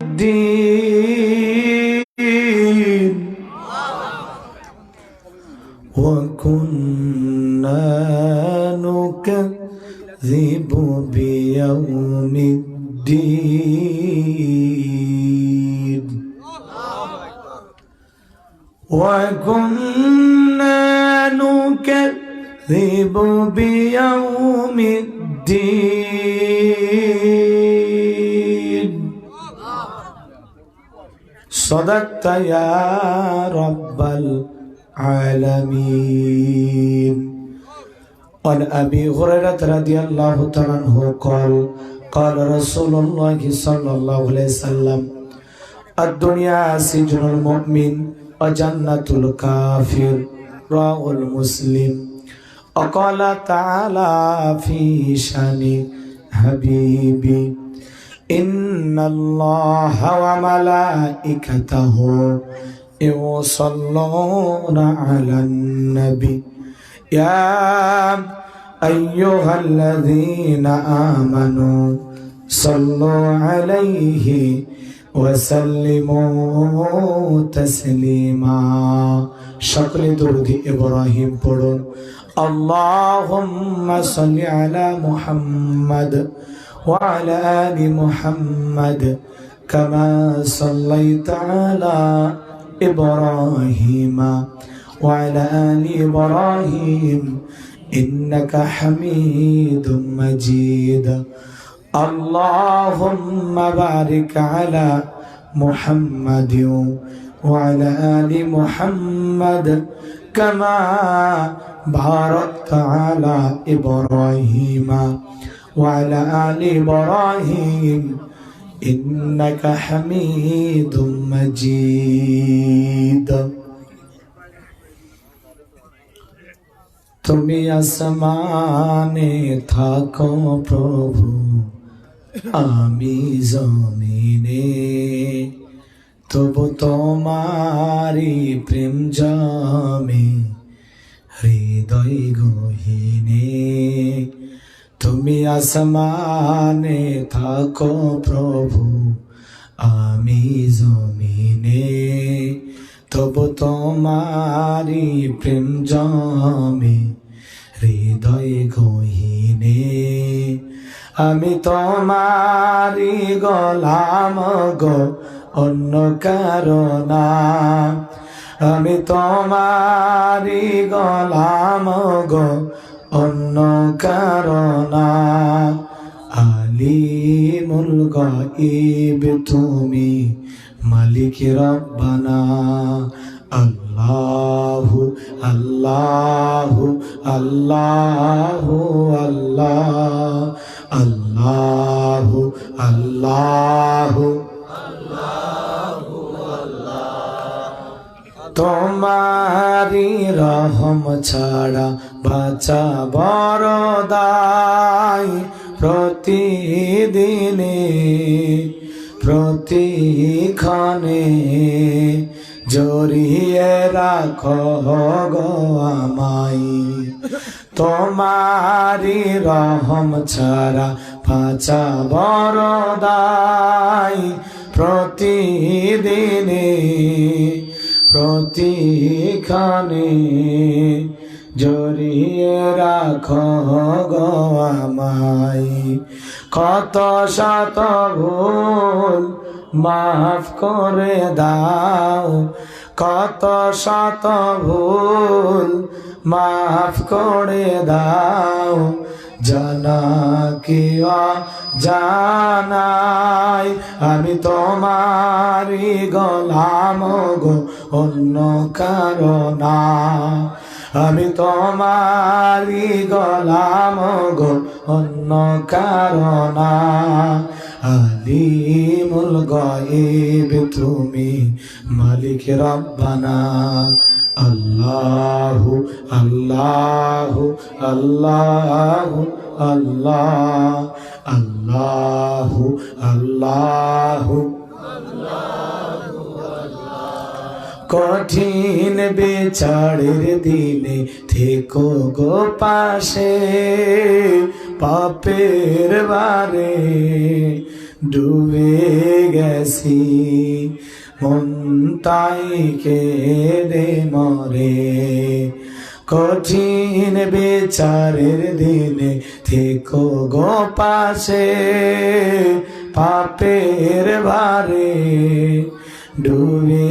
الدين وكنا نكذب بيوم الدين وكنا نكذب بيوم الدين صدقت يا رب العالمين. عن أبي هريرة رضي الله تعالى عنه قال قال رسول الله صلى الله عليه وسلم الدنيا سجن المؤمن وجنة الكافر رواه المسلم. وقال تعالى في شان حبيبي إن الله وملائكته يصلون على النبي يا أيها الذين آمنوا صلوا عليه وسلموا تسليما. شكر درود إبراهيم পড়ুন اللهم صل على محمد وعلى آل محمد كما صليت على إبراهيم وعلى آل إبراهيم إنك حميد مجيد. اللهم بارك على محمد وعلى آل محمد كما باركت على إبراهيم وعلى آل إبراهيم إنك حميد مجيد. তুমি আসমানে থাকো প্রভু আমি জমিনে তবু তোমারি প্রেম জমে হৃদয় গহীনে। তুমি আসমানে থাকো প্রভু আমি জমিনে তবু তোমারি প্রেম জমে হৃদয় গহীনে। আমি তোমারি গোলাম গো অন্য কারো না আমি তোমারি গোলাম গো অন্য কারো না। আলিমুল গায়ব তুমি মালিক রব্বানা আল্লাহু আল্লাহু আল্লাহু আল্লাহ আল্লাহু আল্লাহু তোমারি রহম ছাড়া বাঁচা বড় দায় প্রতিদিনে প্রতিক্ষণে জড়িয়ে রাখো গো আমায়। তোমারি রহম ছাড়া বাঁচা বড় দায় প্রতিদিনে প্রতিক্ষণে জড়িয়ে রাখো গো আমায়। কত শত ভুল মাফ করে দাও কত শত ভুল মাফ করে দাও জানা কি জানাই আমি তোমারি গোলাম গো অন্য কারো না আমি তোমারি গোলাম গো অন্য কারো না। আলিমুল গায়ব তুমি মালিক রব্বানা আল্লাহু আল্লাহু আল্লাহু আল্লাহ আল্লাহু আল্লাহু কঠিন বিচারের দিনে থেকো গো পাশে পাপের বারে ডুবে গেছি মনটাই কেঁদে মরে কঠিন বিচারের দিনে থেকো গো পাশে পাপের ভারে ডুবে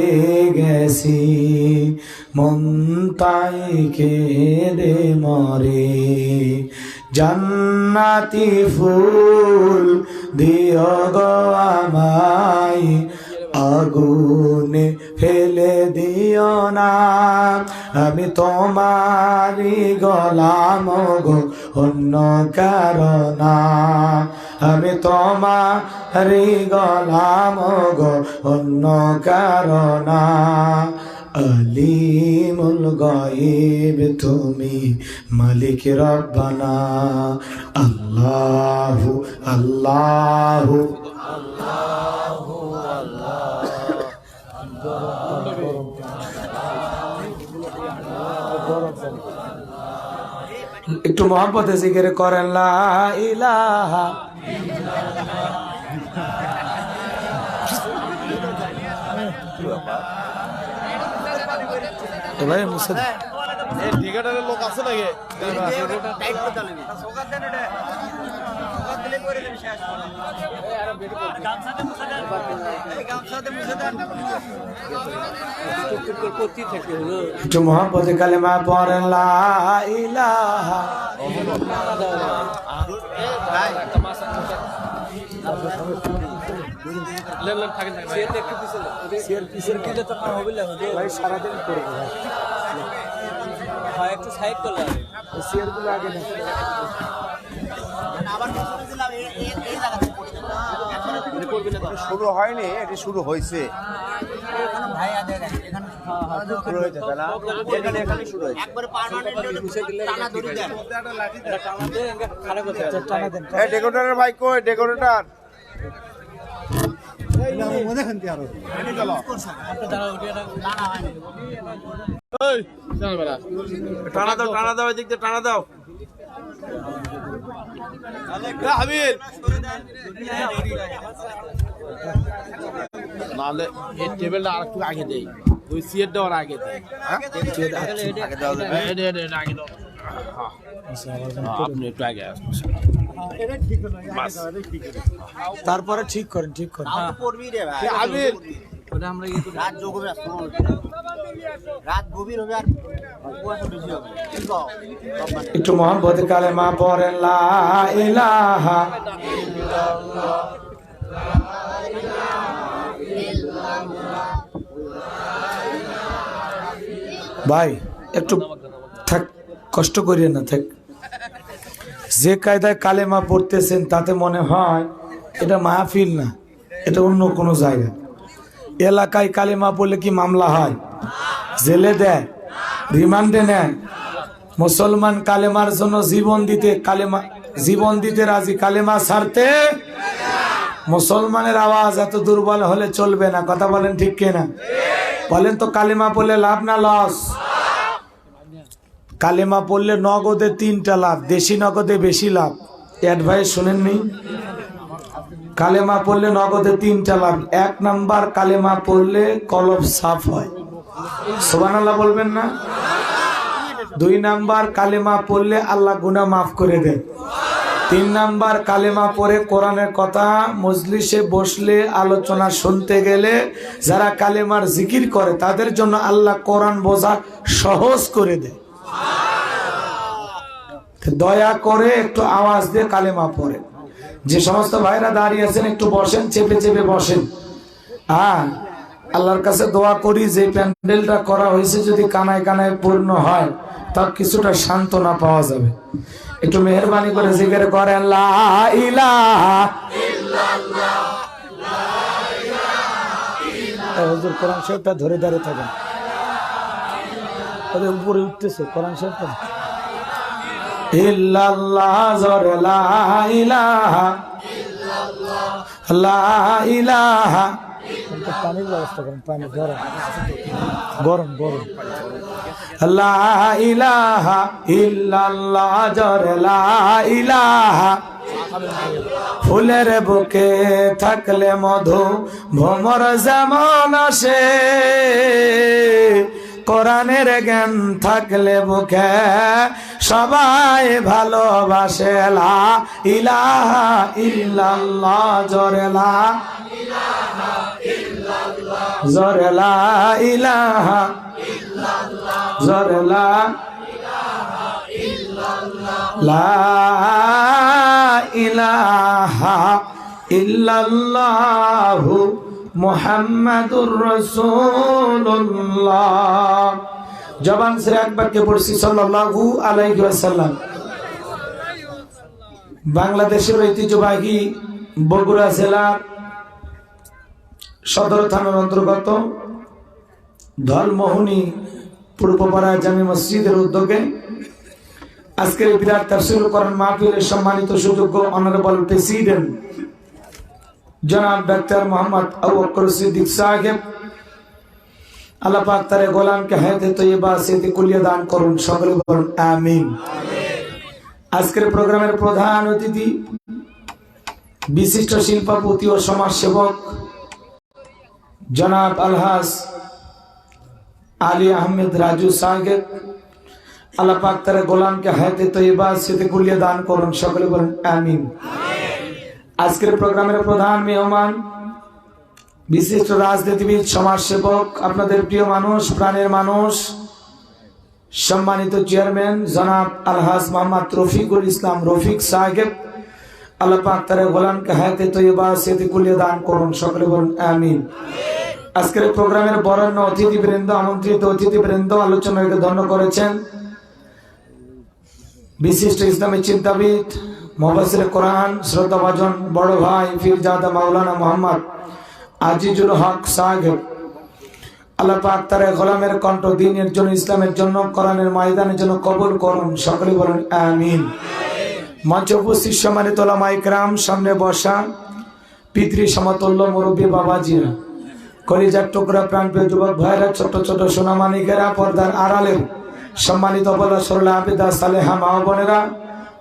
গেছি মনটাই কেঁদে মরে জান্নাতি ফুল দিও গো আমায় আগুনে ফেলে দিও না আমি তোমারই গোলাম গো অন্য কারো না আমি তোমারই গোলাম গো অন্য কারো না আলিমুল গায়ব তুমি মালিক রব্বানা আল্লাহু আল্লাহু একটু মোহাম্মতে জিকির করেন লা ইলাহা ভাই মুসা এই ঠিকাদারের লোক আছে নাকি টাইট করে চালাবি সোগাত দেন এটা সোগাত দিলে করে দেন শেষ গামছাতে মুছে দেন গামছাতে মুছে দেন টুক করতে থাকে হলো একটু মোহাম্মতে কালেমা পড়েন লা ইলাহা ভাই একটা মাসা লেন লেন থাকেন সেট একটু পিছনে সেট পিছনে দিলে তো না হবে না ভাই সারা দিন করে ভাই হয় একটু সাইড করলে সেট গুলো আগে না আবার পিছনে দিলাম এই জায়গাতে করবে না শুরু হয়নি এটা শুরু হইছে এখানে ভাই আদে এখানে শুরু হয়েছে না এখানে শুরু হয়েছে একবার পার্মানেন্ট মুছে দিলে টানা ধরে দেন টানা দেন খারাপ হচ্ছে টানা দেন এই ডেকোরেটর ভাই কই ডেকোরেটর টানা দাও টানা দাও এদিক দিয়ে টানা দাও হাবিল নাহলে এই টেবিলটা আর একটু আগে দেই ওই সিয়ারটা আর আগে দেই আপনি একটু আগে তারপরে ঠিক করেন রাত গভীর হবে আর একটু মোহাম্মদের কালেমা পড়েন লা ইলাহা ভাই একটু থাক কষ্ট করিয়ে না থাক যে কায়দায় কালেমা পড়তেছেন তাতে মনে হয় এটা মাহফিল না এটা অন্য কোনো জায়গা এলাকায় কালেমা পড়লে কি মামলা হয় জেলে দেয় রিমান্ডে নেয় মুসলমান কালেমার জন্য জীবন দিতে রাজি কালেমা ছাড়তে মুসলমানের আওয়াজ এত দুর্বল হলে চলবে না কথা বলেন ঠিক কিনা বলেন তো কালেমা পড়লে লাভ না লস কালেমা পড়লে নগদে 3টা লাভ দেশি নগদে বেশি লাভ অ্যাডভাইস শুনেননি কালেমা পড়লে নগদে 3টা লাভ 1 নাম্বার কালেমা পড়লে কলব সাফ হয় সুবহানাল্লাহ বলবেন না 2 নাম্বার কালেমা পড়লে আল্লাহ গুনাহ মাফ করে দেন 3 নাম্বার কালেমা পড়ে কোরআনের কথা মজলিসে বসলে আলোচনা শুনতে গেলে যারা কালেমার জিকির করে তাদের জন্য আল্লাহ কোরআন বোঝা সহজ করে দেয় দয়া করে একটু আওয়াজ দিয়ে কালেমা পড়ে যে সমস্ত ভাইরা দাঁড়িয়ে আছেন একটু বসেন চেপে চেপে বসেন আল্লাহর কাছে দোয়া করি যে প্যান্ডেলটা করা হয়েছে যদি কানায় কানায় পূর্ণ হয় তা কিছুটা সান্ত্বনা পাওয়া যাবে একটু মেহেরবানি করে জিকির করেন লা ইলাহা ইল্লাল্লাহ লা ইলাহা ইল্লাল্লাহ হুজুর কোরআন শরীফটা ধরে দাঁড়িয়ে থাকেন ওদের উপরে উঠতেছে কোরআন শরীফটা ইল্লাল্লাহ জোর লা ইলাহা ইল্লাল্লাহ লা ইলাহা পানির ব্যবস্থা করেন পানি গরম গরম গরম লা ইলাহা ইল্লাল্লাহ জোরে লা ইলাহা। ফুলের বুকে থাকলে মধু ভ্রমর যেমন আসে, কোরআনের জ্ঞান থাকলে বুকে সবাই ভালোবাসে। লা ইলাহা ইল্লাল্লাহ জোরে লা জোরে লা ইলাহা জোরে লা লা ইলাহা ইল্লাল্লাহু মুহাম্মাদুর রাসূলুল্লাহ। জবান से একবার কে পড়ছি সাল্লাল্লাহু আলাইহি ওয়াসাল্লাম। বাংলাদেশের ঐতিহ্যবাহী বগুড়া জেলার সদর থানার অন্তর্গত ধলমোহনী পূর্বপাড়া জামি মসজিদের উদ্যোগে আজকের বিরাট তাফসীরুল কোরআন মাহফিলের সম্মানিত সুযোগ্য অনারেবল প্রেসিডেন্ট জনাব ডাক্তার মোহাম্মদ আবু বকর সিদ্দিক সাহেব, আল্লাহ পাক তার গোলামকে হায়াতে তৈয়বা সিদ্দি কুলিয়া দান করুন, সকলে বলুন আমিন। আজকের প্রোগ্রামের প্রধান অতিথি বিশিষ্ট শিল্পপতি ও সমাজসেবক জনাব আলহাজ আলী আহমেদ রাজু সাহেব, আল্লাহ পাক তার গোলামকে হায়াতে তৈয়বা সিদ্দি কুলিয়া দান করুন, সকলে বলুন আমিন। আজকের প্রোগ্রামের প্রধান মেহমান বিশিষ্ট রাজনীতিবিদ, সমাজসেবক, আপনাদের প্রিয় মানুষ, প্রাণের মানুষ, সম্মানিত চেয়ারম্যান জনাব আলহাজ মোহাম্মদ রফিকুল ইসলাম রফিক সাহেব, আল্লাহ পাক তার গোলামকে হায়াতে তৈয়বা সিদ্দি কুলিয়া দান করুন, সকলে বলুন আমিন। আজকের প্রোগ্রামের বরেণ্য অতিথিবৃন্দ, আমন্ত্রিত অতিথিবৃন্দ, আলোচনাকে ধন্য করেছেন বিশিষ্ট ইসলামী চিন্তাবিদ, মুফাসসির কোরআন, শ্রদ্ধাভাজন বড় ভাই পীরজাদা মাওলানা মোহাম্মদ আজিজুল হক সাহেব, আল্লাহ পাক তার গোলামের কণ্ঠ দ্বীনের জন্য, ইসলামের জন্য, কোরআনের ময়দানের জন্য কবুল করুন, সকলে বলুন আমিন। মঞ্চে উপস্থিত সম্মানিত উলামায়ে কেরাম, সামনে বসা পিতৃ সমতুল্য মুরব্বী বাবাজিরা, কলিজার টুকরা প্রাণপ্রিয় যুবক ভাইরা, ছোট ছোট সোনামানিকেরা, পর্দার আড়ালের সম্মানিত বলা সরলা আবিদা সালেহা মা বোনেরা,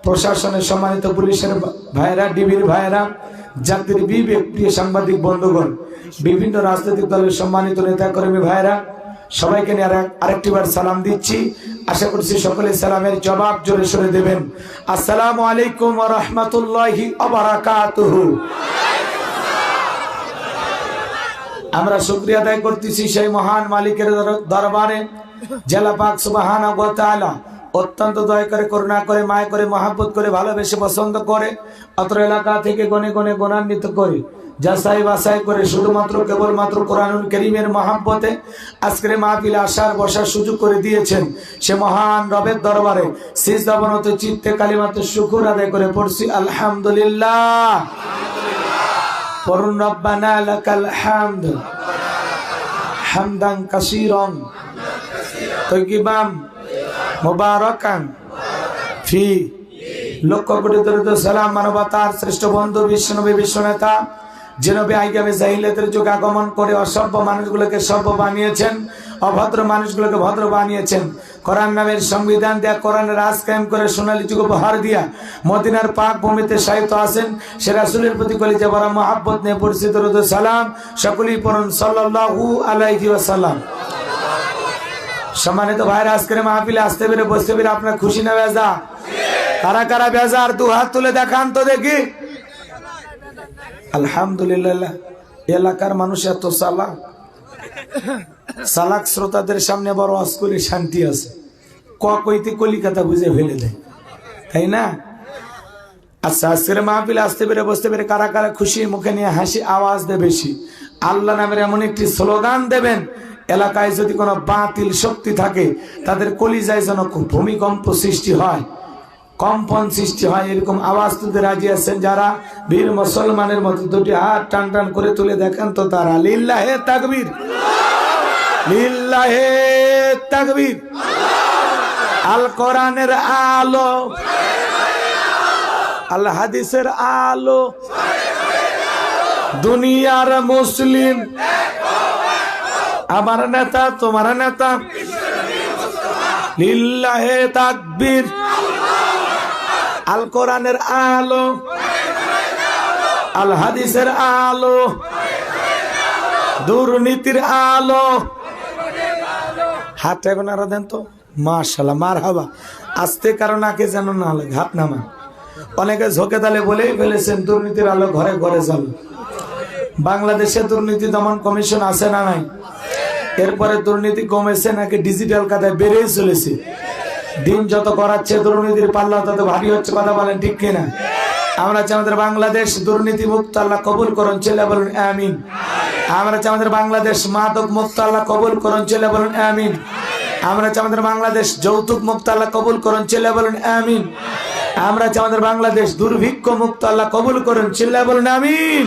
প্রশাসনের সম্মানিত পুলিশের ভাইরা, ডিবির ভাইরা, জাতির বিবেক প্রিয় সাংবাদিক বন্ধুগণ, বিভিন্ন রাজনৈতিক দলের সম্মানিত নেতাকর্মী ভাইরা, সবাইকে নিয়ে আরেকটিবার সালাম দিচ্ছি। আশা করছি সকলে সালামের জবাব জোরে সরে দেবেন। আসসালামু আলাইকুম ওয়া রাহমাতুল্লাহি ওয়া বারাকাতুহু। আমরা শুকরিয়া আদায় করতেছি সেই মহান মালিকের দরবারে, জেলা পাক সুবহানাহু ওয়া তাআলা অত্যন্ত দয়া করে, করুণা করে, মায়া করে, মহাব্বত করে, ভালোবেসে, পছন্দ করে, অত্র এলাকা থেকে গনে গনে গুণান্বিত করে, যাচাই বাছাই করে, শুধুমাত্র কেবলমাত্র কোরআনুল কারীমের মহাব্বতে আজকের মাহফিলে আসার বসার সুযোগ করে দিয়েছেন। সে মহান রবের দরবারে সিজদাবনত চিত্তে কালিমাতে শুকর আদায় করে পড়ছি আলহামদুলিল্লাহ। পড়ুন রব্বানা লাকাল হামদ হামদান কাসীরান তাইয়িবান মুবারাকান ফি। লক্ষ কোটি দরুদ সালাম মানবতার শ্রেষ্ঠ বন্ধু বিশ্বনবী, বিশ্বনেতা, যে নবী আইয়ামে জাহিলিয়াতের যুগে আগমন করে অসভ্য মানুষগুলোকে সভ্য বানিয়েছেন, অভদ্র মানুষগুলোকে ভদ্র বানিয়েছেন, কোরআন নামের সংবিধান দেয়া, কোরআনের রাজ কায়েম করে সোনালী যুগ উপহার দিয়া মদিনার পাক ভূমিতে শায়িত আছেন সে রাসূলের প্রতি কলিজা ভরা মহব্বত নিয়ে পড়ছি দরুদ সালাম। সকলেই পড়ুন সাল্লাল্লাহু আলাইহি ওয়াসাল্লাম। সম্মানিত ভাইরা, আজকের মাহফিলে আসতে পেরে, বসতে পেরে আপনার খুশি না বেজা? কারা কারা বেজার দু হাত তুলে দেখান তো দেখি। আলহামদুলিল্লাহ। এলাকার মানুষ এত চালাক, চালাক শ্রোতাদের সামনে বড় ওয়াজ করে শান্তি আছে, কইতে কলিকাতা বুঝে ফেলে দেয়, তাই না? আচ্ছা, আজকের মাহফিলে আসতে পেরে, বসতে পেরে কারা কারা খুশি, মুখে নিয়ে হাসি আওয়াজ দেবে বেশি। আল্লাহ নামের এমন একটি স্লোগান দেবেন, এলাকায় যদি কোনো বাতিল শক্তি থাকে তাদের কলিজায় যেন ভূমিকম্প সৃষ্টি হয়, কম্পন সৃষ্টি হয়, এরকম আওয়াজ তুলতে রাজি আছেন যারা? বীর মুসলমানের মতো দুটি হাত টান টান করে তুলে দেখেন তো তারা। লিল্লাহে তাকবীর, লিল্লাহে তাকবীর। আল কোরআনের আলো, আল হাদিসের আলো, দুনিয়ার মুসলিম, আমার নেতা তোমার নেতা, লিল্লাহে তাকবীর। আল কোরআনের আলো, আল হাদিসের আলো, দুর্নীতির আলো। হাত এখন আরো দেন তো, মাশাআল্লাহ, মারহাবা। আস্তে কারণ আগে যেন না লাগে, হাত নামান। অনেকে ঝোঁকে তালে বলেই ফেলেছেন দুর্নীতির আলো ঘরে ঘরে জ্বলে। বাংলাদেশে দুর্নীতি দমন কমিশন আছে না নাই? এরপরে দুর্নীতি কমেছে নাকি ডিজিটাল কাতায় বেড়েই চলেছে? দিন যত করাচ্ছে দুর্নীতির পাল্লা তত ভারী হচ্ছে, কথা বলেন ঠিক কিনা? আমরা চাই আমাদের বাংলাদেশ দুর্নীতি মুক্ত, আল্লাহ কবুল করুন, ছেলে বলুন আমিন। আমরা চাই আমাদের বাংলাদেশ মাদক মুক্ত, আল্লাহ কবুল করুন, ছেলে বলুন আমিন। আমরা চাই আমাদের বাংলাদেশ যৌতুক মুক্ত, আল্লাহ কবুল করুন, ছেলে বলুন আমিন। আমরা চাই আমাদের বাংলাদেশ দুর্ভিক্ষ মুক্ত, আল্লাহ কবুল করুন, ছেলে বলুন আমিন।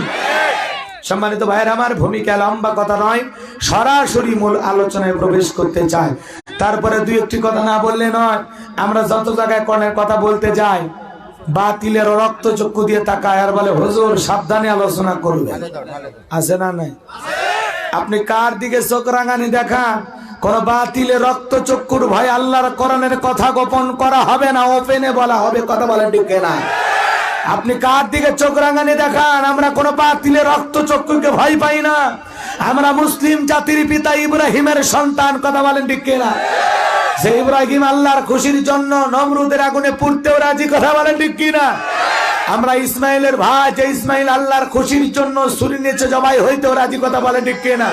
সম্মানিত ভাইয়ের আমার, ভূমিকা লম্বা কথা নয়, সরাসরি মূল আলোচনায় প্রবেশ করতে চাই। তারপরে দুই একটি কথা না বললে নয়। আমরা যত জায়গায় কর্ণের কথা বলতে যাই, বাতিলের রক্ত চক্ষু দিয়ে তাকায় আর বলে হুজুর সাবধানে আলোচনা করবেন। আছে না নাই? আপনি কার দিকে চোখ রাঙানি দেখান? কোন বাতিলের রক্ত চক্ষুর ভয় আল্লাহর কোরআনের কথা গোপন করা হবে না, ওপেনে বলা হবে, কথা বলেন ঠিক না? আপনি কার দিকে চোখ রাঙানি দেখান? আমরা কোন বাতিলের রক্ত চক্ষুকে ভয় পাই না। আমরা মুসলিম জাতির পিতা ইব্রাহিমের সন্তান, কথা বলেন ঠিক না? যে ইব্রাহিম আল্লাহর খুশির জন্য নমরুদের আগুনে পুড়তেও রাজি, কথা বলেন ঠিক কিনা? আমরা ইসমাইলের ভাই, যে ইসমাইল আল্লাহর খুশির জন্য ছুরি নিচে জবাই হইতেও রাজি, কথা বলেন ঠিক কিনা?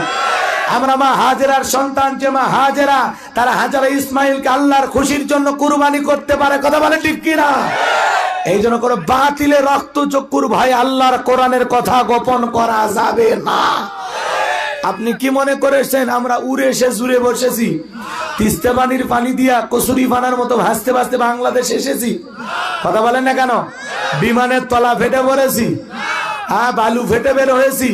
আমরা মা হাজেরার সন্তান, যে মা হাজেরা, তারা হাজেরা ইসমাইলকে আল্লাহর খুশির জন্য কুরবানি করতে পারে, কথা বলেন ঠিক কিনা? এই জন্য কোনো বাতিলের রক্ত চক্ষুর ভয় আল্লাহর কোরআনের কথা গোপন করা যাবে না। আপনি কি মনে করেছেন আমরা উড়ে এসে জুড়ে বসেছি? তিস্তা পানির পানি দিয়া কসুরি পানার মতো ভাসতে ভাসতে বাংলাদেশ এসেছি, কথা বলেন না কেন? বিমানের তলা ফেটে পড়েছি, বালু ফেটে বের হয়েছি।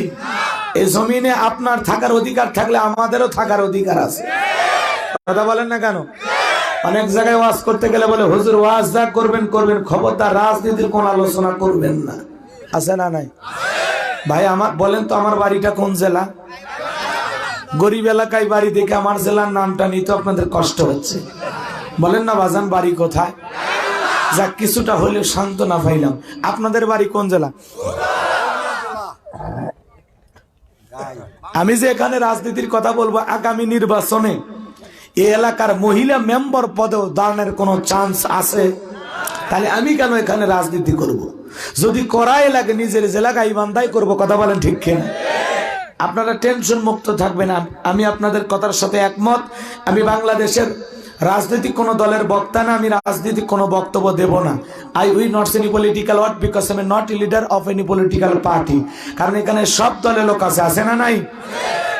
এই জমিনে আপনার থাকার অধিকার থাকলে আমাদেরও থাকার অধিকার আছে, কথা বলেন না কেন? অনেক জায়গায় ওয়াজ করতে গেলে বলে হুজুর ওয়াজ যা করবেন করবেন, খবরদার রাজনীতির কোন আলোচনা করবেন না। আছে না নাই? ভাই আমার বলেন তো, আমার বাড়িটা কোন জেলা? গরিব এলাকায় বাড়ি দেখে আমার জেলার নামটা নিতে আপনাদের কষ্ট হচ্ছে। বলেন না বাজান বাড়ি কোথায়? যাক কিছুটা হলে সান্ত্বনা পাইলাম। আপনাদের বাড়ি কোন জেলা? আমি যে এখানে রাজনীতির কথা বলবো, আগামী নির্বাচনে এই এলাকার মহিলা মেম্বার পদেও দাঁড়ানোর কোনো চান্স আছে? তাহলে আমি কেন এখানে রাজনীতি করব? যদি করাই লাগে নিজের জেলা গাইবান্ধাই করব, কথা বলেন ঠিক কিনা? আপনারা টেনশন মুক্ত থাকবেন, আমি আপনাদের কথার সাথে একমত। আমি বাংলাদেশের রাজনৈতিক কোন দলের বক্তা না, আমি রাজনৈতিক কোনো বক্তব্য দেব না। I will not any political word because I am not a leader of any political party. কারণ এখানে সব দলের লোক আছে, আছে না নাই?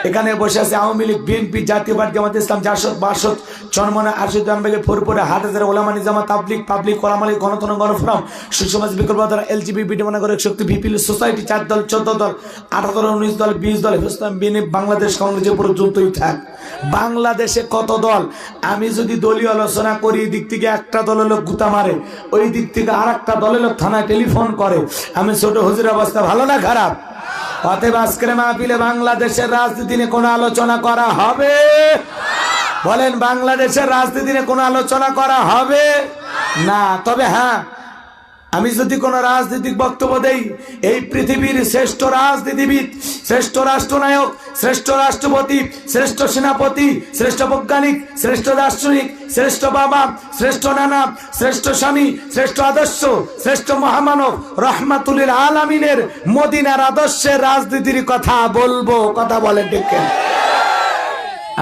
এখানে বসে আছে আওয়ামী লীগ, বিএনপি, জাতীয় পার্টি, জামাত ইসলাম, জাসদ, বাসদ, চরমনে, আরশদ, জানবেগে, ফুরপুরে, হাটহাজার, ওলামা নিজামা, তাবলিগ, পাবলিক, ওলামা লীগ, গণতন্ত্র, গণফোরাম, সুসমাজ, বিকল্প ধারা, এলজিবিটি, বিডমনাগরিক শক্তি, পিপিল সোসাইটি, 4 দল, 14 দল, 18 দল, 19 দল, 20 দল, ইসলাম, বিএনপি, বাংলাদেশ কংগ্রেস পর্যন্তই থাক। বাংলাদেশে কত দল? আমি যদি দলীয় আলোচনা করি, এই দিক থেকে একটা দলের লোক গুতা মারে, ওই দিক থেকে আর একটা দলের লোক থানায় টেলিফোন করে। আমি ছোট হুজুর অবস্থা ভালো না খারাপ? অতএব আজকের মাহফিলে বাংলাদেশের রাজনীতি নিয়ে কোনো আলোচনা করা হবে? বলেন বাংলাদেশের রাজনীতি নিয়ে কোনো আলোচনা করা হবে না। তবে হ্যাঁ, আমি যদি কোন রাজনৈতিক বক্তব্য দেই, এই পৃথিবীর শ্রেষ্ঠ রাজনীতিবিদ, শ্রেষ্ঠ রাষ্ট্রনায়ক, শ্রেষ্ঠ রাষ্ট্রপতি, শ্রেষ্ঠ সেনাপতি, শ্রেষ্ঠ বৈজ্ঞানিক, শ্রেষ্ঠ দার্শনিক, শ্রেষ্ঠ বাবা, শ্রেষ্ঠ নানা, শ্রেষ্ঠ স্বামী, শ্রেষ্ঠ আদর্শ, শ্রেষ্ঠ মহামানব রহমাতুল আলামিনের মদিনার আদর্শের রাজনীতির কথা বলবো, কথা বলেন ঠিক না?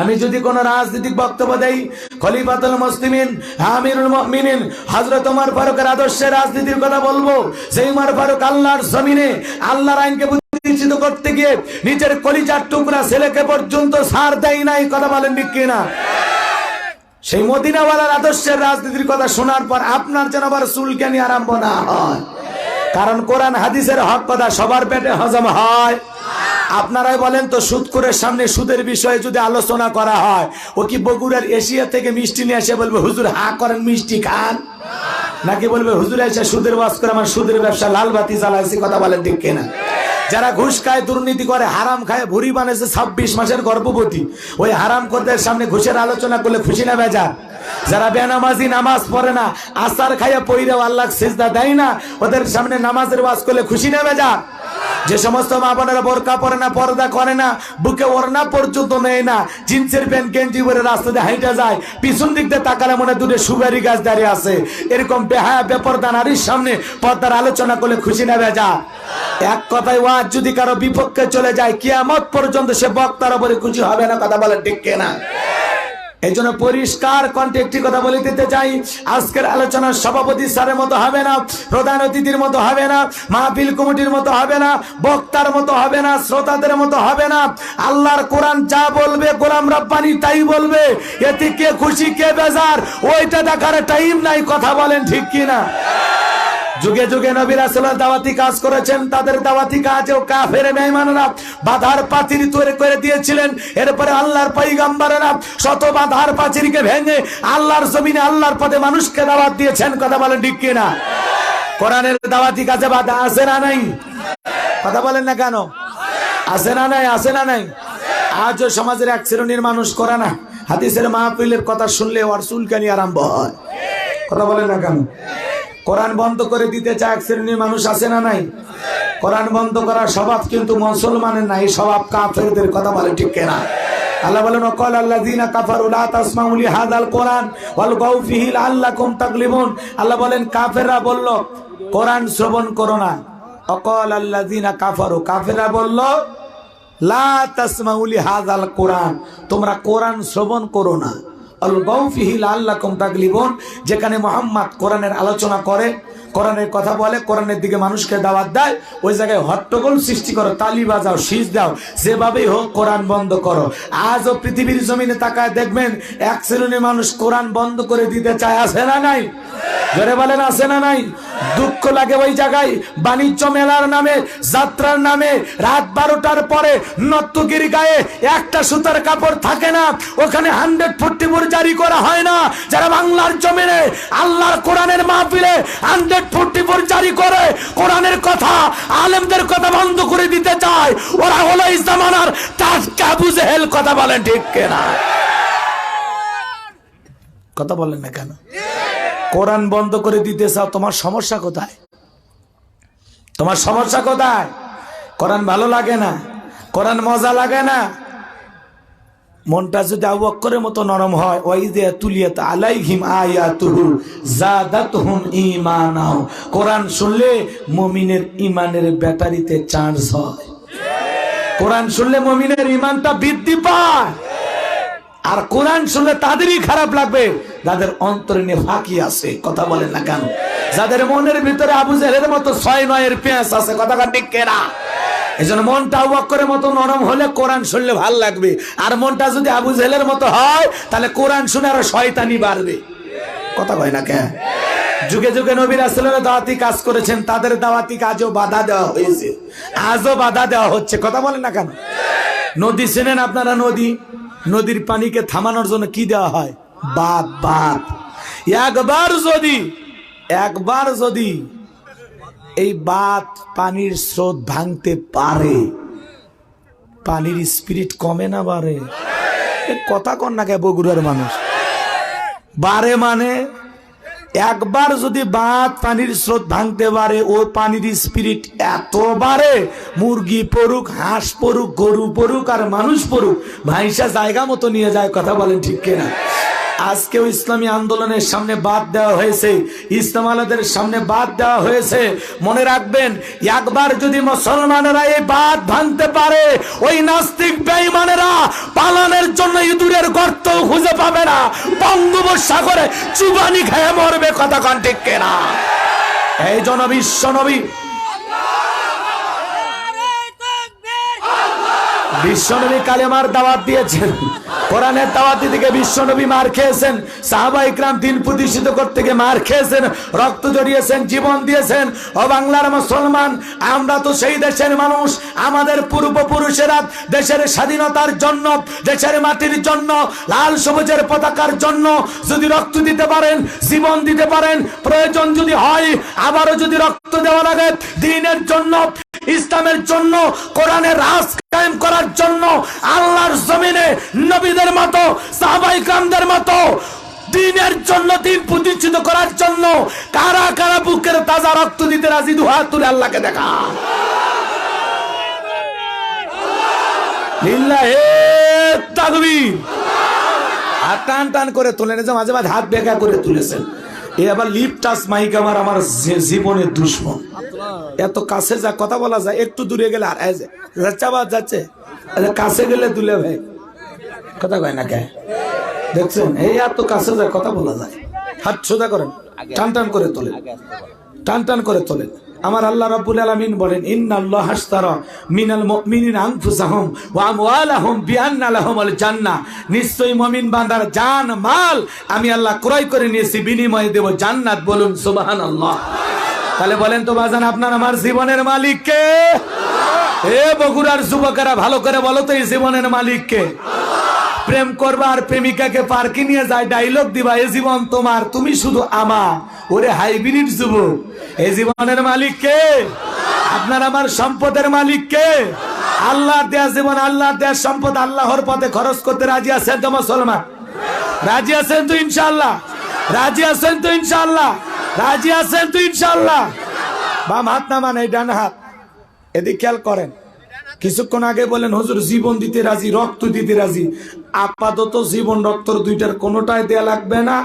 আমি যদি কোন রাজনৈতিক বক্তব্য দেই, খলিফাতুল মুসলিমিন, আমিরুল মুমিনিন হযরত ওমর ফারুকের আদর্শের রাজনীতির কথা বলবো। সেই ওমর ফারুক আল্লাহর জমিনে আল্লাহর আইনকে প্রতিষ্ঠিত করতে গিয়ে নিজের কলিজার টুকরা ছেলেকে পর্যন্ত ছাড় দেয় নাই, কথা বলেন ঠিক কিনা? সেই মদিনাওয়ালার আদর্শের রাজনীতির কথা শোনার পর আপনার যেন আবার চুলকানি আরম্ভ না হয়। কারণ কোরআন হাদিসের হক কথা সবার পেটে হজম হয়। আপনারাই বলেন তো, সুদখোরের সামনে সুদের বিষয়ে যদি আলোচনা করা হয়, ও কি বগুড়ার এশিয়া থেকে মিষ্টি নিয়ে এসে বলবে হুজুর হা করেন মিষ্টি খান? নাকি বলবে হুজুর এসে সুদের ওয়াজ করে আমার সুদের ব্যবসা লাল বাতি জ্বালাইছি, কথা বলেন ঠিক কিনা? যারা ঘুষ খায়, দুর্নীতি করে, হারাম খায়, ভুড়ি বানাইছে 26 মাসের গর্ভবতী, ওই হারাম করদের সামনে ঘুষের আলোচনা করলে খুশি না বেজা? যারা বেনামাজি নামাজ পড়ে না, আসার খাইয়া পইরেও আল্লাহ সিজদা দেয় না, ওদের সামনে নামাজের ওয়াজ করলে খুশি নেবে যা? যে সমস্ত মা বোনেরা বোরকা পরে না, পর্দা করে না, বুকে ওড়না পর্যন্ত নেয় না, জিন্সের প্যান্ট গেঞ্জি পরে রাস্তা দিয়ে হাইটা যায়, পিছন দিক দিয়ে তাকালে মনে দূরে সুপারি গাছ দাঁড়িয়ে আছে, এরকম বেহায়া বেপরদা নারীর সামনে পর্দার আলোচনা করলে খুশি নেবে যা? এক কথায় ওয়াজ যদি কারো বিপক্ষে চলে যায়, কিয়ামত পর্যন্ত সে বক্তার উপরে খুশি হবে না। কথা বলে ঠিক কিনা? এই জন্য পরিষ্কার কণ্ঠে একটি কথা বলে দিতে চাই, আজকের আলোচনার সভাপতি স্যারের মতো হবে না, প্রধান অতিথির মতো হবে না, মাহফিল কমিটির মতো হবে না, বক্তার মতো হবে না, শ্রোতাদের মতো হবে না। আল্লাহর কোরআন যা বলবে গোলাম রব্বানি তাই বলবে। এতে কে খুশি কে বেজার ওইটা দেখার টাইম নাই। কথা বলেন ঠিক কিনা? যুগে যুগে নবী রাসূলুল্লাহ দাওয়াতি কাজ করেছেন, তাদের দাওয়াতি কাজেও কাফের বেঈমানরা বাধার প্রাচীর তৈরি করে দিয়েছিলেন। এরপরে আল্লাহর পয়গম্বরেরা শত বাধার প্রাচীরকে ভেঙে আল্লাহর জমিনে আল্লাহর পথে মানুষকে দাওয়াত দিয়েছেন। কথা বলেন ঠিক কিনা? কোরআনের দাওয়াতি কাজে বাধা আছে না নাই? কথা বলেন না কেন? আছে না নাই? আছে না নাই? আজও সমাজের এক শ্রেণীর মানুষ করে না, হাদিসের মাহফিলের কথা শুনলে ওর চুলকানি আরম্ভ হয়। কথা বলেন না কেন? কোরআন বন্ধ করে দিতে চায় এক শ্রেণীর মানুষ, আছে না নাই? কোরআন বন্ধ করার স্বভাব কিন্তু মুসলমানের নাই, স্বভাব কাফেরদের। কথা বলে ঠিক কিনা? আল্লাহ বলেন ওয়াকাল আল্লাযীনা কাফারু লা তাসমাউ লিহাযাল কোরআন ওয়ালগাউ ফীহি লাআল্লাকুম তাগলিবুন। আল্লাহ বলেন কাফেররা বলল কোরআন শ্রবণ করো না। ওয়াকাল আল্লাযীনা কাফারু, কাফেররা বলল লা তাসমাউ লিহাযাল কোরআন, তোমরা কোরআন শ্রবণ করো না। আলগাউ ফীহি লাআল্লাকুম তাগলিবুন, যেখানে মুহাম্মদ কোরআনের আলোচনা করে, কোরআনের কথা বলে, কোরআনের দিকে মানুষকে দাওয়াত দেয়, ওই জায়গায় হট্টগোল সৃষ্টি করো, তালি বাজাও, শীষ দাও, যেভাবেই হোক কোরআন বন্ধ করো। আজও পৃথিবীর জমিনে তাকায় দেখবেন এক শ্রেণীর মানুষ কোরআন বন্ধ করে দিতে চায়। আছে না নাই? জোরে বলেন আছে না নাই? দুঃখ লাগে ওই জায়গায় বাণিজ্য মেলার নামে, যাত্রার নামে রাত 12টার পরে নর্তকীর গায়ে একটা সুতার কাপড় থাকে না, ওখানে 144 জারি করা হয় না। যারা বাংলার জমিনে আল্লাহর কোরআনের মাহফিলে 144 জারি করে কোরআনের কথা, আলেমদের কথা বন্ধ করে দিতে চায়, ওরা হলো এই জামানার টাটকা আবু জেহেল। কথা বলেন ঠিক কিনা? কথা বলেন না কেন? কোরআন বন্ধ করে দিতে চাও, তোমার সমস্যা কোথায়? তোমার সমস্যা কোথায়? কোরআন ভালো লাগে না, কোরআন মজা লাগে না। মনটা যদি আবু বকরের মতো নরম হয়, ওয়াইযা তুলিয়াত আলাইহিম আয়াতুহু যাদাতহুম ঈমানা, কোরআন শুনলে মুমিনের ঈমানের ব্যাটারিতে চার্জ হয়। কোরআন শুনলে মুমিনের ঈমানটা বৃদ্ধি পায়। আর কোরআন শুনলে তাদেরই খারাপ লাগবে যাদের অন্তরে নেফাকি আছে। কথা বলেন না কেন? যাদের মনের ভিতরে আবু জেহেলের মতো 6-9 পেঁয়াজ আছে। কথা ঠিক কিনা? এই জন্য মনটা আবু বকরের মতো নরম হলে কোরআন শুনলে ভাল লাগবে, আর মনটা যদি আবু জেহেলের মতো হয় তাহলে কোরআন শুনে আরো শয়তানি বাড়বে। কথা কয় না কেন? যুগে যুগে নবী রাসূলুল্লাহ দাওয়াতি কাজ করেছেন, তাদের দাওয়াতি কাজও বাধা দেওয়া হয়েছে, আজও বাধা দেওয়া হচ্ছে। কথা বলেন না কেন? নদী চেনেন আপনারা? নদীর পানিকে থামানোর জন্য কি দেওয়া হয়? বাঁধ। একবার যদি এই বাঁধ পানির স্রোত ভাঙতে পারে, পানির স্পিরিট কমে না বাড়ে? কথা কন না কে বগুড়ার মানুষ? বাড়ে মানে একবার যদি বাঁধ পানির স্রোত ভাঙতে পারে, ও পানির স্পিরিট এত বাড়ে, মুরগি পড়ুক, হাঁস পড়ুক, গরু পড়ুক আর মানুষ পড়ুক, ভাইসা জায়গা মতো নিয়ে যায়। কথা বলেন ঠিক কিনা? আজকেও ইসলামী আন্দোলনের সামনে বাদ দেওয়া হয়েছে, ইসলাম আলাদের সামনে বাদ দেওয়া হয়েছে। মনে রাখবেন, একবার যদি মুসলমানেরা এই বাদ ভাঙতে পারে, ওই নাস্তিক বেঈমানেরা পালানোর জন্য ইঁদুরের গর্ত খুঁজে পাবে না, বঙ্গোপসাগরে চুবানি খেয়ে মরবে। কথা কন ঠিক কিনা? এই জন্য বিশ্বনবী কালেমার দাওয়াত দিয়েছেন, কোরআনের দাওয়াত দিতে বিশ্বনবী মার খেয়েছেন, সাহাবা ইকরাম দিন প্রতিষ্ঠিত করতে গিয়ে মার খেয়েছেন, রক্ত জড়িয়েছেন, জীবন দিয়েছেন। ও বাংলার মুসলমান, আমরা তো সেই দেশের মানুষ। আমাদের পূর্বপুরুষেরা দেশের স্বাধীনতার জন্য, দেশের মাটির জন্য, লাল সবুজের পতাকার জন্য যদি রক্ত দিতে পারেন, জীবন দিতে পারেন, প্রয়োজন যদি হয় আবারও যদি রক্ত দেওয়া লাগে দ্বীনের জন্য, ইসলামের জন্য, কোরআনের রাজ কায়েম করার জন্য, আল্লাহর জমিনে নবীদের মতো, সাহাবায়ে কেরামদের মতো দিনের জন্য, দিন প্রতিষ্ঠিত করার জন্য কারা কারা বুকের তাজা রক্ত দিতে রাজি? দুহাত তুলে আল্লাহকে দেখা। লিল্লাহে তাকবীর। আর টান টান করে তোলেন, যে মাঝে মাঝে হাত বেঁকা করে তুলেছেন। এ আবার লিপ টাচ মাইক আমার জীবনের দুশ্মন। এত কাছে যা কথা বলা যায়, একটু দূরে গেলে আর যাচ্ছে, কাছে গেলে দুলে ভাই কথা কয় না কে? দেখছেন, এই এত কাছে যা কথা বলা যায়। হাত সোজা করেন, টান টান করে তোলেন, টান টান করে তোলেন। আমার আল্লাহ রাব্বুল আলামিন বলেন, ইন্নাল্লাহা আশতারা মিনাল মুমিনিনা আনফুসাহুম ওয়া আমওয়ালাহুম বিআন্না লাহুমুল জান্নাহ। নিশ্চয়ই মুমিন বান্দার জান মাল আমি আল্লাহ ক্রয় করে নিয়েছি, বিনিময়ে দেব জান্নাত। বলুন সুবহানাল্লাহ। তাহলে বলেন তো বাজান, আপনার আমার জীবনের মালিক কে? এ বগুড়ার যুবকেরা ভালো করে বলো তো, এই জীবনের মালিক কে? প্রেম করবা আর প্রেমিকাকে পার্কে নিয়ে যায়, ডায়লগ দিবা, এ জীবন তোমার, তুমি শুধু আমার। ওরে হাইব্রিড যুবক, এই জীবনের মালিক কে? আপনার আমার সম্পদের মালিক কে? আল্লাহ দেয়া জীবন, আল্লাহ দেয়া সম্পদ আল্লাহর পথে খরচ করতে রাজি আছেন তো মুসলমান? রাজি আছেন তো ইনশাআল্লাহ? রাজি আছেন তো ইনশাআল্লাহ? রাজি আছেন তো ইনশাআল্লাহ? বাম হাত না মানে ডান হাত, এদিকে খেয়াল করেন। কিছুক্ষণ আগে বলেন হুজুর জীবন দিতে রাজি, রক্ত দিতে রাজি। আপাতত জীবন রক্তর দুইটার কোনোটাই দেয়া লাগবে না।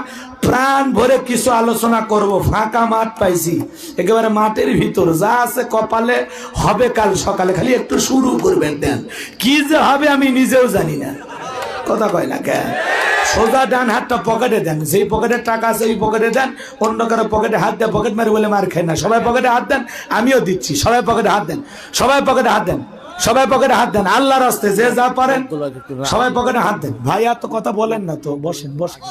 প্রাণ ভরে কিছু আলোচনা করব, ফাঁকা মাঠ পাইছি, একেবারে মাঠের ভিতর যা আছে কপালে হবে কাল সকালে, খালি একটু শুরু করবেন। দেন কি যে হবে আমি নিজেও জানি না, কথা কয় না কেন? সোজা ডান হাতটা পকেটে দেন, যেই পকেটে টাকা আছে ওই পকেটে দেন। অন্য কারো পকেটে হাত দেন, পকেট মারি বলে মার খায় না। সবাই পকেটে হাত দেন, আমিও দিচ্ছি। সবাই পকেটে হাত দেন, সবাই পকেটে হাত দেন, সবাই পকেটে হাত দেন। আল্লাহর রাস্তে যে যা পারেন সবাই পকেটে হাত দেন। ভাই আর তো কথা বলেন না তো, বসেন বসেন।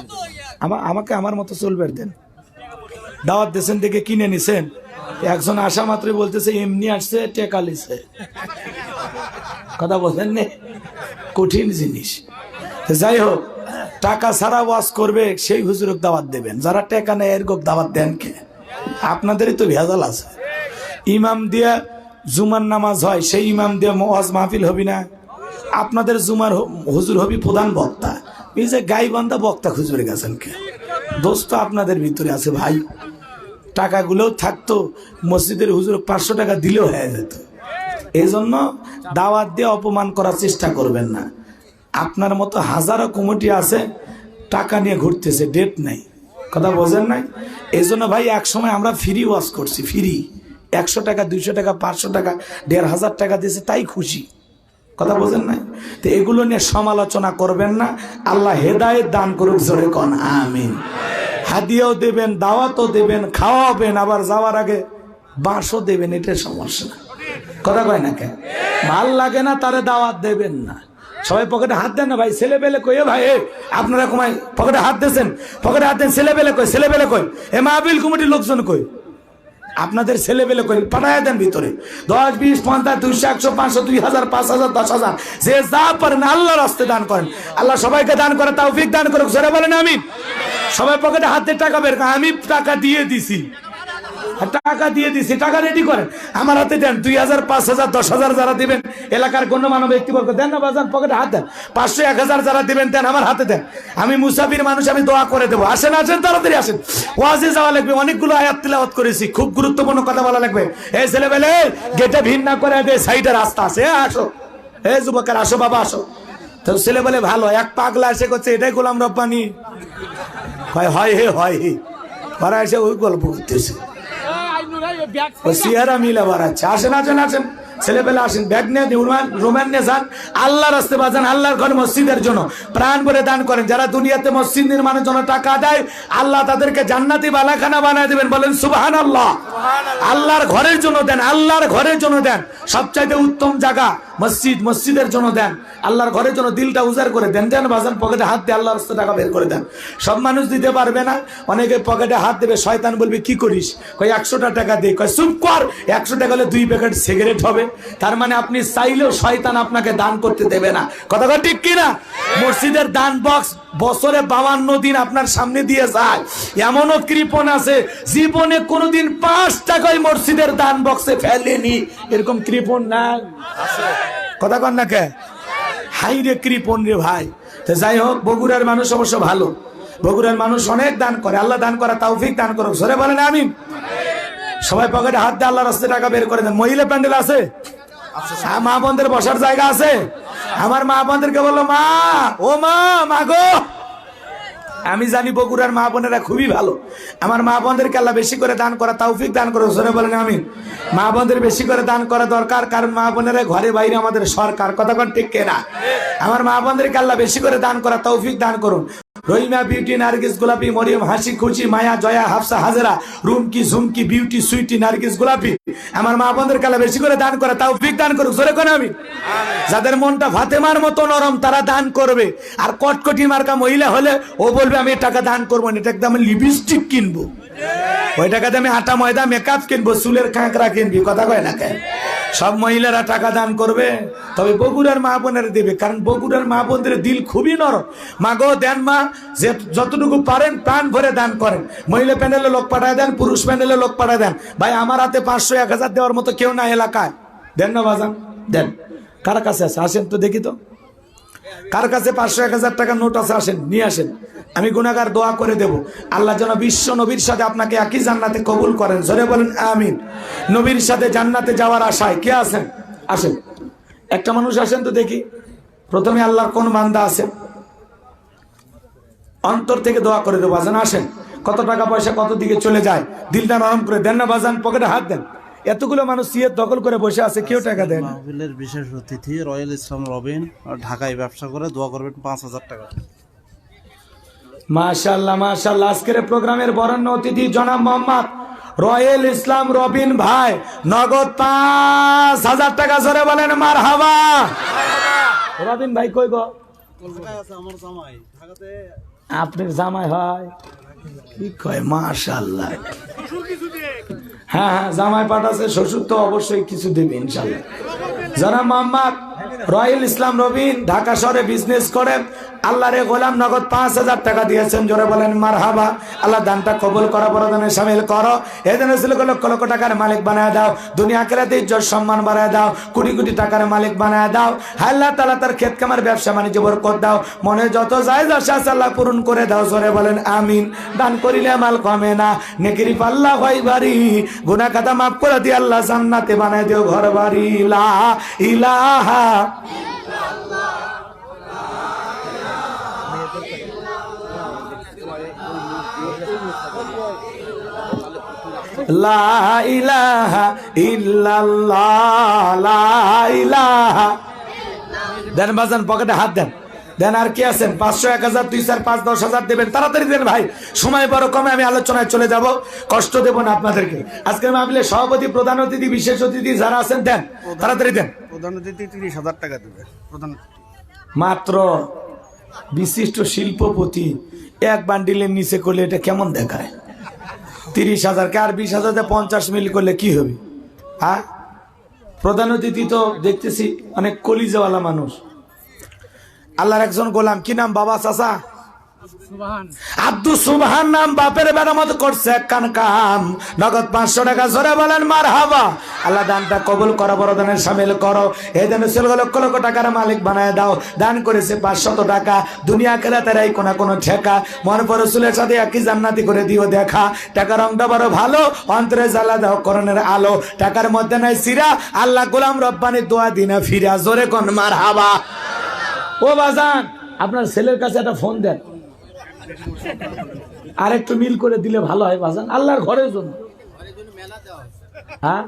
আমাকে আমার মতো চলবে দেন। দাওয়াত দেশেন থেকে কিনে নিছেন, একজন আসা মাত্রই বলতেছে এমনি আসছে, টেকা লিছে। কথা বলেন নে, কঠিন জিনিস। যাই হোক, টাকা ছাড়া ওয়াজ করবে সেই হুজুরক দাওয়াত দেবেন, যারা টাকা নেয় এরকম দাওয়াত দেন কে? আপনাদেরই তো ভেজাল আছে। ইমাম দিয়া জুমার নামাজ হয়, সেই ইমাম দিয়ে ওয়াজ মাহফিল হবি না? আপনাদের জুমার হুজুর হবি প্রধান বক্তা, এই যে গাইবান্ধা বক্তা হুজুরে গেছেন কে? দোষ তো আপনাদের ভিতরে আছে ভাই। টাকাগুলোও থাকতো, মসজিদের হুজুর 500 টাকা দিলেও হয়ে যেত। এই জন্য দাওয়াত দিয়ে অপমান করার চেষ্টা করবেন না। আপনার মতো হাজারো কমিটি আছে টাকা নিয়ে ঘুরতেছে, ডেট নাই, কথা বোঝেন নাই? এই জন্য ভাই এক সময় আমরা ফ্রি ওয়াজ করছি, ফ্রি 100 টাকা 200 টাকা 500 টাকা 1500 টাকা দিয়েছে, তাই খুশি, কথা বোঝেন নাই? তো এগুলো নিয়ে সমালোচনা করবেন না। আল্লাহ হেদায়েত দান করুক, জোরে কোন আমিন। হাদিয়াও দেবেন, দাওয়াতও দেবেন, খাওয়াবেন, আবার যাওয়ার আগে বাঁশও দেবেন, এটা সমস্যা, কথা কয় না কেন? ভাল লাগে না তারে দাওয়াত দেবেন না। সবাই পকেটে হাত দেন না ভাই, ছেলে পেলে কই? ভাই আপনারা কমাই পকেটে হাত দিয়েছেন, পকেটে হাত দেন। ছেলে পেলে কই? ছেলে পেলে কই? এ মাহফিল কমিটির লোকজন কই? আপনাদের ছেলে পেলে কই? পাঠায় দেন ভিতরে। 10, 20, 50, 200, 100, 500, 2000, 5000, 10,000, যে যা পারেন আল্লাহর রাস্তায় দান করেন। আল্লাহ সবাইকে দান করে, তৌফিক দান করুক, জোরে বলেন আমিন। সবাই পকেটে হাত দিয়ে টাকা বের করেন। আমি টাকা দিয়ে দিছি, টাকা দিয়ে দিছি, টাকা রেডি করেন, আমার হাতে দেন। 2000, 5000, 10,000 যারা দিবেন, এলাকার গণ্যমান্য ব্যক্তিবর্গ দেন না বাজান, পকেটে হাত দেন। 500, 1000 যারা দিবেন দেন, আমার হাতে দেন। আমি মুসাফির মানুষ, আমি দোয়া করে দেবো। আসেন আসেন, তাড়াতাড়ি আসেন। ওয়াজে যাওয়া লাগবে, অনেকগুলো আয়াত তিলাওয়াত করেছি, খুব গুরুত্বপূর্ণ কথা বলা লাগবে। এই ছেলেবেলে গেটে ভিড় না করে দে, সাইডে রাস্তা আছে, আসো। এই যুবকের আসো, বাবা আসো। তো ছেলে বলে ভালো, এক পাগলা এসে করছে এটাই গোলাম রব্বানি। হয় হে, হয় হে, ওরা এসে ওই গল্প করতেছে, সিহারা মিলে বাড়াচ্ছে। আসেন আসেন আসেন, ছেলেপেলে আসেন, ব্যাগ নিয়ে রোমান নিয়ে যান, আল্লাহর রাস্তে বাজান, আল্লাহর ঘর মসজিদের জন্য প্রাণ ভরে দান করেন। যারা দুনিয়াতে মসজিদ নির্মাণের জন্য টাকা দেয়, আল্লাহ তাদেরকে জান্নাতি বালাখানা বানায় দিবেন, বলেন সুবহানাল্লাহ। আল্লাহর ঘরের জন্য দেন, আল্লাহর ঘরের জন্য দেন। সবচাইতে উত্তম জায়গা মসজিদ, মসজিদের জন্য দেন, আল্লাহর ঘরের জন্য দিলটা উজাড় করে দেন। দেন বাজান, পকেটে হাত দিয়ে আল্লাহর রাস্তায় টাকা বের করে দেন। সব মানুষ দিতে পারবে না, অনেকে পকেটে হাত দেবে, শয়তান বলবে কি করিস? কয় 100টা টাকা দে। কয় চুপ কর, 100 টাকা হলে 2 প্যাকেট সিগারেট হবে। তার মানে আপনি চাইলেও শয়তান আপনাকে দান করতে দেবে না, কথা ঠিক কিনা? মসজিদের দান বক্স বছরে 52 দিন আপনার সামনে দিয়ে যায়। এমনও কৃপণ আছে জীবনে কোনোদিন 5 টাকায় মসজিদের দান বক্সে ফেলেনি, এরকম কৃপণ না, কথা কন না কে? হাই রে কৃপণ রে ভাই। তো যাই হোক, বগুড়ার মানুষ অবশ্য ভালো, বগুড়ার মানুষ অনেক দান করে, আল্লাহ দান করা তৌফিক দান করুক, জোরে বলেন আমিন। সবাই পকেটে হাত দিয়ে আল্লাহর রাস্তায় টাকা বের করে দেন। মহিলা প্যান্ডেল আছে, মা বোনদের বসার জায়গা আছে? আমার মা বোনদেরকে বললো, মা ও মা, মা গো। আমি জানি বগুড়ার মা বোনেরা খুবই ভালো। আমার মা বোনদেরকে আল্লাহ বেশি করে দান করা তৌফিক দান করো, জোরে বলেন আমিন। মা বোনদের বেশি করে দান করা দরকার, কারণ মা বোনেরা ঘরে বাইরে আমাদের সরকার, কথা কোন ঠিক কিনা? আমার মা বোনদেরকে আল্লাহ বেশি করে দান করা তৌফিক দান করুন। রহিমা, বিউটি, নার্গিস, গোলাপি, মরিয়ম, হাসি খুশি, মায়া, জয়া, হাফসা, হাজরা, রুমকি, ঝুমকি, বিউটি, সুইটি, নার্গিস, গোলাপি, আমার মা বোনদেরকে আল্লাহ বেশি করে দান করা তৌফিক দান করুক, জোরে কোন আমিন। যাদের মনটা ফাতেমার মতো নরম তারা দান করবে, আর কটকটি মার্কা মহিলা হলে ও বলবে আমি টাকা দান করবো না, এটা একদম লিপস্টিক কিনবো, ওই টাকাতে আমি আটা ময়দা মেকআপ কিনবো, চুলের কাঁকড়া কিনবি, কথা কয় না কেন? সব মহিলারা টাকা দান করবে, তবে বগুড়ার মা বোনেরা দেবে, কারণ বগুড়ার মা বোনদের দিল খুবই নরম। মা গো দেন মা, যে যতটুকু পারেন প্রাণ ভরে দান করেন। মহিলা প্যানেলে লোক পাঠায় দেন, পুরুষ প্যানেলে লোক পাঠায় দেন। ভাই আমার হাতে 500 1000 দেওয়ার মতো কেউ না এলাকায়, দেন না বাজান, দেন। কার কাছে আছে আসেন তো দেখি তো, কার কাছে 500 1000 টাকা নোট আছে আসেন, নিয়ে আসেন। আমি গুনাহগার দোয়া করে দেব, আল্লাহ যেন বিশ্ব নবীর সাথে আপনাকে একই জান্নাতে কবুল করেন, জোরে বলেন আমিন। নবীর সাথে জান্নাতে যাওয়ার আশায় কে আছেন? আসেন, একটা মানুষ আসেন তো দেখি। প্রথমে আল্লাহর কোন বান্দা আছে, অন্তর থেকে দোয়া করে দেবো। বাজান আসেন, কত টাকা পয়সা কত দিকে চলে যায়, দিলটা নরম করে দেন না বাজান, পকেটে হাত দেন। এতগুলো মানুষ সিয়ের দখল করে বসে আছে, কেউ টাকা দেয় না। মাহফিলের বিশেষ অতিথি রয়্যাল ইসলাম রবিন, ঢাকায় ব্যবসা করে, দোয়া করবেন 5000 টাকা। মাশাআল্লাহ মাশাআল্লাহ। আজকের প্রোগ্রামের বরেণ্য অতিথি জনাব মোহাম্মদ রয়্যাল ইসলাম রবিন ভাই, নগদ 5000 টাকা, জোরে বলেন মারহাবা। রবিন ভাই কই গো? আমার জামাই ঢাকাতে। আপনার জামাই হয়? কি কয়, মাশাআল্লাহ। হ্যাঁ হ্যাঁ, জামাই পাঠাচ্ছে, শ্বশুর তো অবশ্যই কিছু দেবে ইনশাআল্লাহ। জনাব মোহাম্মদ রয়্যাল ইসলাম রবিন ঢাকা শহরে বিজনেস করে, আল্লাহরে গোলাম, নগদ 5000 টাকা দিয়েছেন, জোরে বলেন মারহাবা। আল্লাহ দানটা কবুল করা, বড়দানে শামিল করো। এই দানে লক্ষ লক্ষ টাকার মালিক বানায় দাও, দুনিয়া আখিরাতে ইজ্জত সম্মান বাড়ায় দাও, কোটি কোটি টাকার মালিক বানায় দাও। হায় আল্লাহ তাআলা তার ক্ষেত খামার ব্যবসা বাণিজ্য বরকত দাও, মনে যত যায় আশা আল্লাহ পূরণ করে দাও, জোরে বলেন আমিন। দান করিলে মাল কমে না, নেকির পাল্লা হয় ভারী, গুনাহ খাতা মাফ করে দিয়ে আল্লাহ জান্নাতে বানায় দিও ঘর বাড়ি। লা ইলাহা লা ইলাহা ইল্লাল্লাহ, লা ইলাহা। দেন বাজান, পকেটে হাত দেন, দেন। আর কি আছেন? 500 1000 2 4 5 10,000 দেবেন, তাড়াতাড়ি দেন ভাই, সময় বড় কমে, আমি আলোচনায় চলে যাব, কষ্ট দেব না আপনাদেরকে। আজকে মাহফিলে সভাপতি, প্রধান অতিথি, বিশেষ অতিথি যারা আছেন দেন, তাড়াতাড়ি দেন। প্রধান অতিথি 30000 টাকা দেবে। প্রধান মাত্র বিশিষ্ট শিল্পপতি এক বান্ডিলের নিচে করলে এটা কেমন দেখায়? 30,000 কে আর 20,000 50 মিল করলে কি হবে? হ্যাঁ, প্রধান অতিথি তো দেখতেছি অনেক কলিজাওয়ালা মানুষ। আল্লাহর একজন গোলাম, কি নাম বাবা চাচা? আব্দুল সুবহান নাম, বাপের মেরামত করছে একখান কাম, নগদ 500 টাকা, জোরে বলেন মারহাবা। আল্লাহ দানটা কবুল করো, বড় দানে শামিল করো। এই দানে লক্ষ লক্ষ টাকার মালিক বানায় দাও। দান করেছে 500 টাকা, দুনিয়া আখিরাতের এই কোন কোন ঠেকা, মন পর রাসূলের সাথে একই জান্নাতি করে দিও দেখা। টাকার রংটা বড় ভালো, অন্তরে জ্বালা দাও করণের আলো, টাকার মধ্যে নাই সিরা, আল্লাহ গোলাম রব্বানি দোয়া দিনা ফিরা, জোরে কোন মারহাবা। ও বাজান, আপনার ছেলের কাছে একটা ফোন দেন, আর একটু মিল করে দিলে ভালো হয় বাজান, আল্লাহর ঘরের জন্য। হ্যাঁ,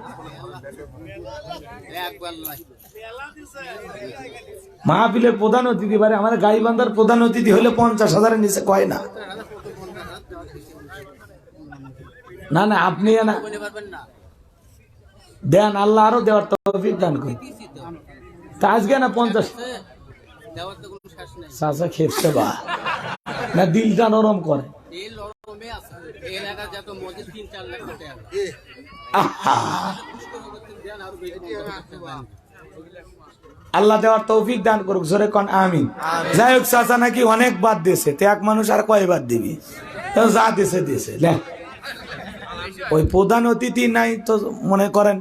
মাহফিলের প্রধান অতিথি, বারে আমার গাইবান্ধার প্রধান অতিথি হলে 50,000-এর নিচে কয় না। না না, আপনি না দেন, আল্লাহ আরো দেওয়ার তৌফিক দান করুন। তা আজকে না 50 চাচা খেপছে বা না, দিলটা নরম করে। আল্লাহ দেওয়ার তৌফিক দান করুক, জোরে কোন আমিন। যাই হোক, চাচা নাকি অনেক বাদ দিয়েছে, তো এক মানুষ আর কয়বার দিবি? যা দিছে দিয়েছে। ওই প্রধান অতিথি নাই তো মনে করেন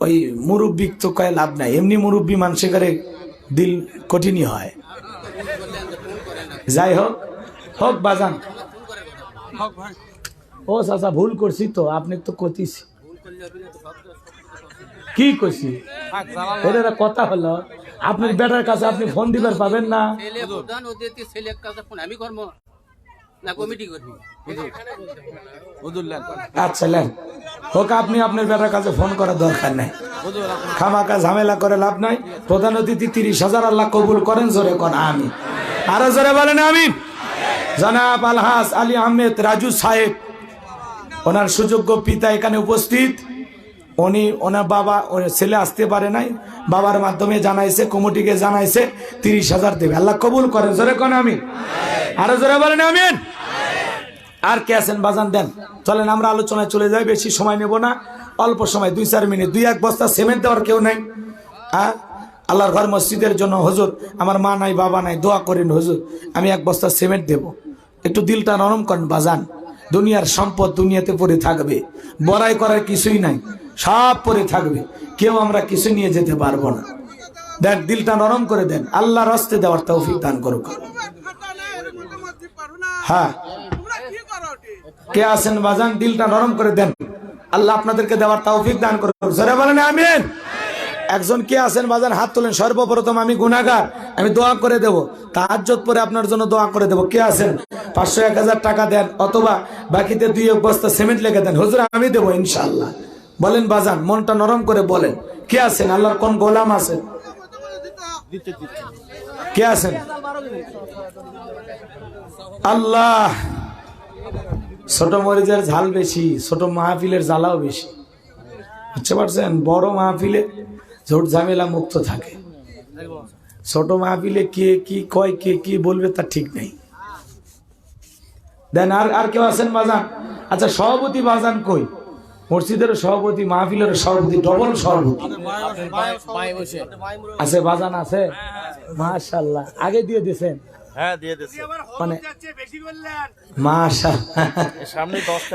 ওই মুরব্বী তো কয় লাভ নাই, এমনি মুরব্বী মানুষের করে দিল কঠিনই হয়। যাই হোক, হোক বাজান। ও চাচা ভুল করছি তো, আপনি তো কতিস কি করছি, এটা কথা হলো আপনার বেটার কাছে আপনি ফোন দিবার পাবেন না। আচ্ছা লেন হোক, আপনি আপনার বেটার কাছে ফোন করার দরকার নাই, খামাকা ঝামেলা করে লাভ নাই। প্রধান অতিথি 30,000 আল্লাহ কবুল করেন, জোরে কোন আমি, আরো জোরে বলেন আমি। জনাব আলহাজ আলী আহমেদ রাজু সাহেব, ওনার সুযোগ্য পিতা এখানে উপস্থিত। উনি ওনার বাবা, ওর ছেলে আসতে পারে নাই, বাবার মাধ্যমে জানাইছে, কমিটিকে জানাইছে 30,000 দেবে, আল্লাহ কবুল করেন, জোরে কোন আমি, আরো জোরে বলেন আমিন। আর কে আছেন বাজান দেন, চলেন আমরা আলোচনায় চলে যাই, বেশি সময় নেব না, অল্প সময় 2-4 মিনিট। 2-1 বস্তা সিমেন্ট দেওয়ার কেউ নাই? আল্লাহর ঘর মসজিদের জন্য হুজুর, আমার মা নাই বাবা নাই, দোয়া করেন হুজুর, আমি 1 বস্তা সিমেন্ট দেব। একটু দিলটা নরম করেন বাজান, দুনিয়ার সম্পদ দুনিয়াতে পড়ে থাকবে, বড়াই করার কিছুই নাই, সব পড়ে থাকবে, কেউ আমরা কিছু নিয়ে যেতে পারবো না। দেন দিলটা নরম করে দেন, আল্লাহর রাস্তায় দেওয়ার তৌফিক দান করুক। হ্যাঁ কে আছেন বাজান, দিলটা নরম করে দেন, আল্লাহ আপনাদেরকে দেওয়ার তৌফিক দান করুক, জোরে বলেন আমিন। একজন কে আছেন বাজান, হাত তোলেন। সর্বপ্রথম আমি গুনাহগার, আমি দোয়া করে দেব, তাহাজ্জুদ পরে আপনার জন্য দোয়া করে দেব। কে আছেন 500-1000 টাকা দেন, অথবা বাকিতে 2-1 বস্তা সিমেন্ট লেগে দেন, হুজুর আমি দেবো ইনশাআল্লাহ। বলেন বাজান, মনটা নরম করে বলেন, কে আছেন? আল্লাহর কোন গোলাম আছেন? কে আছেন? আল্লাহ, ছোট মরিচের ঝাল বেশি, ছোট মাহফিলের জ্বালাও বেশি, বুঝতে পারছেন? বড় মাহফিলে ঝোট ঝামেলা মুক্ত থাকে, ছোট মাহফিলে কে কি কয়, কে কি বলবে তার ঠিক নেই। দেন আর কেউ আছেন বাজান? আচ্ছা সভাপতি বাজান কই? মসজিদের সভাপতি, মাহফিলের সভাপতি, ডবল সভাপতি আছে বাজান? আছে মাশাআল্লাহ, আগে দিয়ে দিয়েছেন? হ্যাঁ দিয়ে দিচ্ছি, মানে মাশাআল্লাহ।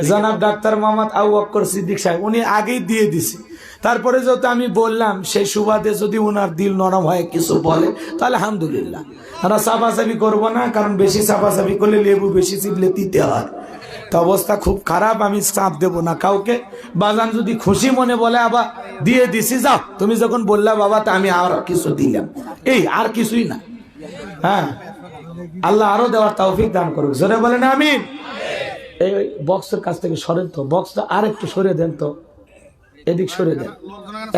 জনাব ডাক্তার মোহাম্মদ আবু বকর সিদ্দিক সাহেব, উনি আগেই দিয়ে দিছে। তারপরে যত আমি বললাম, সেই সুবাদে যদি উনার দিল নরম হয় কিছু বলে, তাহলে আলহামদুলিল্লাহ। আমরা চাপাচাপি করবো না, কারণ বেশি চাপাচাপি করলে লেবু বেশি চিপলে দিতে হয়, তো অবস্থা খুব খারাপ, আমি চাপ দেব না কাউকে। বাজান যদি খুশি মনে বলে আবার দিয়ে দিছি, যাও তুমি যখন বললা বাবা, তা আমি আর কিছু দিলাম, এই আর কিছুই না। হ্যাঁ আল্লাহ আরো দেওয়ার তৌফিক দান করুক, জোরে বলেন আমিন। এই বক্সের কাছ থেকে সরেন তো, বক্সটা আর একটু সরে দেন তো, এদিক সরে দেন,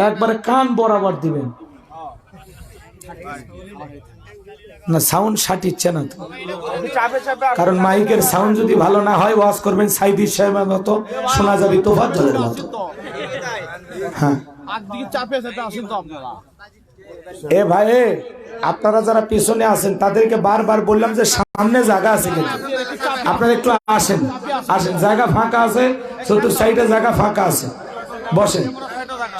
একবারে কান বরাবর দিবেন না, সাউন্ড সাটিচ্ছে না তো, কারণ মাইকের সাউন্ড যদি ভালো না হয়, ওয়াজ করবেন সাইদি সাহেবের মতো, শোনা যাবে তোফাজ্জলের মতো। হ্যাঁ এ ভাই, আপনারা যারা পিছনে আছেন তাদেরকে বারবার বললাম যে সামনে জায়গা আছে, কিন্তু আপনারা একটু আসেন, আসেন, জায়গা ফাঁকা আছে, চতুর্থ সাইডে জায়গা ফাঁকা আছে, বসেন,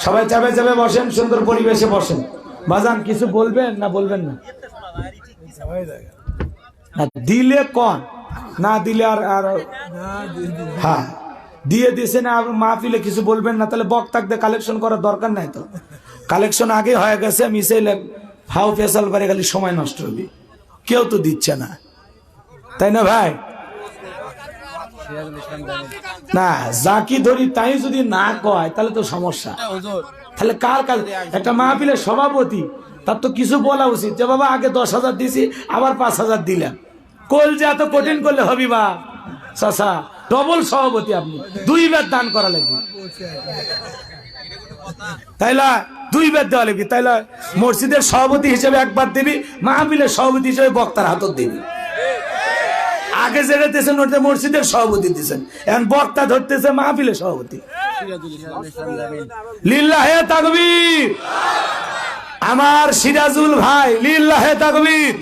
সবাই চাপে চাপে বসেন, সুন্দর পরিবেশে বসেন। বাজান কিছু বলবেন না? বলবেন না? দিলে কন, না দিলে আর হ্যাঁ দিয়ে দিয়েছেন, আর মাহফিলে কিছু বলবেন না, তাহলে বক্তাকে কালেকশন করার দরকার নাই তো, কালেকশন আগে হয়ে গেছে, মিসাইল হাউ ফেসাল করে খালি সময় নষ্ট হবে, কেউ তো দিচ্ছে না, তাই না ভাই? না জাকি ধরি তাই যদি না কয় তাহলে তো সমস্যা, তাহলে কার কাজ? একটা মাহফিলের সভাপতি, তার তো কিছু বলা উচিত যে বাবা আগে 10,000 দিছি, আবার 5,000 দিলাম, কল যে এত কঠিন করলে হবি বা চাচা, ডবল সভাপতি আপনি, 2 বার দান করা লাগবে, তাইলে 2 বার দেওয়া লাগবে, তাইলে মসজিদের সভাপতি হিসেবে 1 বার দিবি, মাহফিলের সভাপতি হিসেবে বক্তার হাতত দিবি। আগে যেটা দিয়েছেন ওটা মসজিদের সভাপতি দিয়েছেন, এখন বক্তা ধরতেছে মাহফিলের সভাপতি। লিল্লাহে তাকবীর, আমার সিরাজুল ভাই, লিল্লাহে তাকবীর,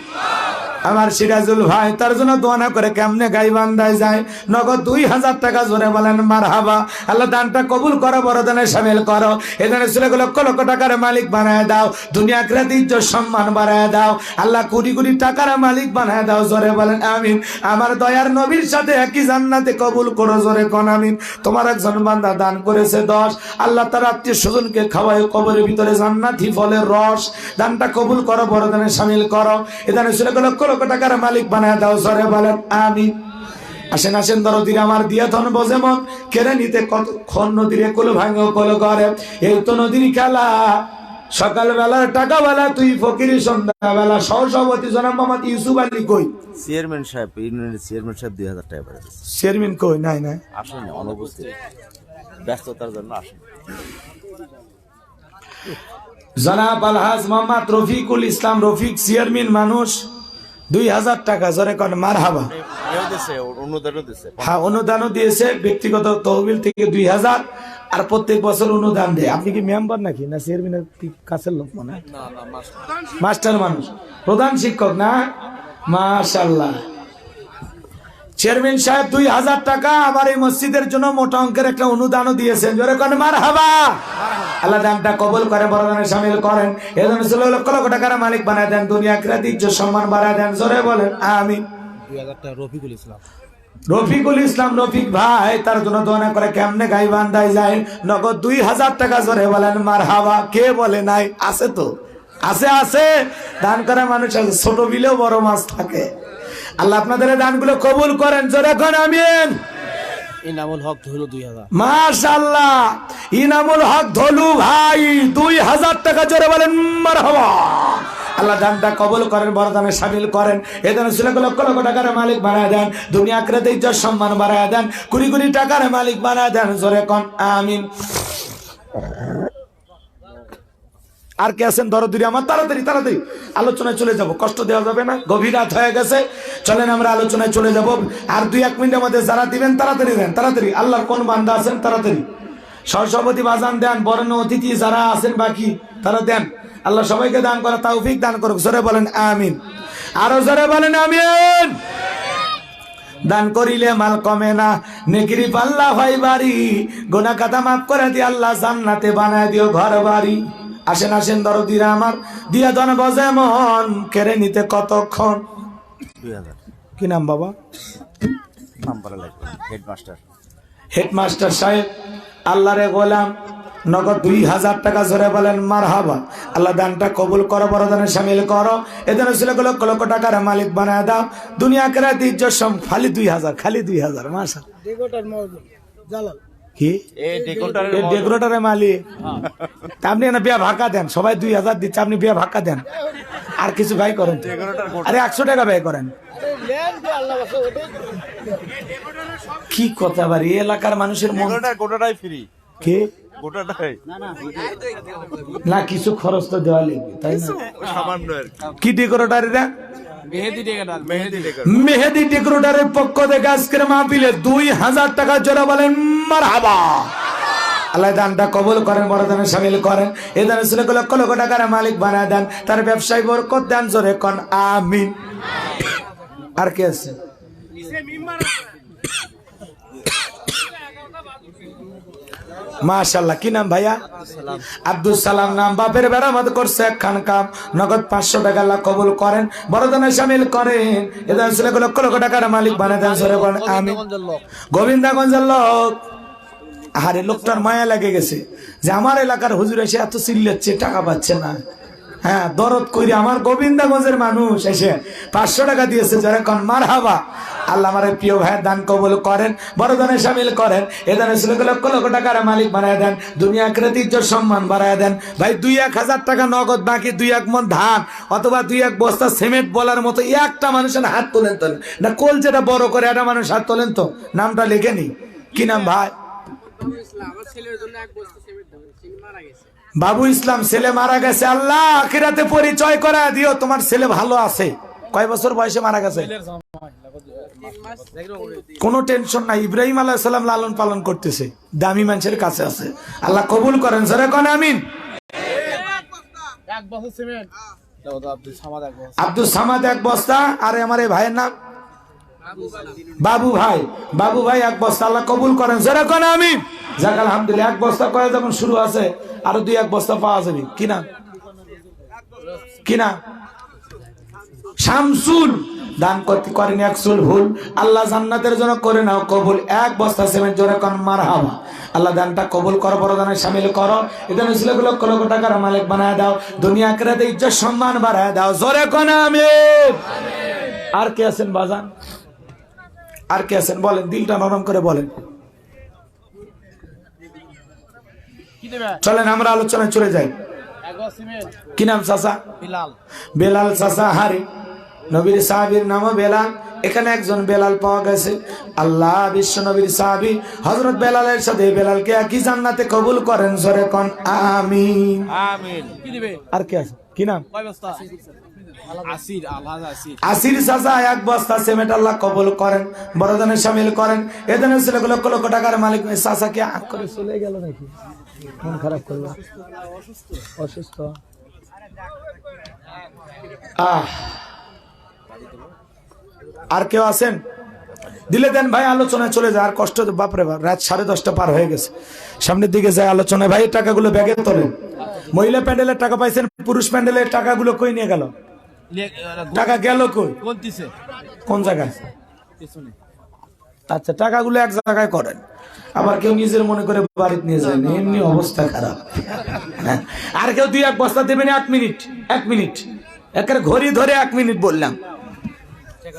আমার সিরাজুল ভাই, তার জন্য দোয়া না করে কেমনে গাইবান্ধায় যায়, নগদ 2,000 টাকা, জোরে বলেন মারহাবা। আল্লাহ দানটা কবুল করো, বড়দানে শামিল করো, এখানে ছেলে লক্ষ লক্ষ টাকার মালিক বানায় দাও, দুনিয়া আখিরাতে ইজ্জত সম্মান বাড়ায় দাও, আল্লাহ কোটি কোটি টাকার মালিক বানায় দাও, জোরে বলেন আমিন। আমার দয়ার নবীর সাথে একই জান্নাতে কবুল করো, জোরে কোন আমিন। তোমার একজন বান্দা দান করেছে 10, আল্লাহ তার আত্মীয় স্বজনকে খাওয়ায় কবরের ভিতরে জান্নাতি ফলের রস, দানটা কবুল করো, বড়দানে শামিল করো, এখানে ছেলে লক্ষ লক্ষ টাকার মালিক বানায় দাও, জোরে বলেন আমিন। আসেন আসেন দরদির আমার দিয়া ধন বোঝে মন, কেড়ে নিতে কতক্ষণ নদীর কুল ভাঙে কুল করে। এই তো নদীর খেলা, সকালবেলা টাকাবেলা তুই ফকির, সন্ধ্যাবেলা সহসভাপতি জনাব মোহাম্মদ ইউসুফ আলী কই? চেয়ারম্যান সাহেব, ইউনিয়নের চেয়ারম্যান সাহেব 2000 টাকা পাঠিয়েছে। চেয়ারম্যান কই? নাই নাই, আসেনি, অনুপস্থিত, ব্যস্ততার জন্য আসেনি। জনাব আলহাজ মোহাম্মদ রফিকুল ইসলাম রফিক চেয়ারম্যান মানুষ, 2000 টাকা, জোরে কন মারহাবা। অনুদানও দিচ্ছে। হ্যাঁ, অনুদানও দিয়েছে, ব্যক্তিগত তহবিল থেকে 2000, আর প্রত্যেক বছর অনুদান দেয়। আপনি কি মেম্বার নাকি না চেয়ারম্যানের কাছের লোক? মনে হয় মাস্টার মানুষ, প্রধান শিক্ষক না? মাশাআল্লাহ। চেয়ারম্যান সাহেব 2000 টাকা আমার এই মসজিদের জন্য মোটা অঙ্কের একটা অনুদানও দিয়েছেন, জোরে কোন মারহাবা। আল্লাহ দানটা কবুল করে, বরদানে শামিল করেন। এজন্য লক্ষ লক্ষ টাকার মালিক বানায় দেন, দুনিয়া আখিরাত ইজ্জত সম্মান বাড়ায় দেন, জোরে বলেন আমিন। 2000 টাকা রফিকুল ইসলাম, রফিকুল ইসলাম রফিক ভাই, তার জন্য দোয়া করে কেমনে গাই বান্ধাই যায়, নগদ 2000 টাকা, জোরে বলেন মারহাবা। কে বলে নাই? আছে তো, আছে আছে, দান করা মানুষ আছে, ছোট বিলেও বড় মাছ থাকে। আল্লাহ আপনাদের দানগুলো কবুল করেন, জোরে কোন আমিন। ইনামুল হক ধুলো 2000, মাশাআল্লাহ, ইনামুল হক ধলু ভাই 2000 টাকা, জোরে বলেন মারহাবা। আল্লাহ দানটা কবুল করেন, বরদানে শামিল করেন। এজন্য লক্ষ লক্ষ টাকার মালিক বানায় দেন, দুনিয়া আখিরাতে ইজ্জত সম্মান বাড়ায় দেন, কোটি কোটি টাকার মালিক বানায় দেন, জোরে কোন আমিন। আর কে আছেন দরদি আমার? তাড়াতাড়ি তাড়াতাড়ি আলোচনায় চলে যাব, কষ্ট দেওয়া যাবে না, গভীর রাত হয়ে গেছে। চলেন আমরা আলোচনায় চলে যাব। আর 2-1 মিনিটের মধ্যে যারা দিবেন তাড়াতাড়ি দেন, তাড়াতাড়ি। আল্লাহর কোন বান্দা আছেন তাড়াতাড়ি, সহসভাপতি বাজান দেন, বরেণ্য অতিথি যারা আছেন বাকি তারা দেন। আল্লাহ সবাইকে দান করা তৌফিক দান করুক, জোরে বলেন আমিন। আরো জোরে বলেন আমিন। দান করিলে মাল কমে না, নেকির পাল্লা হয় বাড়ি, গুনাহ খাতা মাফ করে দিয়ে আল্লাহ জান্নাতে বানায় দিও ঘর বাড়ি। আসেন আসেন দরদিরা আমার, দিয়া দন বজে মন, কেড়ে নিতে কতক্ষণ। 2000 কি নাম বাবা? নাম্বার লাগবে, হেডমাস্টার। হেডমাস্টার সাহেব, আল্লাহরে গোলাম, নগদ 2000 টাকা, জোরে বলেন মারহাবা। আল্লাহ দানটা কবুল করো, বরদানে শামিল করো। এদের লক্ষ লক্ষ টাকার মালিক বানায় দাও, দুনিয়া আখিরাতে ইজ্জত সম্মান। খালি 2000, খালি 2000, মাশাআল্লাহ। কি ডেকোরেটরের মালিক? আপনি না বিয়া ভাকা দেন, সবাই 2000 দিচ্ছে, আপনি বিয়া ভাকা দেন, আর কিছু ব্যয় করেন। আরে 100 টাকা ব্যয় করেন। কি কথা বাড়ি, এলাকার মানুষের মন গোটাটাই ফ্রি। কে? গোটাটাই না, কিছু খরচ তো দেওয়া লাগবে, তাই না? সামান্য। কি ডেকোরেটররা? মেহেদি ডেকোরেটরের পক্ষ থেকে আজকের মাহফিলে 2000 টাকা, জোরে বলেন মারহাবা। আল্লাহ দানটা কবুল করেন, বরদানে শামিল করেন। এই দানে লক্ষ লক্ষ টাকার মালিক বানায় দেন, তার ব্যবসায় বরকত দেন, জোরে কোন আমিন। আর কে আছে? মাশাআল্লাহ। কি নাম ভাইয়া? আব্দুল সালাম নাম। বাপের বেড়ামত করছে একখান কাম, নগদ 500 টাকা আল্লাহ কবুল করেন, বরদানে শামিল করেন। এদের লক্ষ লক্ষ টাকার মালিক বানায় দেন, জোরে বলেন আমিন। গোবিন্দাগঞ্জের লোক, আরে লোকটার মায়া লেগে গেছে যে আমার এলাকার হুজুর এসে এত চিল্লাচ্ছে, টাকা পাচ্ছে না। হ্যাঁ, দরদ করি আমার গোবিন্দাগঞ্জের মানুষ এসে 500 টাকা দিয়েছে, যারা কোন মারহাবা। আল্লাহ আমার প্রিয় ভাইয়ের দান কবুল করেন, বরদানে শামিল করেন। এ দানে লক্ষ লক্ষ টাকার মালিক বানায় দেন, দুনিয়া আখিরাতে ইজ্জত সম্মান বাড়ায় দেন। ভাই 2-1000 টাকা নগদ, বাকি 2-1 মণ ধান অথবা 2-1 বস্তা সিমেন্ট বলার মতো একটা মানুষের হাত তোলেন তো না, কোল যেটা বড় করে একটা মানুষ হাত তোলেন তো, নামটা লিখে নি। কি নাম ভাই? বাবু ইসলাম, ছেলে মারা গেছে। আল্লাহ আখিরাতে পরিচয় করা দিও, তোমার ছেলে ভালো আছে। কয় বছর বয়সে মারা গেছে? কোনো টেনশন নাই, ইব্রাহিম আলাইহিস সালাম লালন পালন করতেছে, দামি মানুষের কাছে আছে। আল্লাহ কবুল করেন, জোরে কোন আমিন। আব্দুল সামাদ 1 বস্তা। আর আমার এই ভাইয়ের নাম বাবু ভাই, বাবু ভাই 1 বস্তা, আল্লাহ কবুল করেন, জোরে কোন আমিন। যাক আলহামদুলিল্লাহ, 1 বস্তা করে যখন শুরু আছে, আরো 2-1 বস্তা পাওয়া যাবে। কি না, কি না? শামসুল দান করতে করেন 100 ভুল, আল্লাহ জান্নাতের জন্য করে নাও কবুল। 1 বস্তা সিমেন্ট, জোরে কোন মারহাবা। আল্লাহ দানটা কবুল করো, বরদানে শামিল করো। এখানে লক্ষ লক্ষ টাকার মালিক বানায় দাও, দুনিয়া আখিরাতে ইজ্জত সম্মান বাড়ায় দাও, জোরে কোন আমিন। আর কে আছেন বাজান? আর কে আছেন বলেন, দিলটা নরম করে বলেন। চলেন আমরা আলোচনায় চলে যাই। কি নাম চাচা? বেলাল চাচা। হারে নবীর সাহাবীর নাম বেলাল। এখানে একজন বেলাল পাওয়া গেছে, আল্লাহ বিশ্ব নবীর সাহাবী হযরত বেলালের সাথে বেলালকে একই জান্নাতে কবুল করেন, জোরে কোন আমিন। আমিন। আর কে আছে? কি নাম? আসির আলহাজ আসির। আসির চাচা এক বস্তা সিমেন্ট আল্লাহ কবুল করেন, বড়দানে শামিল করেন। এদিনের ছিল লক্ষ লক্ষ টাকার মালিক। চাচা কি আগ করে চলে গেল নাকি? মন খারাপ করলো, অসুস্থ। আর কেউ আছেন? দিলে দেন ভাই, আলোচনায় চলে যায়। আর কষ্ট, বাপরে বাপ, রাত 10:30 পার হয়ে গেছে। সামনের দিকে যায় আলোচনায়। ভাই টাকাগুলো ব্যাগে তোলেন। মহিলা প্যান্ডেলের টাকা পাইছেন, পুরুষ প্যান্ডেলের টাকাগুলো কই নিয়ে গেল? টাকা গেল কই? কোন জায়গায়? আচ্ছা, টাকাগুলো এক জায়গায় করেন। আবার কেউ নিজের মনে করে বাড়িতে নিয়ে যায় না, এমনি অবস্থা খারাপ। আর কেউ 2-1 বস্তা দেবেন। 1 মিনিট, 1 মিনিট, একের ঘড়ি ধরে 1 মিনিট বললাম।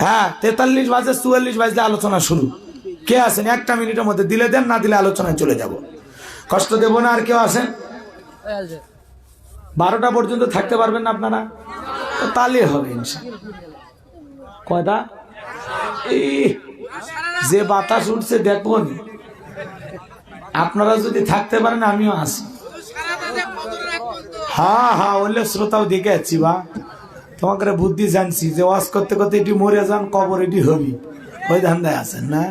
হ্যাঁ, 43 বাজে 44 বাজে আলোচনা শুরু। কে আছেন? 1টা মিনিটের মধ্যে দিলে দেন, না দিলে আলোচনায় চলে যাব। কষ্ট দেব না। আর কেউ আছেন? 12টা পর্যন্ত থাকতে পারবেন না আপনারা? তো তাহলে হবে ইনশাআল্লাহ। কয়টা? এই যে বাতাস উঠছে দেখুন, আপনারা যদি থাকতে পারেন আমিও আসি। হ্যাঁ হ্যাঁ, ওলে শ্রোতাও দেখে যাচ্ছি। বা তোমাকে বুদ্ধি জানছি যে ওয়াজ করতে করতে এটি মরে যান, কবর এটি হবি, ওই ধান্দায় আছেন না?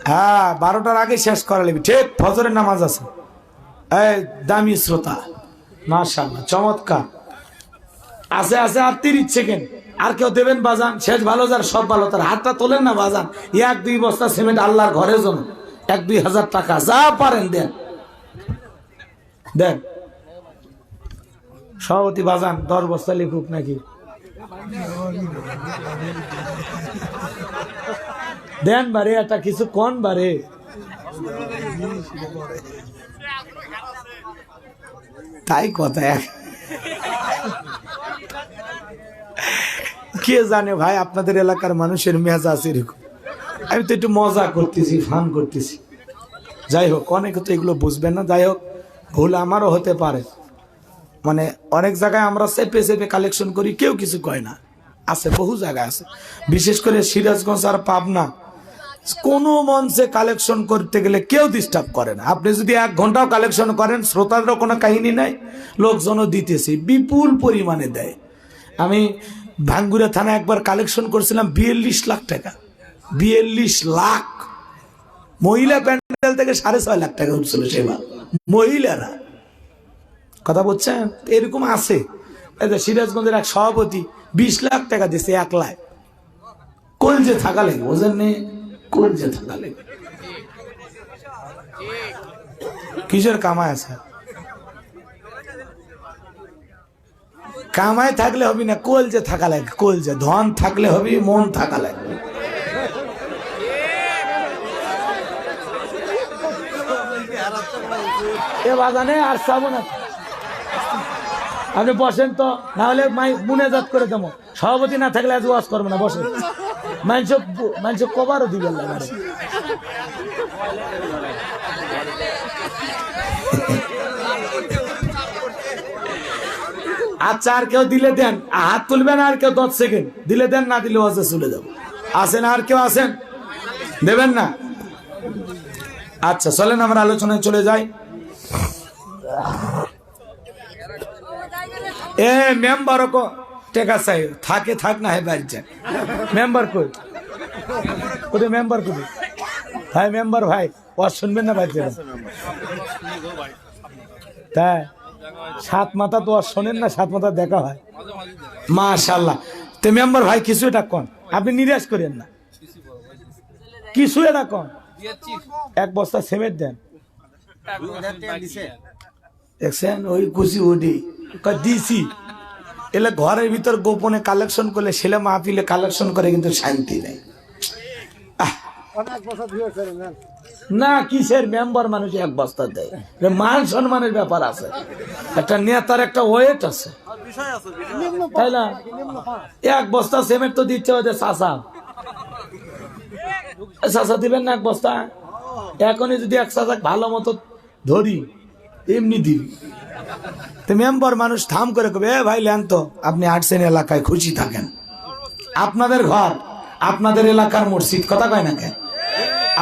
হ্যাঁ, 12টার আগে শেষ করা লাগবে। ঠিক ফজরের নামাজ আছে। এই দামি শ্রোতা, মাশাআল্লাহ, চমৎকার। আছে আছে। আর 30 সেকেন্ড। আর কেউ দেবেন বাজান? শেষ ভালো যার সব ভালো তার। হাতটা তোলেন না বাজান। 1-2 বস্তা সিমেন্ট আল্লাহর ঘরের জন্য, 1-2 হাজার টাকা যা পারেন দেন, দেন। সভাপতি বাজান 10 বস্তা লিখুক নাকি? দেন বারে, এটা কিছু কোন বারে? তাই কথা। কে জানে ভাই, আপনাদের এলাকার মানুষের মেজাজ এরকম। আমি তো একটু মজা করতেছি, ফান করতেছি। যাই হোক, অনেকে তো এগুলো বুঝবেন না। যাই হোক, ভুল আমারও হতে পারে। মানে অনেক জায়গায় আমরা চেপে চেপে কালেকশন করি, কেউ কিছু কয় না। আছে, বহু জায়গায় আছে, বিশেষ করে সিরাজগঞ্জ আর পাবনা। কোন মঞ্চে কালেকশন করতে গেলে কেউ ডিস্টার্ব করে না। আপনি যদি 1 ঘন্টাও কালেকশন করেন, শ্রোতারও কোনো কাহিনী নাই, লোকজনও দিতেছে, বিপুল পরিমাণে দেয়। আমি ভাঙ্গুরা থানায় একবার কালেকশন করছিলাম 42 লাখ টাকা। 42 লাখ। মহিলা প্যান্ডেল থেকে 6.5 লাখ টাকা উঠছিল সেবার, মহিলারা। কথা বলছেন? এরকম আছে। সিরাজগঞ্জের এক সভাপতি 20 লাখ টাকা দিচ্ছে 1 লাখ। কোন যে থাকা লাগে, বোঝেন নেই? কোন যে থাকা লাগে, কিসের কামায় আছে? কামায় থাকলে হবে না, কোল যে থাকা লাগে। কোল যে ধন থাকলে হবে, মন থাকা লাগবে। এ বাজানে আর চাবো না। আপনি বসেন তো, না হলে মুনাজাত করে দেবো। সভাপতি না থাকলে আজ ওয়াজ করবো না, বসেন। মানুষ কবারও দিবেন না। আচ্ছা, আর কেউ দিলে দেন, হাত তুলবেন। আর কেউ 10 সেকেন্ড দিলে দেন, না দিলে ওয়াজে চলে যাবো। আসেন? আর কেউ আসেন? দেবেন না? আচ্ছা, চলেন আমরা আলোচনায় চলে যাই। এ মেম্বারও টেকা চাই, থাকে থাক, না হয় বাড়ি যায়। মেম্বার কই? কোথায় মেম্বার? কোথায় ভাই মেম্বার? ভাই ওয়াজ শুনবেন না বাড়িতে? তাই 7 মাথা তো আর শোনেন না, 7 মাথা দেখা হয়। মাশাআল্লাহ। তো মেম্বার ভাই কিছু এটা কোন, আপনি নিরাশ করেন না, কিছু এটা কোন। 1 বস্তা সিমেন্ট দেন। দেখছেন? ওই খুশি উঠি দিছি। এলে ঘরের ভিতর গোপনে কালেকশন করলে, ছেলে মাহফিলে কালেকশন করে, কিন্তু শান্তি নেই। না কিসের মেম্বার মানুষ এক বস্তা দেয়, মান সম্মানের ব্যাপার আছে, একটা নেতার একটা ওয়েট আছে, তাই না? এক বস্তা সিমেন্ট তো দিচ্ছে ওদের চাষা, চাষা দিবেন না এক বস্তা? এখনই যদি এক চাষা ভালো মতো ধরি এমনি দিবি, তো মেম্বার মানুষ থাম করে কবে, এ ভাই লেন তো, আপনি আসছেন এলাকায় খুশি থাকেন, আপনাদের ঘর আপনাদের এলাকার মসজিদ, কথা কয় না কেন?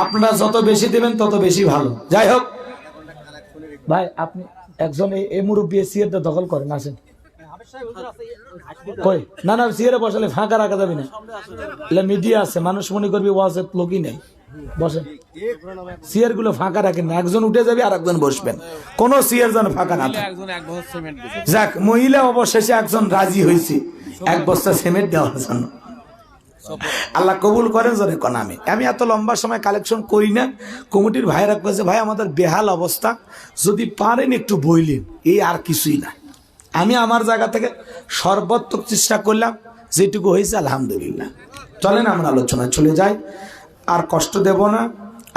আপনারা যত বেশি দেবেন তত বেশি ভালো। যাই হোক ভাই, আপনি একজন এই মুরব্বী সিয়ারটা দখল করেন, আসেন। কই না না, সিয়ারে বসালে ফাঁকা রাখা যাবে না, মিডিয়া আছে, মানুষ মনে করবি ওয়াজের লোকই নেই, বসেন। সিয়ার গুলো ফাঁকা রাখেন না, একজন উঠে যাবে আর একজন বসবেন, কোন সিয়ার যেন ফাঁকা না থাকে। যাক, মহিলা অবশেষে একজন রাজি হয়েছে এক বস্তা সিমেন্ট দেওয়ার জন্য। আল্লাহ কবুল করেন জনে কোন। আমি এত লম্বা সময় কালেকশন করি না, কমিটির ভাইরা কয়েছে ভাই আমাদের বেহাল অবস্থা, যদি পারেন একটু বইলেন, এই আর কিছুই না। আমি আমার জায়গা থেকে সর্বাত্মক চেষ্টা করলাম, যেটুকু হয়েছে আলহামদুলিল্লাহ। চলেন আমরা আলোচনায় চলে যাই, আর কষ্ট দেব না।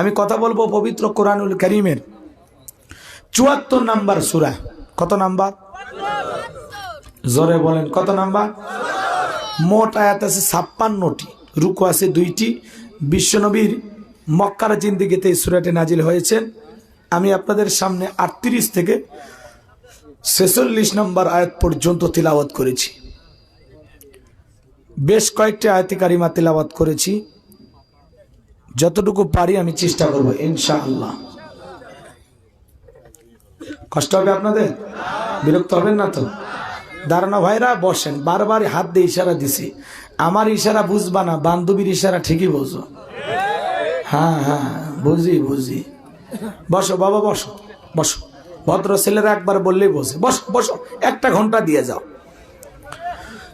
আমি কথা বলবো পবিত্র কোরআনুল কারীমের ৭৪ নাম্বার সূরা। কত নাম্বার? জোরে বলেন, কত নাম্বার? মোট আয়াত আছে ৫৬টি, রুকু আছে ২টি। বিশ্বনবীর মক্কার জিন্দেগিতে এই সূরাটি নাজিল হয়েছে। আমি আপনাদের সামনে ৩৮ থেকে ৪৬ নম্বর আয়াত পর্যন্ত তিলাওয়াত করেছি। বেশ কয়েকটি আয়াতে কারিমা তিলাওয়াত করেছি, যতটুকু পারি আমি চেষ্টা করব ইনশাআল্লাহ। কষ্ট হবে আপনাদের? বিরক্ত হবেন না তো? দাঁড়ানো ভাইরা বসেন, বারবার হাত দিয়ে ইশারা দিছি, আমার ইশারা বুঝবা না, বান্ধবীর ইশারা ঠিকই বোঝো। হ্যাঁ হ্যাঁ, বুঝি। বসো বাবা, বসো বসো, ভদ্র ছেলেরা একবার বললেই বসে, বসো বসো, ১ ঘন্টা দিয়ে যাও।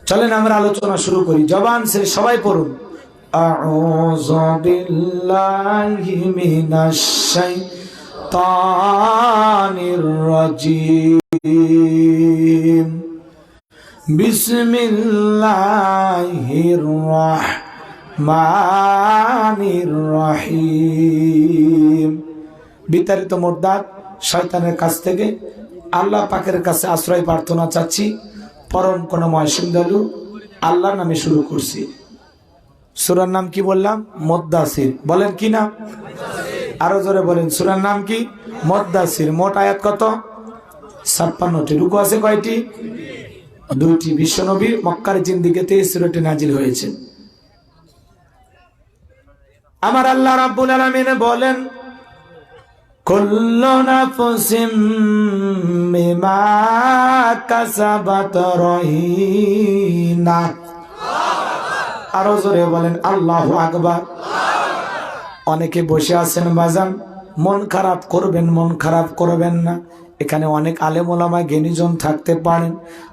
চলেন আমরা আলোচনা শুরু করি, জবান ছেড়ে সবাই পড়ুন। আউযু বিল্লাহি মিনাশ শাইতানির রাজীম। বিসমিল্লাহির রহমানির রহিম। বিতাড়িত মোর্দাত শয়তানের কাছ থেকে আল্লাহ পাকের কাছে আশ্রয় প্রার্থনা চাচ্ছি। পরম করুণাময় সিন্ধু আল্লাহর নামে শুরু করছি। সূরার নাম কি বললাম? মুদ্দাসির। বলেন কি নাম? আরো জোরে বলেন, সূরার নাম কি? মুদ্দাসির। মোট আয়াত কত? ৫৬টি। রুকু আছে কয়টি? ২টি। বিশ্বনবী মক্কার জিন্দেগিতে এই সূরাটি নাজিল হয়েছে। আমার আল্লাহ রাব্বুল আলামিন বলেন, কুল্লু নাফসিম বিমা কাসাবাত রহিনা। আরো জোরে বলেন আল্লাহু আকবার। অনেকে বসে আছেন বাজান, মন খারাপ করবেন, মন খারাপ করবেন না। এখানে অনেক আলেম ওলামা জ্ঞানীজন থাকতে পারেন,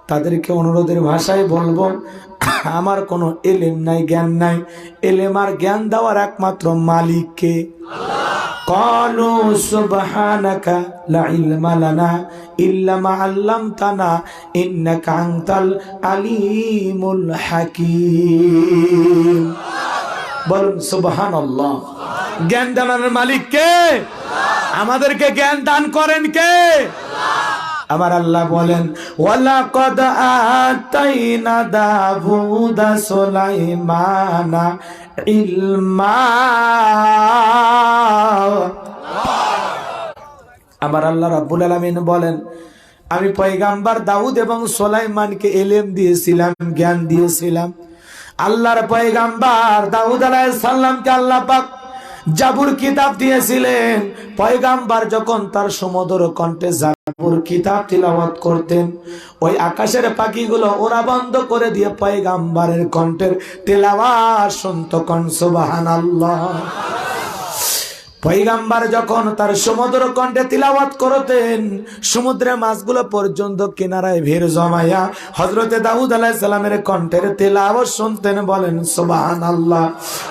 তাদেরকে অনুরোধের ভাষায় বলবো, আমার কোনো এলেম নাই, জ্ঞান নাই। এলেম আর জ্ঞান দেওয়ার একমাত্র মালিককে। ক্বালু সুবহানাকা লা ইলমা লানা ইল্লা মা আল্লামতানা ইন্নাকা আনতাল আলিমুল হাকীম। বলুন সুবহানাল্লাহ। জ্ঞান দানের মালিক কে? আমাদেরকে জ্ঞান দান করেন কে? আমার আল্লাহ বলেন, ওয়ালাকাদ আতাইনা দাউদা সুলাইমানা ইলমা। আমার আল্লাহ রাব্বুল আলামিন বলেন, আমি পয়গাম্বার দাউদ এবং সুলাইমানকে ইলম দিয়েছিলাম, জ্ঞান দিয়েছিলাম। আল্লাহর পয়গাম্বার দাউদ আলাইহিস সালামকে আল্লাহ পাক জাবুর কিতাব দিয়েছিলেন। পয়গাম্বার যখন তার সুমধুর কণ্ঠে জাবুর কিতাব তিলাওয়াত করতেন, ওই আকাশের পাখিগুলো ওরা বন্ধ করে দিয়ে পয়গাম্বারের কণ্ঠের তিলাওয়াত শুনতো। কোন সুবহানাল্লাহ। পয়গাম্বার যখন তার সমুদ্র কণ্ঠে তিলাওয়াত করতেন, সমুদ্রের মাছগুলো পর্যন্ত কিনারায় ভিড় জমাইয়া হযরতে দাউদ আলাইহিস সালামের কণ্ঠের তিলাওয়াত শুনতেন। বলেন সুবহানাল্লাহ।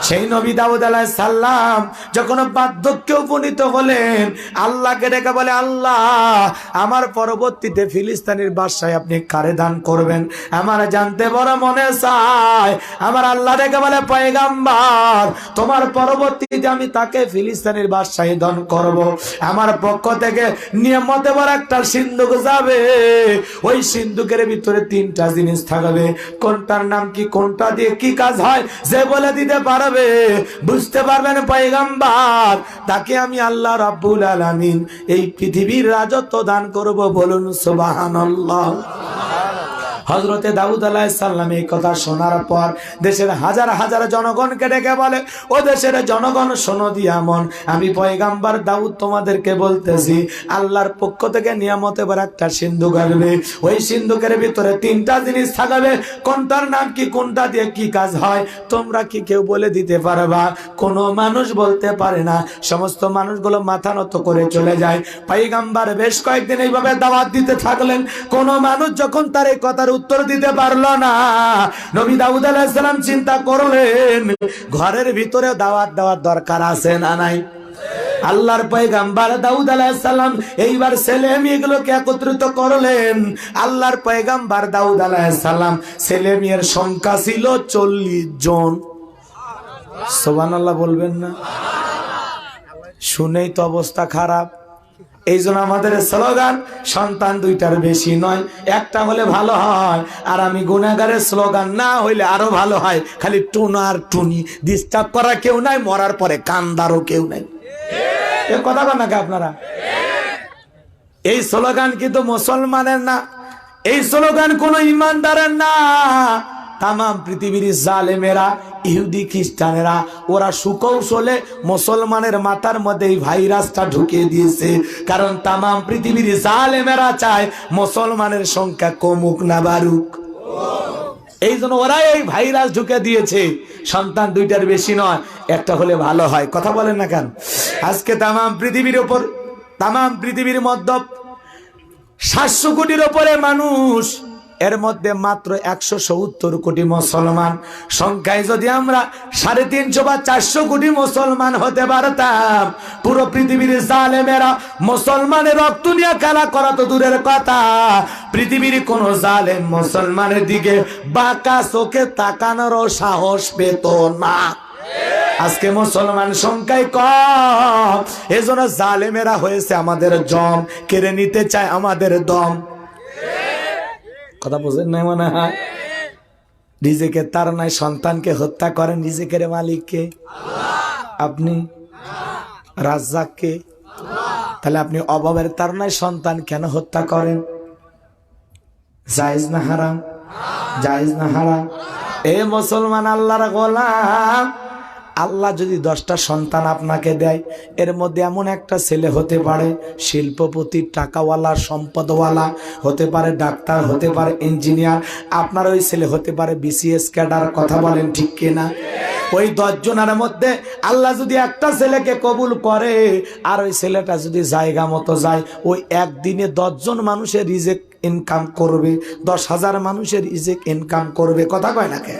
সেই নবী দাউদ আলাইহিস সালাম যখন বার্ধক্যে উপনীত হলেন, আল্লাহকে ডেকে বলে, আল্লাহ আমার পরবর্তীতে ফিলিস্তিনের বাদশাহ আপনি কারে দান করবেন, আমার জানতে বড় মনে চায়। আমার আল্লাহ ডেকে বলে, পয়গাম্বার তোমার পরবর্তীতে আমি তাকে ফিলিস্তিনের আমি বাদশাহী দান করব। আমার পক্ষ থেকে নিয়ামতে বড় একটা সিন্ধুক যাবে, ওই সিন্ধুকের ভিতরে 3টা জিনিস থাকবে। কোনটার নাম কি, কোনটা দিয়ে কি কাজ হয়, যে বলে দিতে পারবে, বুঝতে পারবেন পয়গম্বর, তাকে আমি আল্লাহ রাব্বুল আলামিন এই পৃথিবীর রাজত্ব দান করব। বলুন সুবহানাল্লাহ। হযরতে দাউদ আলাইহিস সালাম এই কথা শোনার পর দেশের হাজার হাজার জনগণকে ডেকে বলে, ও দেশের জনগণ শোনো দিয়া মন, আমি পয়গম্বর দাউদ তোমাদেরকে বলতেছি, আল্লাহর পক্ষ থেকে নিয়ামতে বড় একটা সিন্ধুক আসবে। ওই সিন্ধুকের ভিতরে 3টা জিনিস থাকবে। কোনটার নাম কি, কোনটা দিয়ে কি কাজ হয়, তোমরা কি কেউ বলে দিতে পারবা? কোনো মানুষ বলতে পারে না। সমস্ত মানুষগুলো মাথা নত করে চলে যায়। পয়গম্বর বেশ কয়েকদিন এইভাবে দাওয়াত দিতে থাকলেন। কোন মানুষ যখন তার এই কথার উত্তর দিতে পারলো না, নবী দাউদ আলাইহিস সালাম চিন্তা করলেন, ঘরের ভিতরে দাওয়াত দেওয়ার দরকার আছে না নাই? আল্লাহর পয়গম্বর দাউদ আলাইহিস সালাম এইবার ছেলে মেয়েগুলোকে একত্রিত করলেন। আল্লাহর পয়গম্বর দাউদ আলাইহিস সালাম ছেলে মেয়ের সংখ্যা ছিল 40 জন। সুবহানাল্লাহ বলবেন না? শুনেই তো অবস্থা খারাপ। এই জন্য আমাদের স্লোগান, সন্তান 2টার বেশি নয়, একটা হলে ভালো হয়। আর আমি গুনাহগারের স্লোগান, না হইলে আরো ভালো হয়। খালি টুনার টুনি, ডিস্টার্ব করা কেউ নাই, মরার পরে কান্দারও কেউ নাই। এ কথা বলেন নাকি আপনারা? এই স্লোগান কিন্তু মুসলমানের না, এই স্লোগান কোন ইমানদারের না। তাম পৃথিবীর জালেমেরা, ইহুদি খ্রিস্টানেরা, ওরা সুকৌশলে মুসলমানের মাথার মধ্যে এই ভাইরাসটা ঢুকিয়ে দিয়েছে। কারণ তাম পৃথিবীর জালেমেরা চায় মুসলমানের সংখ্যা কমুক না বাড়ুক। এই জন্য ওরা এই ভাইরাস ঢুকে দিয়েছে, সন্তান 2টার বেশি নয়, একটা হলে ভালো হয়। কথা বলেন না কেন? আজকে তাম পৃথিবীর মধ্যে 700 কোটির উপরে মানুষ, এর মধ্যে মাত্র 170 কোটি মুসলমান। সংখ্যায় যদি আমরা 350 বা 400 কোটি মুসলমান হতে পারতাম, পুরো পৃথিবীর জালেমেরা মুসলমানের রক্ত নিয়ে খেলা করা তো দূরের কথা, পৃথিবীর কোন জালেম মুসলমানের দিকে বাঁকা চোখে তাকানোরও সাহস পেত না। আজকে মুসলমান সংখ্যায় কম, এজন্য জালেমেরা হয়েছে আমাদের জম, কেড়ে নিতে চায় আমাদের দম। কথা বুঝেন না মনে হয়? নিজেকে তার নাই, সন্তানকে হত্যা করেন। নিজেকে মালিককে? আপনি রাজ্জাককে? তাহলে আপনি অভাবের তার নাই সন্তান কেন হত্যা করেন? জায়েজ না হারাম? জায়েজ না হারাম? এ মুসলমান আল্লাহর গোলাম, আল্লাহ যদি 10টা সন্তান আপনাকে দেয়, এর মধ্যে এমন একটা ছেলে হতে পারে শিল্পপতি, টাকাওয়ালা, সম্পদওয়ালা, হতে পারে ডাক্তার, হতে পারে ইঞ্জিনিয়ার, আপনার ওই ছেলে হতে পারে BCS ক্যাডার। কথা বলেন ঠিক কিনা? ওই 10 জনের মধ্যে আল্লাহ যদি একটা ছেলেকে কবুল করে, আর ওই ছেলেটা যদি জায়গা মতো যায়, ওই একদিনে 10 জন মানুষের রিজেক ইনকাম করবে, 10,000 মানুষের রিজেক ইনকাম করবে। কথা কয় না কে?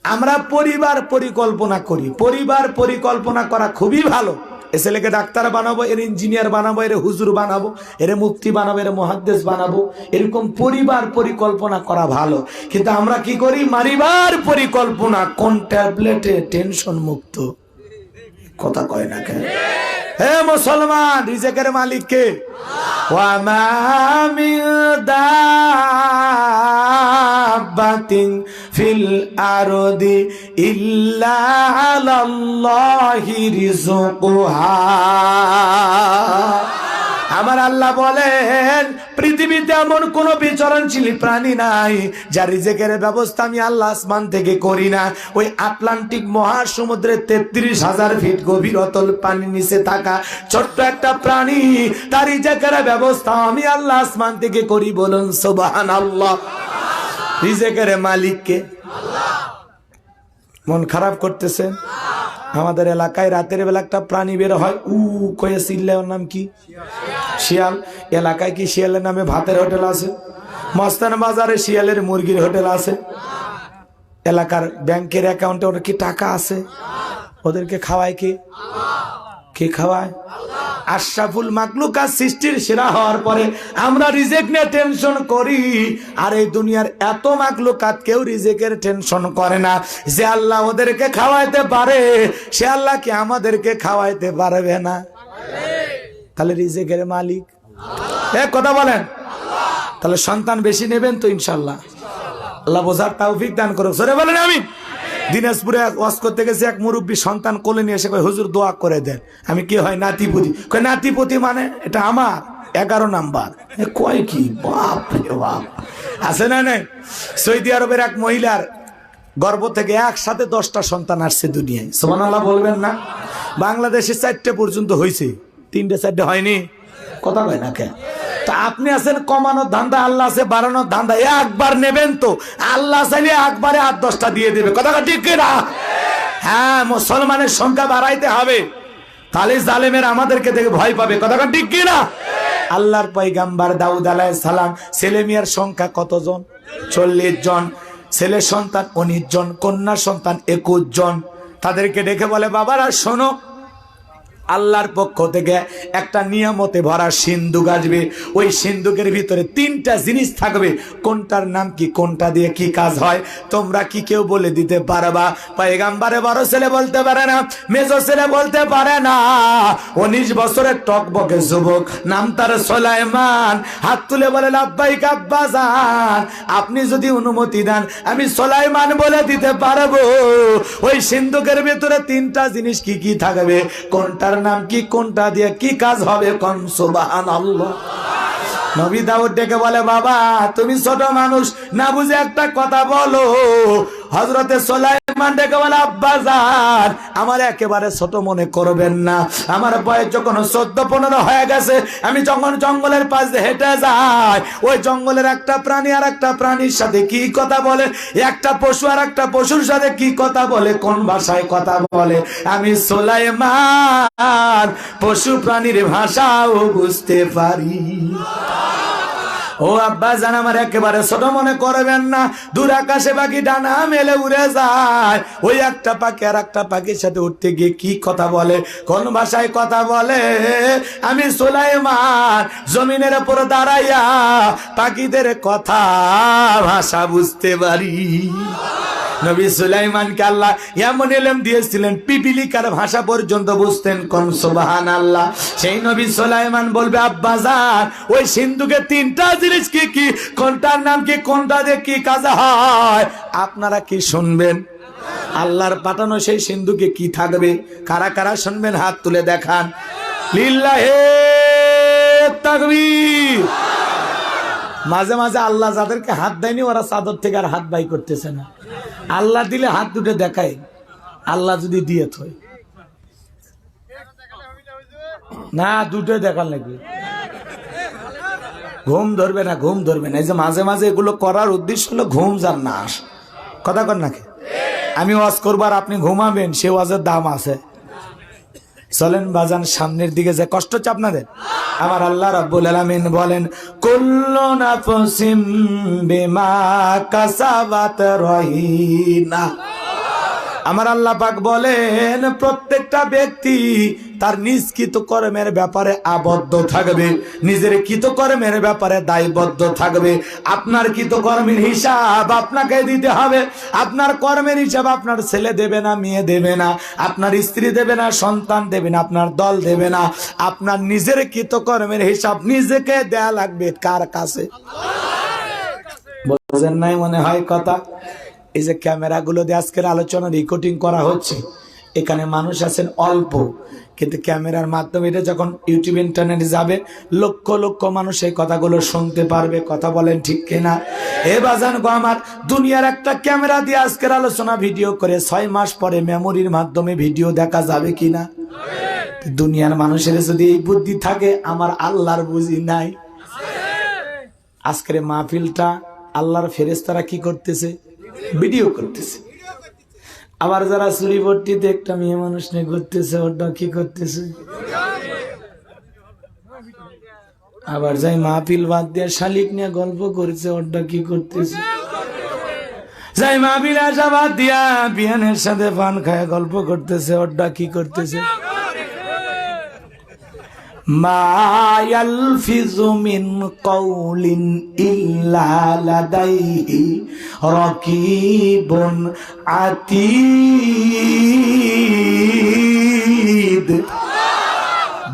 আমরা পরিবার পরিকল্পনা করি। পরিবার পরিকল্পনা করা খুবই ভালো। এ ছেলেকে ডাক্তার বানাবো, এর ইঞ্জিনিয়ার বানাবো, এর হুজুর বানাবো, এর মুফতি বানাবো, এর মুহাদ্দিস বানাবো, এরকম পরিবার পরিকল্পনা করা ভালো। কিন্তু আমরা কি করি? মারিবার পরিকল্পনা, কোন ট্যাবলেটে টেনশন মুক্ত। কথা কয় না কেন? হে মুসলমান, রিজেকের মালিক কে? ওয়া মা মিন দাব্বাতিন ফিল আরদি ইল্লা আলাল্লাহি রিজকুহা। আমার আল্লাহ বলেন, পৃথিবীতে এমন কোন বিচরণশীল প্রাণী নাই যার রিজেকের ব্যবস্থা আমি আল্লাহ আসমান থেকে করি না। ওই আটলান্টিক মহাসমুদ্রের 33,000 ফিট গভীর অতল পানির নিচে থাকা ছোট্ট একটা প্রাণী, তার রিজেকের ব্যবস্থা আমি আল্লাহ আসমান থেকে করি। বলুন সুবহানাল্লাহ। রিজেকের মালিক কে? মন খারাপ করতেছেন? আমাদের এলাকায় রাতের বেলা একটা প্রাণী বের হয়, কয়ে চিল্লায়, ওর নাম কি? শিয়াল। এলাকায় কি শিয়ালের নামে ভাতের হোটেল আছে? মস্তান বাজারে শিয়ালের মুরগির হোটেল আছে? এলাকার ব্যাংকের অ্যাকাউন্টে ওর কি টাকা আছে? ওদেরকে খাওয়ায় কে? কে খাওয়ায়? আশরাফুল মাখলুকাত সৃষ্টির সেরা হওয়ার পরে আমরা রিজেক নিয়ে টেনশন করি, আর এই দুনিয়ার এত মাখলুকাত কেউ রিজেকের টেনশন করে না। যে আল্লাহ ওদেরকে খাওয়াইতে পারে সে আল্লাহ কি আমাদেরকে খাওয়াইতে পারবে না? তাহলে রিজেকের মালিক কথা বলেন। তাহলে সন্তান বেশি নেবেন তো ইনশাল্লাহ। আল্লাহ বোঝার তৌফিক দান করুক, সরে বলেন আমিন। দিনাজপুরে ওয়াজ করতে গেছে, এক মুরব্বী সন্তান কোলে নিয়ে এসে কয় হুজুর দোয়া করে দেন। আমি কি হয় নাতিপতি? কয় নাতিপতি মানে এটা আমার 11 নাম্বার। কয় কি বাপ রে বাপ, আছে না নাই? সৌদি আরবের এক মহিলার গর্ভ থেকে একসাথে 10টা সন্তান আসছে দুনিয়ায়, সুবহানাল্লাহ বলবেন না? বাংলাদেশে 4টে পর্যন্ত হয়েছে, 3টে 4টে হয়নি। কথা কয় না কেন? তা আপনি আছেন কমানোর ধান্দা, আল্লাহ আছে বাড়ানোর ধান্দা। একবার নেবেন তো আল্লাহ চাইলে একবারে 8-10টা দিয়ে দেবে। কথা ঠিক কিনা? হ্যাঁ, মুসলমানের সংখ্যা বাড়াইতে হবে, তাহলে জালেমের আমাদেরকে দেখে ভয় পাবে। কথা ঠিক কিনা? আল্লাহর পয়গাম্বার দাউদ আলাইহিস সালাম ছেলে মেয়ের সংখ্যা কতজন? 40 জন। ছেলে সন্তান 19 জন, কন্যা সন্তান 21 জন। তাদেরকে ডেকে বলে বাবারা শোনো, আল্লাহর পক্ষ থেকে একটা নিয়ামতে ভরা সিন্ধুক আসবে। ওই সিন্ধুকের ভিতরে 3টা জিনিস থাকবে। কোনটার নাম কি, কোনটা দিয়ে কি কাজ হয়, তোমরা কি কেউ বলে দিতে পারবা? পয়গাম্বরে বড় ছেলে বলতে পারে না, মেজো ছেলে বলতে পারে না। 19 বছরের টকবকে যুবক, নাম তার সুলাইমান, হাত তুলে বলে লাব্বাইক আব্বাজান, আপনি যদি অনুমতি দেন আমি সুলাইমান বলে দিতে পারবো। ওই সিন্ধুকের ভিতরে 3টা জিনিস কি কি থাকবে, কোনটার নাম কি, কোনটা দিয়ে কি কাজ হবে? কোন সুবহানাল্লাহ। নবী দাউদ ডেকে বলে বাবা তুমি ছোট মানুষ, না বুঝে একটা কথা বলো। হযরতে সুলাইমান ডেকে বলে আব্বাজান আমার একেবারে ছোট মনে করবেন না, আমার বয়স যখন 14-15 হয়ে গেছে, আমি যখন জঙ্গলের পাশ দিয়ে হেঁটে যাই, ওই জঙ্গলের একটা প্রাণী আর একটা প্রাণীর সাথে কি কথা বলে, একটা পশু আর একটা পশুর সাথে কি কথা বলে, কোন ভাষায় কথা বলে, আমি সুলাইমান পশু প্রাণীর ভাষাও বুঝতে পারি। ও আব্বাজান আমার একেবারে ছোট মনে করবেন না, দূর আকাশে পাখি ডানা মেলে উড়ে যায়, ওই একটা পাখি আর একটা পাখির সাথে উঠতে গিয়ে কি কথা বলে, কোন ভাষায় কথা বলে, আমি সুলাইমান জমিনের উপর দাঁড়াইয়া পাখিদের কথা ভাষা বুঝতে পারি। নবী সুলাইমানকে আল্লাহ এমন ইলম দিয়েছিলেন, পিপিলিকার ভাষা পর্যন্ত বুঝতেন। কোন সুবহানাল্লাহ। সেই নবী সুলাইমান বলবে আব্বাজান ওই সিন্ধুকে 3টা জিনিস কি কি, কোনটার নাম কি, কোনটা দিয়ে কি কাজ হয়, আপনারা কি শুনবেন? আল্লাহর পাঠানো সেই সিন্ধুকে কি থাকবে? কারা কারা শুনবেন হাত তুলে দেখান। লিল্লাহে তাকবীর। মাঝে মাঝে আল্লাহ যাদেরকে হাত দেয়নি ওরা চাদর থেকে আর হাত বাই করতেছে না। আল্লাহ দিলে হাত দুটো দেখায়, আল্লাহ যদি দিয়ে থয় না, দুটোই দেখার লাগবে। ঘুম ধরবে না, ঘুম ধরবে না। এই যে মাঝে মাঝে এগুলো করার উদ্দেশ্য হলো ঘুম যার না আস। কথা কর নাকি? আমি ওয়াজ করবার আপনি ঘুমাবেন, সে ওয়াজের দাম আছে। চলেন বাজান সামনের দিকে, যে কষ্ট হচ্ছে আপনাদের। আমার আল্লাহ রাব্বুল আলামিন বলেন কুল্লু নাফসিম বিমা কাসাবাত রহিনা। আমার আল্লাহ পাক বলেন প্রত্যেকটা ব্যক্তি তার নিজ কৃতকর্মের ব্যাপারে আবদ্ধ থাকবে, নিজের কৃতকর্মের ব্যাপারে দায়বদ্ধ থাকবে। আপনার কৃতকর্মের হিসাব আপনাকে দিতে হবে। আপনার কর্মের হিসাব আপনার ছেলে দেবে না, মেয়ে দেবে না, আপনার স্ত্রী দেবে না, সন্তান দেবে না, আপনার দল দেবে না। আপনার নিজের কৃতকর্মের হিসাব নিজেকে দেয়া লাগবে। কার কাছে? বুঝেন নাই মনে হয় কথা। এই যে ক্যামেরাগুলো দিয়ে আজকের আলোচনা রেকর্ডিং করা হচ্ছে, এখানে মানুষ আছেন অল্প, কিন্তু ক্যামেরার মাধ্যমে এটা যখন ইউটিউব ইন্টারনেটে যাবে লক্ষ লক্ষ মানুষ এই কথাগুলো শুনতে পারবে। কথা বলেন ঠিক কিনা? এ বাজান গো আমার, দুনিয়ার একটা ক্যামেরা দিয়ে আজকের আলোচনা ভিডিও করে 6 মাস পরে মেমোরির মাধ্যমে ভিডিও দেখা যাবে কিনা? দুনিয়ার মানুষের যদি এই বুদ্ধি থাকে, আমার আল্লাহর বুদ্ধি নাই। আজকের মাহফিলটা আল্লাহর ফেরেশতারা কি করতেছে? ভিডিও করতেছে। আবার যারা চুরিবট্টিতে একটা মেয়ে মানুষ নিয়ে ঘুরতেছে, ওটা কি করতেছে? আবার যাই মাহফিল বাদ দিয়ে শালিক নিয়ে গল্প করছে, ওটা কি করতেছে? যাই মাহফিল আসা বাদ দিয়া বিয়ানের সাথে পান খায় গল্প করতেছে, ওটা কি করতেছে? মা ইয়ালফিযু মিন কাউলিন ইল্লা লাদাইহি রাকীবুন আতীদ।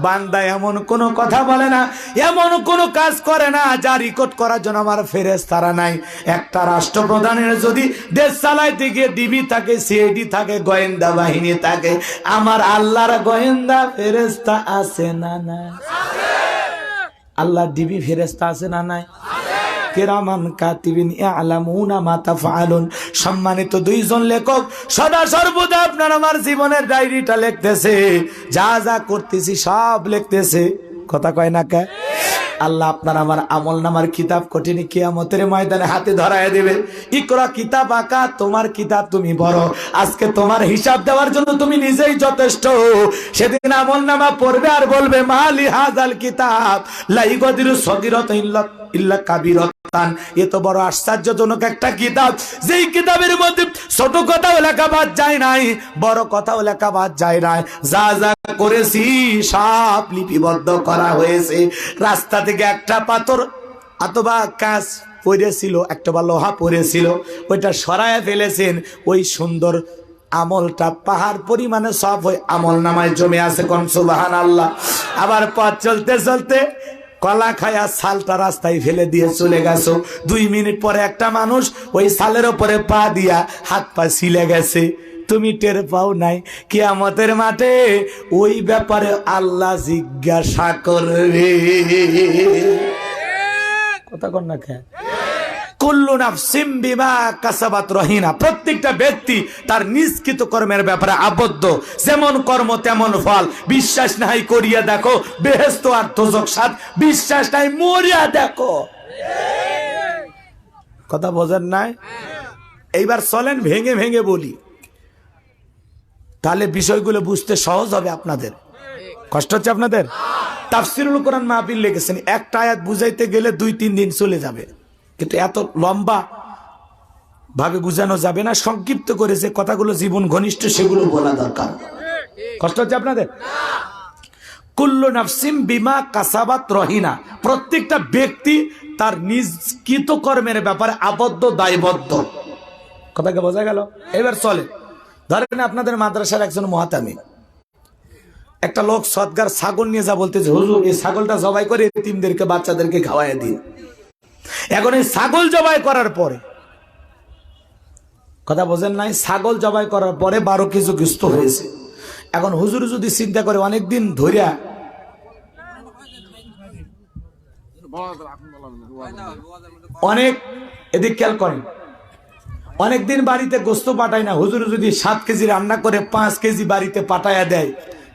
বান্দা এমন কোন কথা বলে না, এমন কোন কাজ করে না যা রেকর্ড করার জন্য আমার ফেরেশতারা নাই। একটা রাষ্ট্রপ্রধানের যদি দেশ চালাইতে গিয়ে ডিবি থাকে, সিআইডি থাকে, গোয়েন্দা বাহিনী থাকে, আমার আল্লাহর গোয়েন্দা ফেরেশতা আছে না নাই? আল্লাহ ডিবি ফেরেশতা আছে না নাই? কিরামান কাতিবিন ইয়ালামুনা মা তাফআলুন। সম্মানিত দুইজন লেখক সদা সর্বদা আপনার আমার জীবনের ডায়েরিটা লিখতেছে, যা যা করতেছি সব লিখতেছে। কথা কয় না কে? আল্লাহ আপনার আমার আমল নামার কিতাব কঠিন কিয়ামতের ময়দানে হাতে ধরায় দেবে। ইকরা কিতাব আকা, তোমার কিতাব তুমি পড়ো। আজকে তোমার হিসাব দেওয়ার জন্য তুমি নিজেই যথেষ্ট। সেদিন আমল নামা পড়বে আর বলবে মালি হাজাল কিতাব লা ইগদিরু সগীরাতান ইল্লা কাবীরাতান। এ তো বড় আশ্চর্যজনক একটা কিতাব, যেই কিতাবের মধ্যে ছোট কথাও লেখা বাদ যায় নাই, বড় কথাও লেখা বাদ যায় নাই। যা যা করেছি সব লিপিবদ্ধ করা হয়েছে। রাস্তা থেকে একটা পাথর অথবা কাঁচ পড়েছিল, একটা বা লোহা পড়েছিল, ওইটা সরায় ফেলেছেন। ওই সুন্দর আমলটা পাহাড় পরিমাণে সব ওই আমল নামায় জমে আছে। কোন সুবহানাল্লাহ। আবার পথ চলতে চলতে কলা খায়া সালটা রাস্তায় ফেলে দিয়ে চলে গেছো। 2 মিনিট পরে একটা মানুষ ওই সালের উপরে পা দিয়া হাত পা ছিলে গেছে, তুমি টের পাও নাই। কিয়ামতের মাঠে ওই ব্যাপারে আল্লাহ জিজ্ঞাসা করবে। কথা কন না কে? কুল্লু নাফসিম বিমা কাসাবাত রহিনা। প্রত্যেকটা ব্যক্তি তার নিজকৃত কর্মের ব্যাপারে আবদ্ধ। যেমন কর্ম তেমন ফল। বিশ্বাস নাই করিয়া দেখো বেহেশত আর দোজখ সাথ, বিশ্বাস নাই মরিয়া দেখো। কথা বোঝেন নাই? এইবার চলেন ভেঙে ভেঙে বলি, তাহলে বিষয়গুলো বুঝতে সহজ হবে আপনাদের। কষ্ট হচ্ছে আপনাদের? তাফসিরুল কোরআন মাহফিল লিখেছেন, একটা আয়াত বুঝাইতে গেলে 2-3 দিন চলে যাবে, কিন্তু এত লম্বা ভাবে বুঝানো যাবে না। সংক্ষিপ্ত করে যে কথাগুলো জীবন ঘনিষ্ঠ সেগুলো বলা দরকার। কষ্ট হচ্ছে আপনাদের? কুল্লু নাফসিম বিমা কাসাবাত রহিনা। প্রত্যেকটা ব্যক্তি তার নিজ কৃত কর্মের ব্যাপারে আবদ্ধ, দায়বদ্ধ। কথাকে বোঝা গেল? এবার চলে, ধরেন আপনাদের মাদ্রাসার একজন মুহাতামিম, একটা লোক সদগার ছাগল নিয়ে যা বলতেছে, হুজুর এই ছাগলটা জবাই করে এতিমদেরকে বাচ্চাদেরকে খাওয়াই দিন। এখন এই ছাগল জবাই করার পরে, কথা বোঝেন নাই, ছাগল জবাই করার পরে 12 কেজি গোশত হয়েছে। এখন হুজুর যদি চিন্তা করে অনেকদিন ধরিয়া, অনেক এদিক খেয়াল করেন, অনেকদিন বাড়িতে গোশত পাঠায় না, হুজুর যদি 7 কেজি রান্না করে 5 কেজি বাড়িতে পাঠায়া দেয়,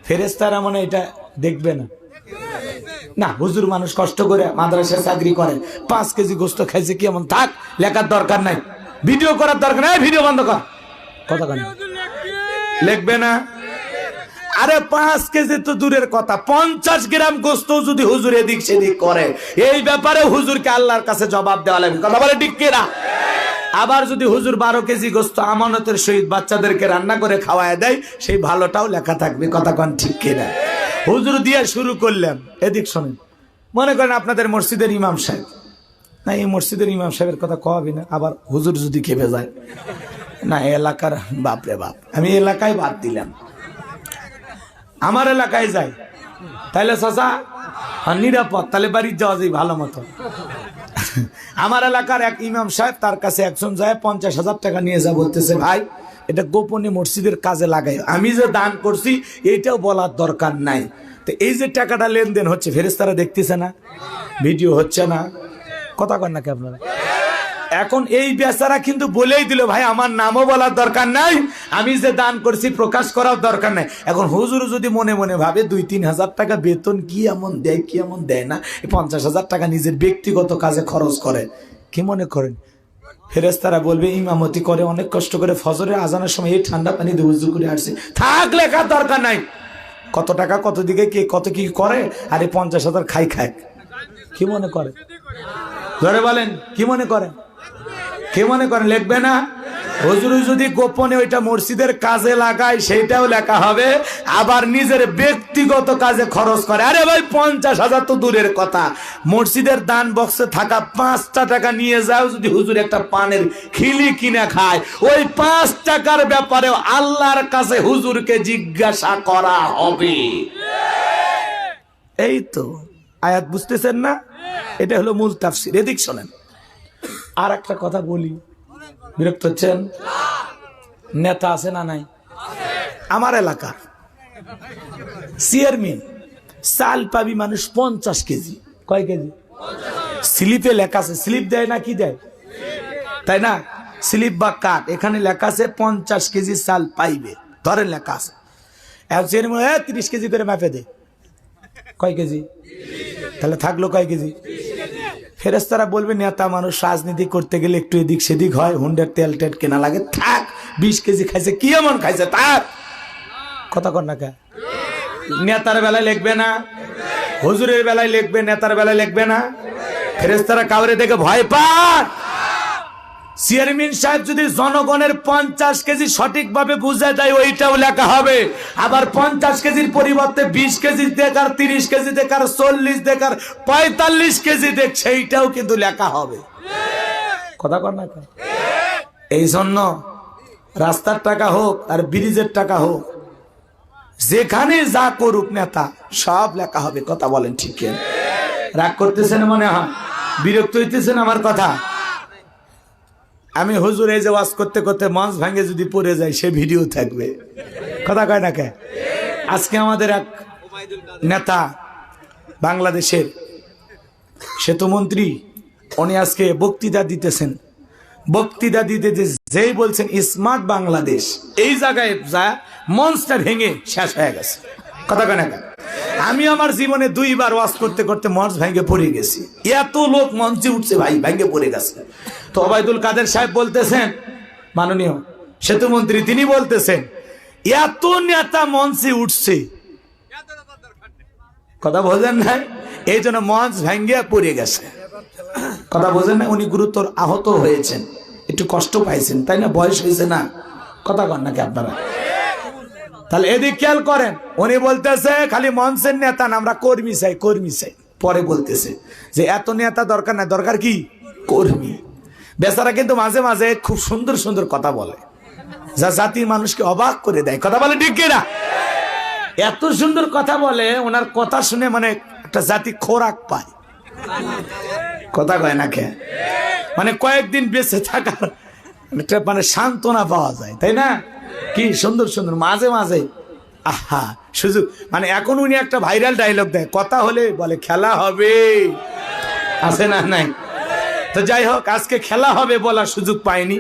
ফেরেশতারা মনে এটা দেখবে না? না, হুজুর মানুষ কষ্ট করে মাদ্রাসায় চাকরি করে, 5 কেজি গোশত খাইছে, কি এমন থাক, লেখার দরকার নাই, ভিডিও করার দরকার নাই, ভিডিও বন্ধ কর। কথা কেন লিখবে না? আরে 5 কেজি তো দূরের কথা, 50 গ্রাম গোশত যদি হুজুর এদিক সেদিক করে, এই ব্যাপারে হুজুরকে আল্লাহর কাছে জবাব দেওয়া লাগবে। কথা বলে ঠিক কিনা? আবার যদি হুজুর 12 কেজি গোশত আমানতের সহিত বাচ্চাদেরকে রান্না করে খাওয়ায় দেয়, সেই ভালোটাও লেখা থাকবে। কথা কোন ঠিক কিনা? হুজুর দিয়ে শুরু করলাম, এদিক শোনেন। মনে করেন আপনাদের মসজিদের ইমাম সাহেব, না এই মসজিদের ইমাম সাহেবের কথা কওয়াবি না, আবার হুজুর যদি খেপে যায়, না এলাকার বাপরে বাপ, আমি এলাকায় বাদ দিলাম, আমার এলাকায় যাই, তাহলে চাচা নিরাপদ, তাহলে বাড়ি যাওয়া যায় ভালো মতো। আমার এলাকার এক ইমাম সাহেব, তার কাছে একজন যায় 50,000 টাকা নিয়ে যা, বলতেছে ভাই এটা গোপনে মসজিদের কাজে লাগাই, আমি যে দান করছি এইটাও বলার দরকার নাই। তো এই যে টাকাটা লেনদেন হচ্ছে, ফেরেশতারা দেখতেছে না, ভিডিও হচ্ছে না, কথা কন নাকি আপনারা? এখন এই বেচারা কিন্তু বলেই দিল, ভাই আমার নামও বলার দরকার নাই, আমি যে দান করছি প্রকাশ করার দরকার নাই। এখন হুজুর যদি মনে মনে ভাবে 2-3 হাজার টাকা বেতন কি এমন দেয়, কি এমন দেয় না, 50,000 টাকা নিজের ব্যক্তিগত কাজে খরচ করে, কি মনে করেন? ফেরেশতারা বলবে ইমামতি করে অনেক কষ্ট করে, ফজরের আজানের সময় এই ঠান্ডা পানি দিয়ে উযু করে আসছে, থাক লেখার দরকার নাই, কত টাকা কত দিকে কে কত কি করে, আর এই 50,000 খাই খাক, কি মনে করে? ধরে বলেন কি মনে করেন? কে মনে করেন লিখবে না? হুজুর যদি গোপনে ওইটা মসজিদের কাজে লাগায় সেইটাও লেখা হবে, আবার নিজের ব্যক্তিগত কাজে খরচ করে। আরে ভাই 50,000 তো দূরের কথা, মসজিদের দান বক্সে থাকা 5টা টাকা নিয়ে যাও, যদি হুজুর একটা পানের খিলি কিনে খায়, ওই 5 টাকার ব্যাপারে আল্লাহর কাছে হুজুরকে জিজ্ঞাসা করা হবে। এই তো আয়াত বুঝতেছেন না? এটা হলো মূল তাফসীর। এদিক শোনেন, আর একটা কথা বলি, বিরক্ত হচ্ছেন? নেতা আছে না নাই? আমার এলাকার চেয়ারম্যান চাল পাবি মানুষ 50 কেজি। কয় কেজি? স্লিপে লেখা আছে, স্লিপ দেয় না কি দেয়, তাই না? স্লিপ বা কার্ড, এখানে লেখা আছে 50 কেজি চাল পাইবে, ধরেন লেখা আছে। 30 কেজি করে মাপে দে। কয় কেজি? তাহলে থাকলো কয় কেজি? ফেরেশতারা বলবে নেতা মানুষ, রাজনীতি করতে গেলে একটু এদিক সেদিক হয়, হুন্ডের তেল টেল কেনা লাগে, থাক 20 কেজি খাইছে, কি এমন খাইছে, থাক। কথা কর না কে? নেতার বেলায় লিখবে না, হুজুরের বেলায় লিখবে, নেতার বেলায় লিখবে না। ফেরেশতারা কাউরে দেখে ভয় পায়? চেয়ারম্যান সাহেব যদি জনগণের 50 কেজি সঠিকভাবে বুঝায় দেয়, ওইটাও লেখা হবে। আবার 50 কেজির পরিবর্তে 20 কেজি দেখ, আর 30 কেজি দেখ, আর 40 দেখ, আর 45 কেজি দেখ, সেইটাও কিন্তু লেখা হবে। কথা কর না? এই জন্য রাস্তার টাকা হোক আর ব্রিজের টাকা হোক, যেখানে যা করুক নেতা, সব লেখা হবে। কথা বলেন ঠিক? রাগ করতেছেন মনে হয়? বিরক্ত হইতেছেন আমার কথা? আমি হুজুর এই যে ওয়াজ করতে করতে মঞ্চ ভাঙে যদি পড়ে যায়, সে ভিডিও থাকবে। কথা কয় না কে? আজকে আমাদের এক নেতা, বাংলাদেশের সেতুমন্ত্রী, উনি আজকে বক্তৃতা দিতেছেন। বক্তৃতা দিতে যেই বলছেন স্মার্ট বাংলাদেশ, এই জায়গায় যা মঞ্চটা ভেঙে শেষ হয়ে গেছে। কথা কয় না কে? আমি আমার জীবনে 2বার ওয়াজ করতে করতে মঞ্চ ভেঙে পড়ে গেছি। এত লোক মঞ্চে উঠছে ভাই, ভেঙে পড়ে গেছে। তো ওবায়দুল কাদের সাহেব বলতেছেন, মাননীয় সেতুমন্ত্রী, তিনি বলতেছেন এত নেতা মঞ্চে উঠছে, কথা বোঝেন না, এই জন্য মঞ্চ ভেঙে পড়ে গেছে। কথা বোঝেন না? উনি গুরুতর আহত হয়েছেন, একটু কষ্ট পাইছেন, তাই না? বয়স হয়েছে না? কথা কন নাকি আপনারা? তাহলে এদিক খেয়াল করেন, উনি বলতেছে খালি মঞ্চের নেতা না, আমরা কর্মী চাই, কর্মী চাই। পরে বলতেছে যে এত নেতা দরকার না, দরকার কি? কর্মী। বেচারা কিন্তু মাঝে মাঝে খুব সুন্দর সুন্দর কথা বলে, যা জাতির মানুষকে অবাক করে দেয়। কথা বলে ঠিক কিনা? এত সুন্দর কথা বলে, ওনার কথা শুনে মানে একটা জাতি খোরাক পায়। কথা কয় না কে? মানে কয়েকদিন বেঁচে থাকার একটা মানে সান্ত্বনা পাওয়া যায়, তাই না? কি সুন্দর সুন্দর মাঝে মাঝে, আহা সুযোগ। মানে এখন উনি একটা ভাইরাল ডায়লগ দেয়, কথা হলে বলে খেলা হবে, আছে না? নাই? তো যাই হোক, আজকে খেলা হবে বলার সুযোগ পায়নি।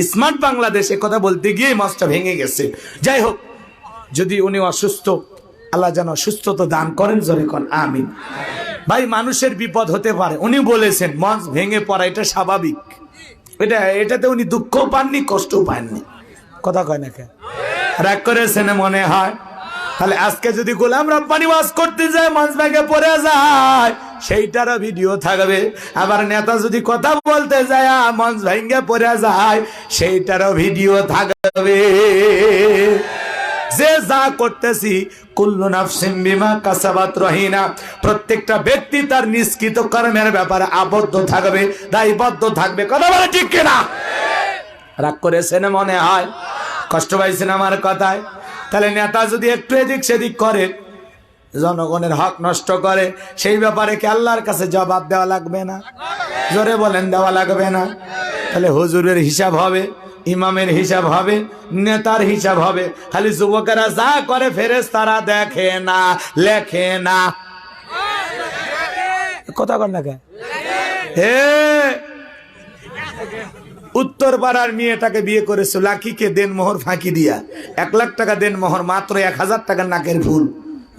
স্মার্ট বাংলাদেশে কথা বলতে গিয়ে মাছটা ভেঙে গেছে। যাই হোক, যদি উনি অসুস্থ, আল্লাহ যেন সুস্থতা দান করেন, জোরে করেন আমিন। ভাই, মানুষের বিপদ হতে পারে, উনি বলেছেন মঞ্চ ভেঙে পড়া এটা স্বাভাবিক। এটাতে উনি দুঃখও পাননি, কষ্টও পাননি। কথা কয় না কে? রাগ করেছেন মনে হয়? তাহলে আজকে যদি গোলাম রব্বানি ওয়াজ করতে যায়, মঞ্চ ভেঙে পড়ে যায়, সেইটারও ভিডিও থাকবে। আবার নেতা যদি কথা বলতে যায়, মঞ্চ ভেঙে পড়ে যায়, সেইটারও ভিডিও থাকবে। যে যা করতেছি, কুল্লু নাফসিন বিমা কাসাবাত রহিনা, প্রত্যেকটা ব্যক্তি তার নিষ্কৃত কর্মের ব্যাপারে আবদ্ধ থাকবে, দায়বদ্ধ থাকবে। কথা বলে ঠিক কিনা? রাগ করেছেন মনে হয়? কষ্ট পাইছেন আমার কথায়? তাহলে নেতা যদি একটু এদিক সেদিক করে, জনগণের হক নষ্ট করে, সেই ব্যাপারে কি আল্লাহর কাছে জবাব দেওয়া লাগবে না? জোরে বলেন, দেওয়া লাগবে না? তাহলে হুজুরের হিসাব হবে, ইমামের হিসাব হবে, নেতার হিসাব হবে। খালি যুবকেরা যা করে ফেরেশতারা দেখে না, লেখে না। কথা কর না কে? উত্তর পাড়ার মেয়েটাকে বিয়ে করেছো, লাকিকে দেন মোহর ফাঁকি দিয়া 1 লাখ টাকা দেন মোহর, মাত্র 1000 টাকার নাকের ভুল,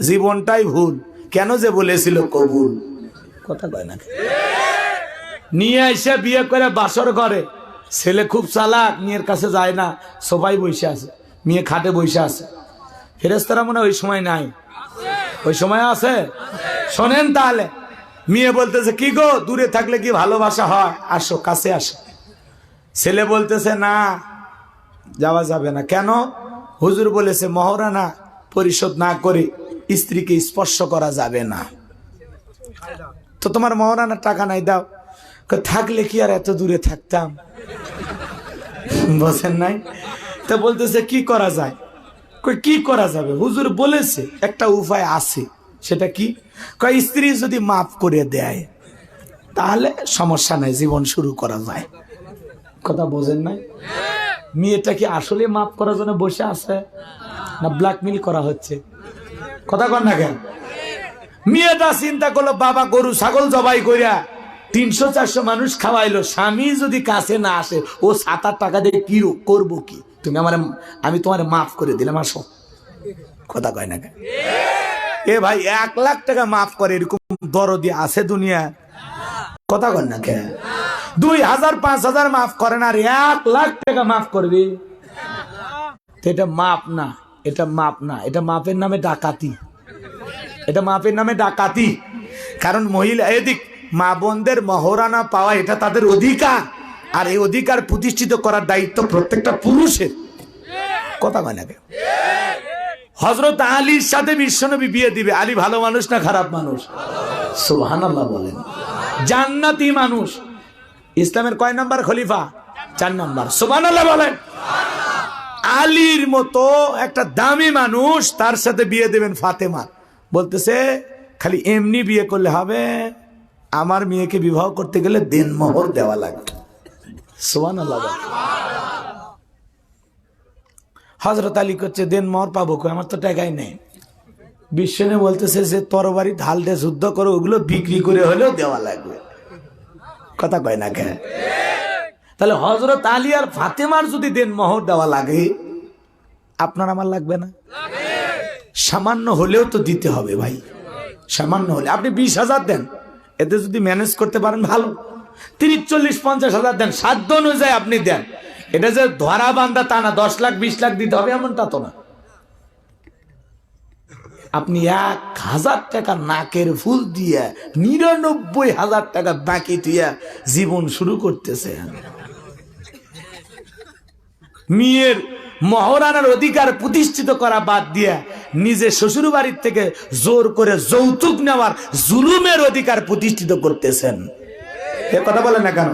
জীবনটাই ভুল। কেন যে বলেছিল কবুল? কথা কয় না? নিয়ে এসে বিয়ে করে বাসর ঘরে, ছেলে খুব চালাক, মেয়ের কাছে যায় না, সোফায় বসে আছে, মেয়ে খাটে বসে আছে। ফেরেশতারা মনে ওই সময় নাই? ওই সময় আছে? শোনেন তাহলে, মেয়ে বলতেছে কি গো, দূরে থাকলে কি ভালোবাসা হয়? আসো, কাছে আসো। ছেলে বলতেছে না, যাওয়া যাবে না। কেন? হুজুর বলেছে মহারানা পরিশোধ না করে স্ত্রীকে স্পর্শ করা যাবে না। তো তোমার মহারানার টাকা নাই, দাও। থাকলে কি আর এত দূরে থাকতাম, বসেন নাই? তো বলতেছে কি করা যায়? কি করা যাবে? হুজুর বলেছে একটা উপায় আছে। সেটা কি? স্ত্রী যদি মাফ করে দেয় তাহলে সমস্যা নাই, জীবন শুরু করা যায়। কথা বোঝেন নাই? মেয়েটা কি আসলে মাফ করার জন্য বসে আছে, না ব্ল্যাকমেল করা হচ্ছে? কথা কন না কেন? মেয়েটা চিন্তা করলো, বাবা গরু ছাগল জবাই করিয়া 300-400 মানুষ খাওয়াইলো, স্বামী যদি কাছে না আসে ও 7-8 টাকা দিয়ে কি করবো কি? তুমি আমি তোমার মাফ করে দিলাম, আসো। কথা কয় না কেন? এ ভাই 1 লাখ টাকা মাফ করে এরকম দরদি আছে দুনিয়া? কথা কয় না কেন? 2000-5000 মাফ করে না, আর 1 লাখ টাকা মাফ করবে? এটা মাপ না, এটা মাপ না, এটা মাপের নামে ডাকাতি। এটা মাপের নামে ডাকাতি। কারণ মহিলা এদিক মা বোনদের মহারানা পাওয়া এটা তাদের অধিকার, আর এই অধিকার প্রতিষ্ঠিত করার দায়িত্ব প্রত্যেকটা পুরুষের। কথা কয় না কেন? হযরত আলীর সাথে বিশ্বনবী বিয়ে দিবে। আলী ভালো মানুষ না খারাপ মানুষ? সুবহানাল্লাহ বলেন। জান্নাতি মানুষ। ইসলামের কয় নাম্বার খলিফা? 4 নাম্বার। সুবহানাল্লাহ বলেন। আলীর মতো একটা দামি মানুষ, তার সাথে বিয়ে দেবেন ফাতেমা। বলতেছে খালি এমনি বিয়ে করলে হবে, আমার মেয়েকে বিবাহ করতে গেলে দেনমোহর দেওয়া লাগবে। সুবহানাল্লাহ বলেন। হযরত আলী করছে দেনমোহর পাবো কই, আমার তো টাকাই নেই। বিশ্বনে বলতেছে যে তরবারি ঢাল দিয়ে যুদ্ধ করো, ওগুলো বিক্রি করে হলেও দেওয়া লাগবে। কথা কয় না কেন? তাহলে হযরত আলী আর ফাতেমার যদি দেনমোহর দেওয়া লাগে, আপনার আমার লাগবে না? সামান্য হলেও তো দিতে হবে ভাই, সামান্য হলে। আপনি 20,000 দেন, এতে যদি ম্যানেজ করতে পারেন ভালো। 30, 40, 50,000 দেন, সাধ্য অনুযায়ী আপনি দেন। এটা যে ধরা বান্ধা তা না, 10 লাখ 20 লাখ দিতে হবে এমনটা তো না। আপনি 1,000 টাকা নাকের ফুল দিয়ে 99,000 টাকা বাকি দিয়া জীবন শুরু করতেছেন। মেয়ের মহারানার অধিকার প্রতিষ্ঠিত করা বাদ দিয়া নিজে শ্বশুর বাড়ির থেকে জোর করে যৌতুক নেওয়ার জুলুমের অধিকার প্রতিষ্ঠিত করতেছেন। এ কথা বলেন না কেন?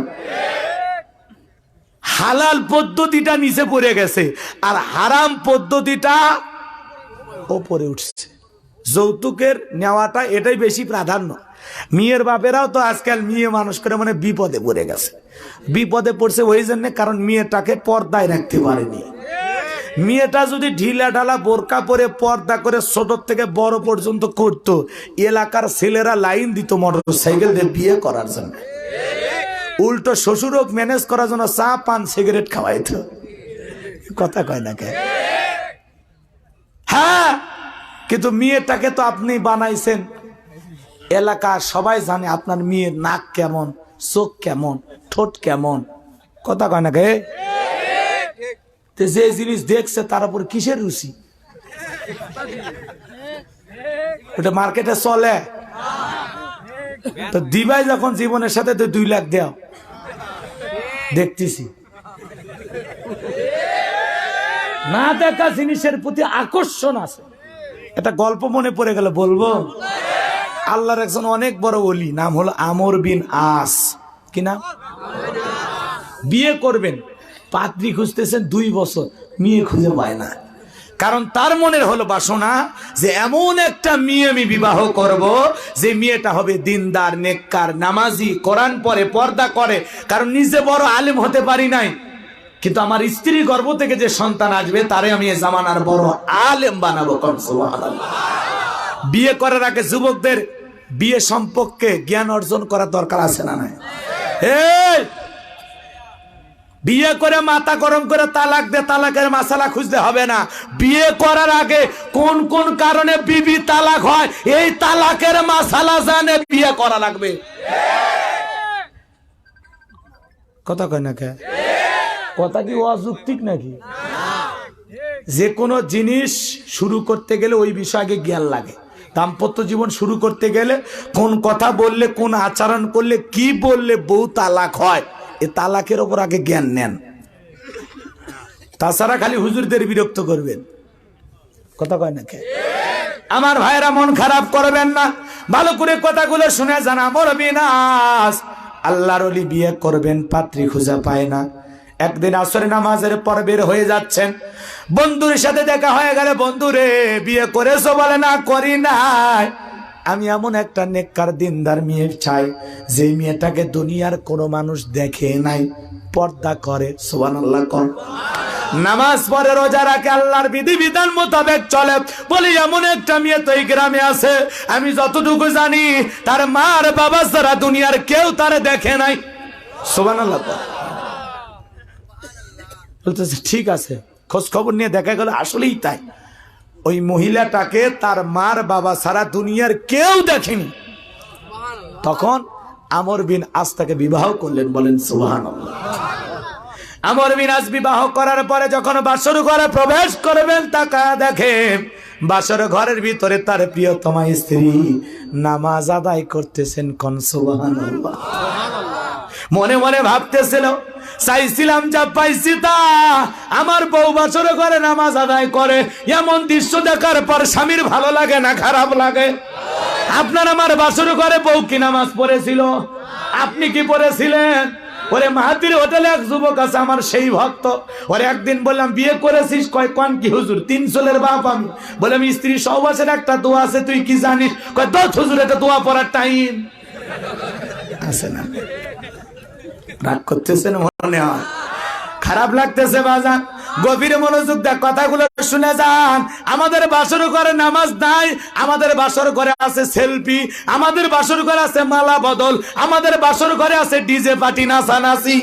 হালাল পদ্ধতিটা নিচে পড়ে গেছে, আর হারাম পদ্ধতিটা ওপরে উঠছে। যৌতুকের নেওয়াটা এটাই বেশি প্রাধান্য। মেয়ের বাপেরাও তো আজকাল মেয়ে মানুষ করে মানে বিপদে পড়ে গেছে। বিপদে পড়ছে ওই জন্য কারণ মেয়েটাকে পর্দায় রাখতে পারেনি। মেয়েটা যদি ঢিলা ঢালা বোরকা পরে পর্দা করে ছোট থেকে বড় পর্যন্ত করতো, এলাকার ছেলেরা লাইন দিত মোটরসাইকেল দিয়ে বিয়ে করার জন্য। উল্টো শ্বশুরও ম্যানেজ করার জন্য চা পান সিগারেট খাওয়াইতো। কথা কয় না কে? হ্যাঁ, কিন্তু মেয়েটাকে তো আপনি বানাইছেন, এলাকা সবাই জানে আপনার মেয়ের নাক কেমন, চোখ কেমন, ঠোঁট কেমন। কথা কয় না কে? যে জিনিস দেখছে তার উপর কিসের রুচি? ওটা মার্কেটে চলে তো দিবাই যখন জীবনের সাথে তো 2 লাখ দেও দেখতেছি। না দেখা জিনিসের প্রতি আকর্ষণ আছে। এটা গল্প মনে পড়ে গেল, বলবো? আল্লাহর একজন অনেক বড় ওলি, নাম হলো আমর বিন আস। কি নাম? বিয়ে করবেন, পাত্রী খুঁজতেছেন 2 বছর, মেয়ে খুঁজে পায় না। কারণ তার মনের হলো বাসনা যে এমন একটা মেয়ে আমি বিবাহ করব যে মেয়েটা হবে দিনদার, নেককার, নামাজি, কোরআন পড়ে, পর্দা করে। কারণ নিজে বড় আলেম হতে পারি নাই, কিন্তু আমার স্ত্রী গর্ভ থেকে যে সন্তান আসবে তারে আমি এই জামানার বড় আলেম বানাবো। সুবহানাল্লাহ। বিয়ে করার আগে যুবকদের বিয়ে সম্পর্কে জ্ঞান অর্জন করার দরকার আছে না নাই? বিয়ে করে মাথা গরম করে তালাক দে, তালাকের মাসালা খুঁজতে হবে না। বিয়ে করার আগে কোন কোন কারণে বিবি তালাক হয় এই তালাকের মাসালা জানে বিয়ে করা লাগবে। কথা কয় না কে? কথা কি অযৌক্তিক নাকি? যে কোনো জিনিস শুরু করতে গেলে ওই বিষয়ে আগে জ্ঞান লাগে। দাম্পত্য জীবন শুরু করতে গেলে কোন কথা বললে, কোন আচরণ করলে, কি বললে বউ তালাক হয়, এ তালাকের ওপর আগে জ্ঞান নেন। তাছাড়া খালি হুজুরদের বিরক্ত করবেন, কথা কয় না কে? আমার ভাইরা মন খারাপ করবেন না, ভালো করে কথাগুলো শুনে যান। আমর বিনাশ, আল্লাহর ওলি বিয়ে করবেন, পাত্রী খুঁজে পায় না। একদিন আসরে নামাজের পর বের হয়ে যাচ্ছেন, বন্ধুর সাথে দেখা হয়ে গেলে, বন্ধুরে বিয়ে করেছো? বলে না, করি নাই। আমি এমন একটা নেককার দিনদার মেয়ে চাই, যে মেয়েটাকে দুনিয়ার কোনো মানুষ দেখে নাই, পর্দা করে, সুবহানাল্লাহ কর, নামাজ পড়ে, রোজা রাখে, আল্লাহর বিধিবিধান মোতাবেক চলে। বলি এমন একটা মেয়ে তো এই গ্রামে আছে, আমি যতটুকু জানি তার মার বাবা ছাড়া দুনিয়ার কেউ তারে দেখে নাই, সুবহানাল্লাহ কর। বলতেছে ঠিক আছে, খোঁজ খবর নিয়ে দেখা গেল আসলেই তাই। ওই মহিলাটাকে তার মার বাবা ছাড়া দুনিয়ার কেউ দেখেনি। তখন আমর বিন আস তাকে বিবাহ করলেন, বলেন সুবহানাল্লাহ। আমর বিন আস বিবাহ করার পরে যখন বাসর ঘরে প্রবেশ করবেন, তাকা দেখে বাসর ঘরের ভিতরে তার প্রিয়তমা স্ত্রী নামাজ আদায় করতেছেন, কোন সুবহানাল্লাহ। মনে মনে ভাবতেছিল, চাইছিলাম যা পাইছি তা, আমার বউ বাসর ঘরে নামাজ আদায় করে। এমন দৃশ্য দেখার পর স্বামীর ভালো লাগে না খারাপ লাগে? আপনার আমার বাসর ঘরে বউ কি নামাজ পড়েছিল? আপনি কি পড়েছিলেন? ওরে মাহাতির হোটেলে এক যুবক আছে, আমার সেই ভক্ত। ওরে একদিন বললাম, বিয়ে করেছিস? কয় কোন কি হুজুর? 3 ছেলের বাপ আমি। বলে আমি স্ত্রী সহবাসের একটা দোয়া আছে, তুই কি জানিস? কয় দোয়া হুজুর, এটা দোয়া পড়ার টাইম আছে না? রাগ করতেছেন মনে হয়, খারাপ লাগতেছে বাজান, গভীর মনোযোগ দেখ, কথাগুলো শুনে যান। আমাদের বাসর ঘরে নামাজ নাই, আমাদের বাসর ঘরে আছে সেলফি, আমাদের বাসর ঘরে আছে মালা বদল, আমাদের বাসর ঘরে আছে ডিজে পার্টি, নাচানাচি।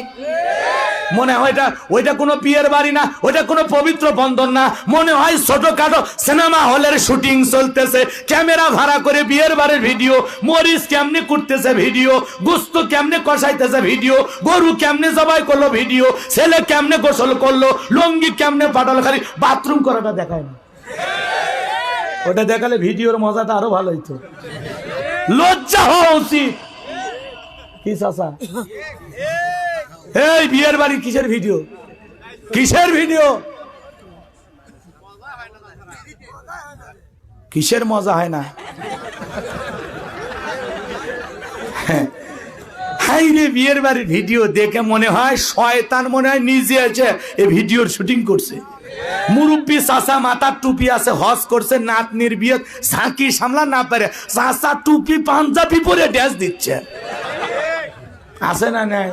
মনে হয় ওইটা কোনো বিয়ের বাড়ি না, ওইটা কোনো পবিত্র বন্ধন না। মনে হয় ছোটখাটো সিনেমা হলের শুটিং চলতেছে, ক্যামেরা ভাড়া করে বিয়ের বাড়ির ভিডিও, মরিচ কেমনে কুটতেছে ভিডিও, গোস্ত কেমনে কষাইতেছে ভিডিও, গরু কেমনে জবাই করলো ভিডিও, ছেলে কেমনে গোসল করলো, লঙ্গি কেমনে পাঠালো, খালি বাথরুম করাটা দেখায় না। ওটা দেখালে ভিডিওর মজাটা আরো ভালো হইতো। লজ্জা হওয়া উচিত। কি চাচা, এই বিয়ের বাড়ি কিসের ভিডিও? কিসের ভিডিও? কিসের মজা হয় না? হাই রে, বিয়ের বাড়ির ভিডিও দেখে মনে হয় শয়তান মনে হয় নিজে আছে এই ভিডিওর শুটিং করছে। মুরব্বী চাচা মাথার টুপি আছে, হজ করছে, নাতনির বিয়ে ঝাঁকি সামলা না পারে, চাচা টুপি পাঞ্জাবি পরে ড্যান্স দিচ্ছে, আছে না? নাই?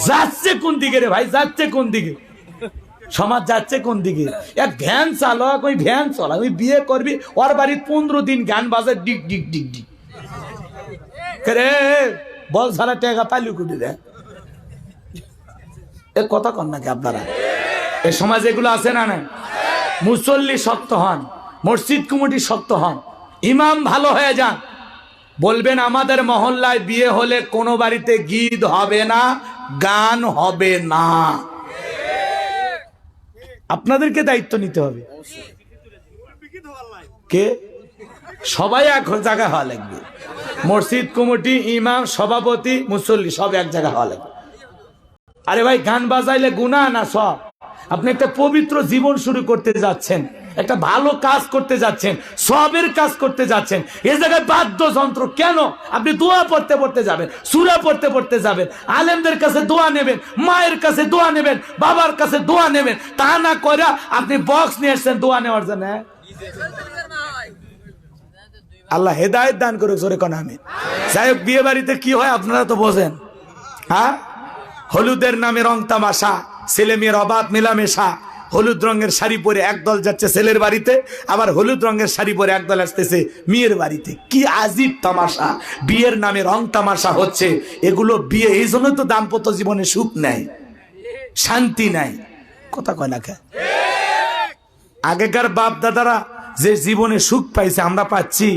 যাচ্ছে কোন দিকে রে ভাই? যাচ্ছে কোন দিকে? সমাজ যাচ্ছে কোন দিকে? এক ভ্যান চালক, ওই ভ্যান চালক, ওই বিয়ে করবি, ওর বাড়ির 15 দিন গান বাজে, ডিক ডিক ডিক ডিক। রে বল ছাড়া টেকা পাইলু কুটি রে, এ কথা কন নাকি আপনারা? এ সমাজ এগুলো আছে না? না, মুসল্লি শক্ত হন, মসজিদ কমিটি শক্ত হন, ইমাম ভালো হয়ে যান। বলবেন আমাদের মহল্লায় বিয়ে হলে কোনো বাড়িতে গীত হবে না, গান হবে না। আপনাদেরকে দায়িত্ব নিতে হবে। কে? সবাই এক জায়গায় হওয়া লাগবে, মসজিদ কমিটি, ইমাম, সভাপতি, মুসল্লি সব এক জায়গায় হওয়া লাগবে। আরে ভাই, গান বাজাইলে গুনাহ না সব? আপনি একটা পবিত্র জীবন শুরু করতে যাচ্ছেন, একটা ভালো কাজ করতে যাচ্ছেন, সবের কাজ করতে যাচ্ছেন, এই জায়গায় বাদ্যযন্ত্র কেন? আপনি দোয়া পড়তে পড়তে যাবেন, সূরা পড়তে পড়তে যাবেন, আলেমদের কাছে দোয়া নেবেন, মায়ের কাছে দোয়া নেবেন, বাবার কাছে দোয়া নেবেন। তা না করে আপনি বক্স নিয়ে এসছেন দোয়া নেওয়ার জন্য। আল্লাহ হেদায়েত দান করুক, জোরে কোন আমিন। যাই হোক, বিয়ে বাড়িতে কি হয় আপনারা তো বোঝেন। হ্যাঁ, হলুদের নামে রং তামাশা, ছেলে মেয়ের অবাধ মেলামেশা। হলুদ রঙের শাড়ি পরে একদল যাচ্ছে ছেলের বাড়িতে, আবার হলুদ রঙের শাড়ি পরে একদল আসতেছে মেয়ের বাড়িতে। কি আজীব তামাশা! বিয়ের নামে রং তামাশা হচ্ছে। এগুলো বিয়ে, এই জন্য তো দাম্পত্য জীবনে সুখ নাই, শান্তি নাই। কথা কয় না? আগেকার বাপ দাদারা যে জীবনে সুখ পাইছে, আমরা পাচ্ছি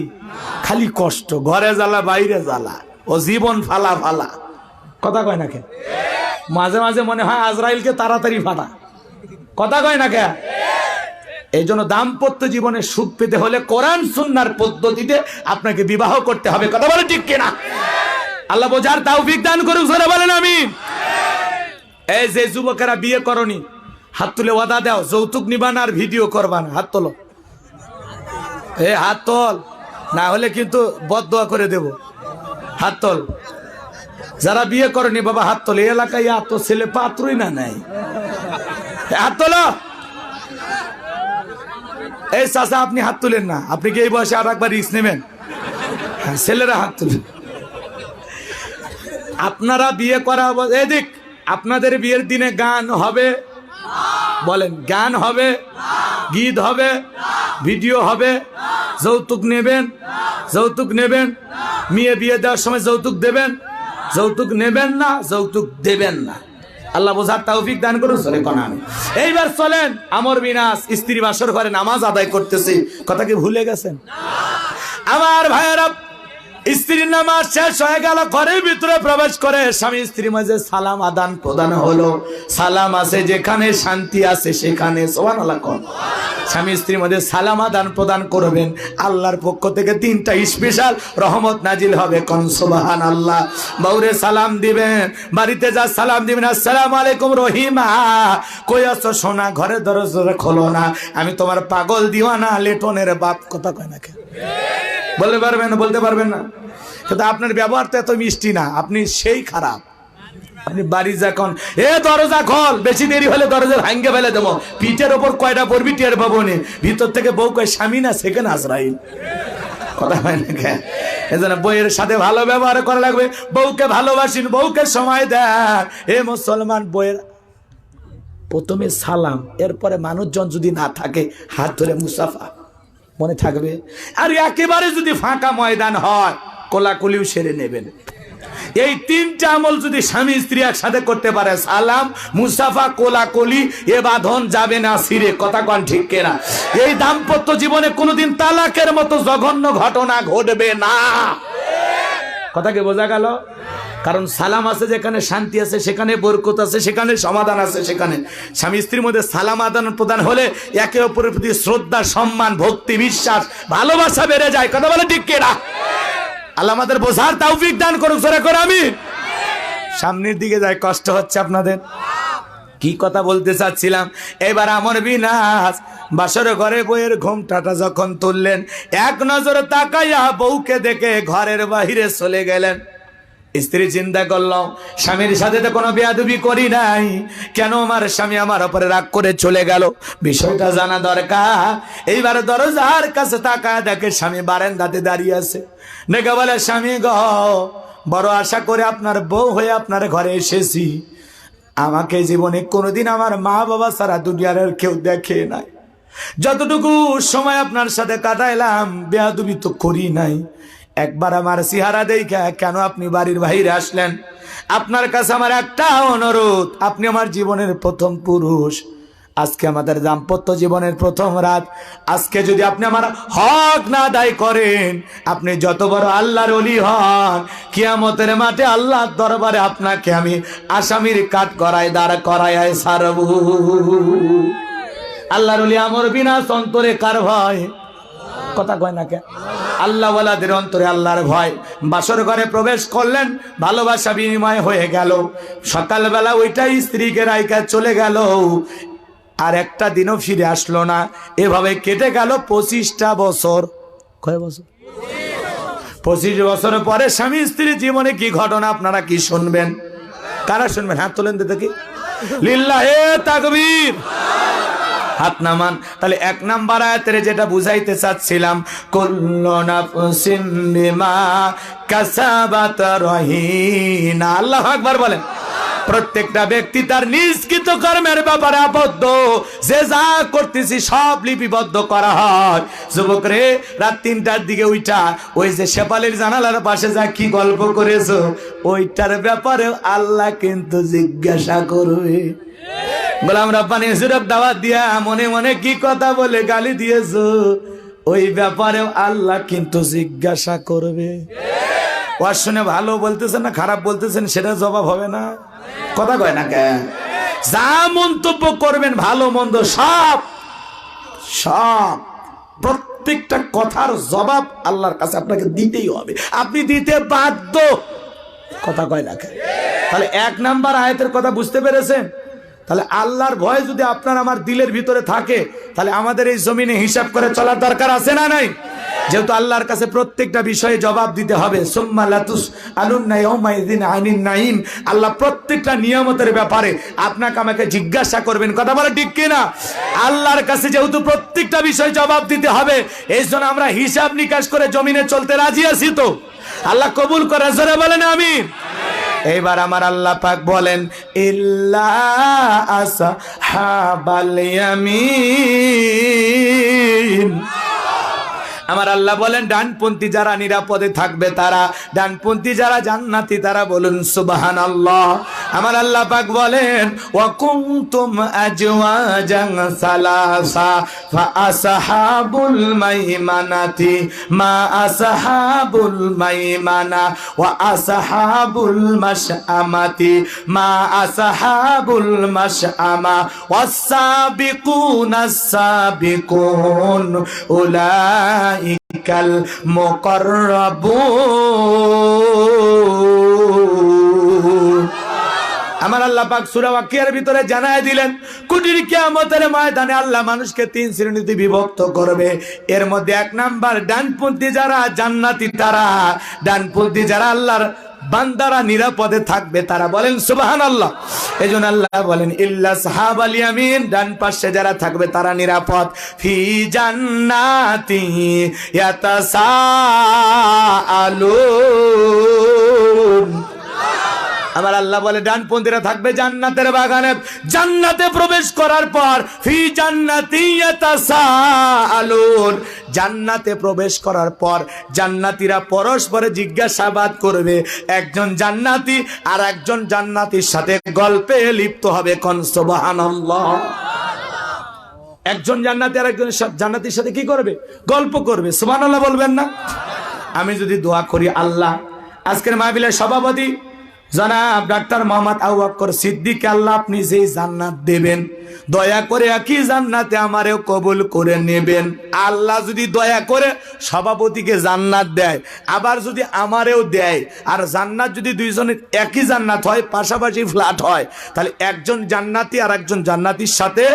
খালি কষ্ট, ঘরে জ্বালা বাইরে জ্বালা, ও জীবন ফালা ফালা। কথা কয় না? মাঝে মাঝে মনে হয় আজরাইলকে তাড়াতাড়ি ফাটা। কথা কয় না? এই জন্য দাম্পত্য জীবনে সুখ পেতে হলে কোরআন সুন্নাহর পদ্ধতিতে আপনাকে বিবাহ করতে হবে। কথা বলে ঠিক কিনা? আল্লাহ বোঝার তৌফিক দান করুক, জোরে বলেন আমিন। এই যে যুবকেরা বিয়ে করনি, হাত তুলে ওয়াদা দাও, যৌতুক নিবা না আর ভিডিও করবা না। হাত তোলো, হাত তোল, না হলে কিন্তু বদদোয়া করে দেব। হাত তোল, যারা বিয়ে করনি বাবা হাত তোলে। এলাকায় এত ছেলে পাত্রই না নাই, হাত তোলো। এই চাচা আপনি হাত তুলেন না, আপনি কি এই বয়সে আর একবার রিস্ক নেবেন? হ্যাঁ, ছেলেরা হাত তুলেন। আপনারা বিয়ে করা এদিক, আপনাদের বিয়ের দিনে গান হবে? বলেন, গান হবে, গীত হবে, ভিডিও হবে, যৌতুক নেবেন? যৌতুক নেবেন? মেয়ে বিয়ে দেওয়ার সময় যৌতুক দেবেন? যৌতুক নেবেন না, যৌতুক দেবেন না। আল্লাহ বোঝার তৌফিক দান করুন। চলে কোনা আমি এইবার চলেন আমর বিনাশ, স্ত্রী বাসর ঘরে নামাজ আদায় করতেছি, কথা কি ভুলে গেছেন? আমার ভাইয়েরা, স্ত্রীর নামাজ শেষ হয়ে গেল, ঘরের ভিতরে প্রবেশ করে স্বামী স্ত্রীর মাঝে সালাম আদান প্রদান হলো। সালাম আছে যেখানে, শান্তি আছে সেখানে। সুবহানাল্লাহ। স্বামী স্ত্রীর মধ্যে সালাম আদান প্রদান করবেন, আল্লাহর পক্ষ থেকে 3টা স্পেশাল রহমত নাজিল হবে। কোন সুবহানাল্লাহ। বউরে সালাম দিবেন, বাড়িতে যা সালাম দিবেন, আসসালামু আলাইকুম রহিমা, কই আছো সোনা, ঘরে দরজা খোলো না, আমি তোমার পাগল দিওয়ানা লেটনের বাপ। কথা কয় না কেন? বলতে পারবেন না? বলতে পারবেন না? কিন্তু আপনার ব্যবহার তো এত মিষ্টি না, আপনি সেই খারাপ। আপনি বাড়ি যখন দরজা খোল, বেশি দেরি হলে দরজা ভাঙ্গে ফেলে দেবো, পিঠের ওপর কয়টা পড়বি টের পাবো নি। ভিতর থেকে বউ কয় স্বামী না, সেখানে আজরাইল। কথা হয় না কেন? এজন্য বউয়ের সাথে ভালো ব্যবহার করা লাগবে। বউকে ভালোবাসিন, বউকে সময় দেন। মুসলমান, বউয়ের প্রথমে সালাম, এরপরে মানুষজন যদি না থাকে হাত ধরে মুসাফা, মনে থাকবে। আর একেবারে যদি ফাঁকা ময়দান হয়, কোলাকুলিও সেরে নেবেন। এই 3টা আমল যদি স্বামী স্ত্রী একসাথে করতে পারে, সালাম, মুসাফা, কোলাকুলি, এ বাঁধন যাবে না ছিঁড়ে। কথা কন ঠিক কিনা? এই দাম্পত্য জীবনে কোনোদিন তালাকের মতো জঘন্য ঘটনা ঘটবে না। কথা কি বোঝা গেল? কারণ সালাম আছে যেখানে, শান্তি আছে সেখানে, বরকত আছে সেখানে, সমাধান আছে সেখানে। স্বামী স্ত্রীর মধ্যে সালাম আদান প্রদান হলে একে অপরের প্রতি শ্রদ্ধা, সম্মান, ভক্তি, বিশ্বাস, ভালোবাসা বেড়ে যায়। কথা বলে ঠিক কিনা? আল্লাহ আমাদের বোঝার তৌফিক দান করুক। জোরে করে আমিন। সামনের দিকে যায়, কষ্ট হচ্ছে আপনাদের। কি কথা বলতে চাচ্ছিলাম, এবার আমর বিনাশ বাসর ঘরে বউয়ের ঘোমটাটা যখন তুললেন, এক নজরে তাকাইয়া বউকে দেখে ঘরের বাহিরে চলে গেলেন। স্ত্রী চিন্তা করলাম, স্বামীর সাথে তো কোনো বেয়াদবি করি নাই, কেন আমার স্বামী আমার উপরে রাগ করে চলে গেল? বিষয়টা জানা দরকার। এইবার দরজার কাছে তাকায় দেখে স্বামী বারান্দাতে দাঁড়িয়ে আছে। দেখে বলে, স্বামী গো, বড় আশা করে আপনার বউ হয়ে আপনার ঘরে এসেছি। আমাকে জীবনে কোনোদিন আমার মা বাবা ছাড়া দুনিয়ার কেউ দেখে নাই। যতটুকু সময় আপনার সাথে কাটাইলাম, বেয়াদবি তো করি নাই। একবার আমার চেহারা দেখা কেন আপনি বাড়ির বাইরে আসলেন? আপনার কাছে আমার একটা অনুরোধ, আপনি আমার জীবনের প্রথম পুরুষ। আজকে আমাদের দাম্পত্য জীবনের প্রথম রাত, আজকে যদি আপনি আমার হক না আদায় করেন, আপনি যত বড় আল্লাহর ওলি হন, কিয়ামতের মাঠে আল্লাহর দরবারে আপনাকে আমি আসামির কাঠ করায় দাঁড় করায় ছাড়বো। আল্লাহর ওলি আমর বিনাশ অন্তরে কার ভয়? কথা কয় না কেন? আল্লাহ ওয়ালাদের অন্তরে আল্লাহর ভয়। বাসর ঘরে প্রবেশ করলেন, ভালোবাসা বিনিময় হয়ে গেল। সকালবেলা ওইটাই স্ত্রীকে রাইকা চলে গেল, আর একটা দিনও ফিরে আসলো না। এভাবে কেটে গেল 25টা বছর। কয় বছর? 25 বছর পরে স্বামী স্ত্রীর জীবনে কি ঘটনা আপনারা কি শুনবেন? কারা শুনবেন? হাত তোলেন তো দেখি। লিল্লাহে তাকবীর। হাত নামান। তাহলে 1 নাম্বার আয়াতের যেটা বুঝাইতে চাচ্ছিলাম, কুল্লু নাফসিন বিমা কাসাবাত রহিনা। আল্লাহু আকবার বলেন। প্রত্যেকটা ব্যক্তি তার নিজকৃত কর্মের ব্যাপারে আবদ্ধ। যে যা করতেছি সব লিপিবদ্ধ করা হয়। যুবক রে, রাত 3টার দিকে উইটা ওই যে শেপালির জানালার পাশে যা কি গল্প করেছো, ওইটার ব্যাপারে আল্লাহ কিন্তু জিজ্ঞাসা করবে। গোলাম রব্বানী হুজুরক দাওয়াত দিয়া মনে মনে কি কথা বলে গালি দিয়েছো, ওই ব্যাপারেও আল্লাহ কিন্তু জিজ্ঞাসা করবে। ওয়াজ শুনে ভালো বলতেছেন না খারাপ বলতেছেন সেটা জবাব হবে না? কথা কয় না কেন? যা মন্তব্য করবেন ভালো মন্দ সব প্রত্যেকটা কথার জবাব আল্লাহর কাছে আপনাকে দিতেই হবে, আপনি দিতে বাধ্য। কথা কয় না কেন? তাহলে 1 নাম্বার আয়াতের কথা বুঝতে পেরেছেন? তাহলে আল্লাহর ভয় যদি আপনার আমার দিলের ভিতরে থাকে, তাহলে আমাদের এই জমিনে হিসাব করে চলার দরকার আছে না নাই? যেহেতু আল্লাহর কাছে প্রত্যেকটা বিষয়ে জবাব দিতে হবে, সুম্মা লাতুসআলুন্না ইয়াওমাইযিন আনিন নাঈম, আল্লাহ প্রত্যেকটা নিয়ামতের ব্যাপারে আপনাকে আমাকে জিজ্ঞাসা করবেন। কথা বলে ঠিক কিনা? আল্লাহর কাছে যেহেতু প্রত্যেকটা বিষয়ে জবাব দিতে হবে, এই জন্য আমরা হিসাব নিকাশ করে জমিনে চলতে রাজি আছি। তো আল্লাহ কবুল করে, জোরে বলেন আমিন। এইবার আমার আল্লাহ পাক বলেন, ইল্লা আসহাবাল ইয়ামিন। আমার আল্লাহ বলেন ডানপন্থী যারা নিরাপদে থাকবে তারা, ডানপন্থী যারা জান্নাতি তারা, বলুন সুবহানাল্লাহ। আমার আল্লাহ পাক বলেন, ওয়া কুনতুম আজওয়াজান সালাসা ফা আসহাবুল মাইমানাতি মা আসহাবুল মাইমানা ওয়া আসহাবুল মাশআমাতি মা আসহাবুল মাশআমা ওয়াস সাবিকুনাস সাবিকুন উলাইকাল মুকাররাবুন। আমার আল্লাহ পাক সূরা ওয়াকিয়ার ভিতরে জানায় দিলেন, কুটির কিয়ামতের ময়দানে আল্লাহ মানুষকে 3 শ্রেণীতে বিভক্ত করবে। এর মধ্যে 1 নাম্বার ডানপন্থী যারা জান্নাতি তারা, ডানপন্থী যারা আল্লাহর বান্দারা নিরাপদে থাকবে তারা, বলেন সুবহানাল্লাহ। এজন্য আল্লাহ বলেন ইল্লা সাহাবাল ইয়ামিন, ডান পাশে যারা থাকবে তারা নিরাপদ। ফি জান্নাতি ইয়াতাসাআলুন। আমার আল্লাহ বলে ডানপন্থীরা থাকবে জান্নাতের বাগানে, জান্নাতে প্রবেশ করার পর ফি জান্নাতি ইয়াতাসাআলুন, জান্নাতে প্রবেশ করার পর জান্নাতীরা পরস্পরে জিজ্ঞাসাবাদ করবে। একজন জান্নাতি আর একজন জান্নাতীর সাথে গল্পে লিপ্ত হবে, কোন সুবহানাল্লাহ। একজন জান্নাতি আর একজন জান্নাতীর সাথে কি করবে? গল্প করবে। সুবহানাল্লাহ বলবেন না? আমি যদি দোয়া করি, আল্লাহ আজকের মাহফিলের সভাপতি জনাব ডাক্তার মোহাম্মদ আবু বকর সিদ্দিক, আল্লাহ আপনি যেই জান্নাত দেবেন দয়া করে একই জান্নাতে আমারেও কবুল করে নেবেন। আল্লাহ যদি দয়া করে সভাপতিকে জান্নাত দেয়, আবার যদি আমারেও দেয়, আর জান্নাত যদি দুইজনের একই জান্নাত হয়, পাশাপাশি ফ্ল্যাট হয়, তাহলে একজন জান্নাতি আর একজন জান্নাতির সাথে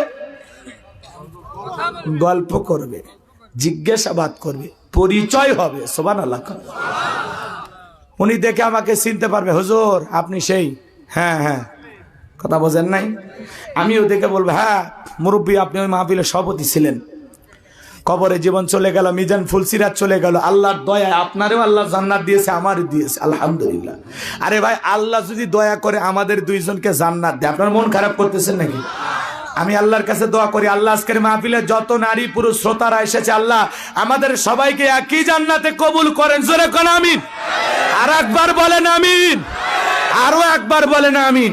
গল্প করবে, জিজ্ঞাসাবাদ করবে, পরিচয় হবে। সুবহানাল্লাহ। উনি দেখে আমাকে চিনতে পারবে, হুজুর আপনি সেই, হ্যাঁ হ্যাঁ, কথা বোঝেন নাই? আমিও দেখে বলবো, হ্যাঁ মুরব্বী আপনি ওই মাহফিলের সভাপতি ছিলেন। কবরে জীবন চলে গেল, মিজান ফুলসিরাত চলে গেল, আল্লাহর দয়ায় আপনারও আল্লাহ জান্নাত দিয়েছে, আমারও দিয়েছে, আলহামদুলিল্লাহ। আরে ভাই, আল্লাহ যদি দয়া করে আমাদের দুইজনকে জান্নাত দেয়, আপনার মন খারাপ করতেছেন নাকি? আমি আল্লাহর কাছে দোয়া করি, আল্লাহ আজকের মাহফিলে যত নারী পুরুষ শ্রোতারা এসেছে, আল্লাহ আমাদের সবাইকে একই জান্নাতে কবুল করেন। জোরে কোন আমিন। আর একবার বলেন আমিন, আরো একবার বলেন আমিন।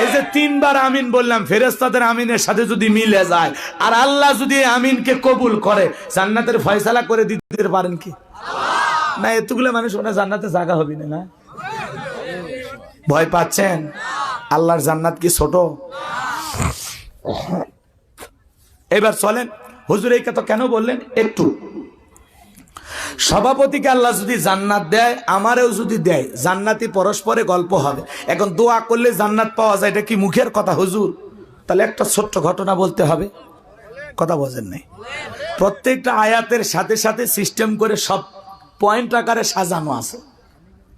এই যে 3 বার আমিন বললাম, ফেরেশতাদের আমিনের সাথে যদি মিলে যায়, আর আল্লাহ যদি আমিনকে কবুল করে, জান্নাতের ফয়সালা করে দিতে পারেন কি না? এতগুলো মানুষ ওনা জান্নাতে জায়গা হবে না? ভয় পাচ্ছেন? আল্লাহর জান্নাত কি ছোট? এবার চলেন, হুজুর এই কথা কেন বললেন একটু। সভাপতিকে আল্লাহ যদি জান্নাত দেয়, আমারেও যদি দেয়, জান্নাতি পরস্পরে গল্প হবে। এখন দোয়া করলে জান্নাত পাওয়া যায়, এটা কি মুখের কথা হুজুর? তাহলে একটা ছোট্ট ঘটনা বলতে হবে, কথা বোঝেন নাই? প্রত্যেকটা আয়াতের সাথে সাথে সিস্টেম করে সব পয়েন্ট আকারে সাজানো আছে,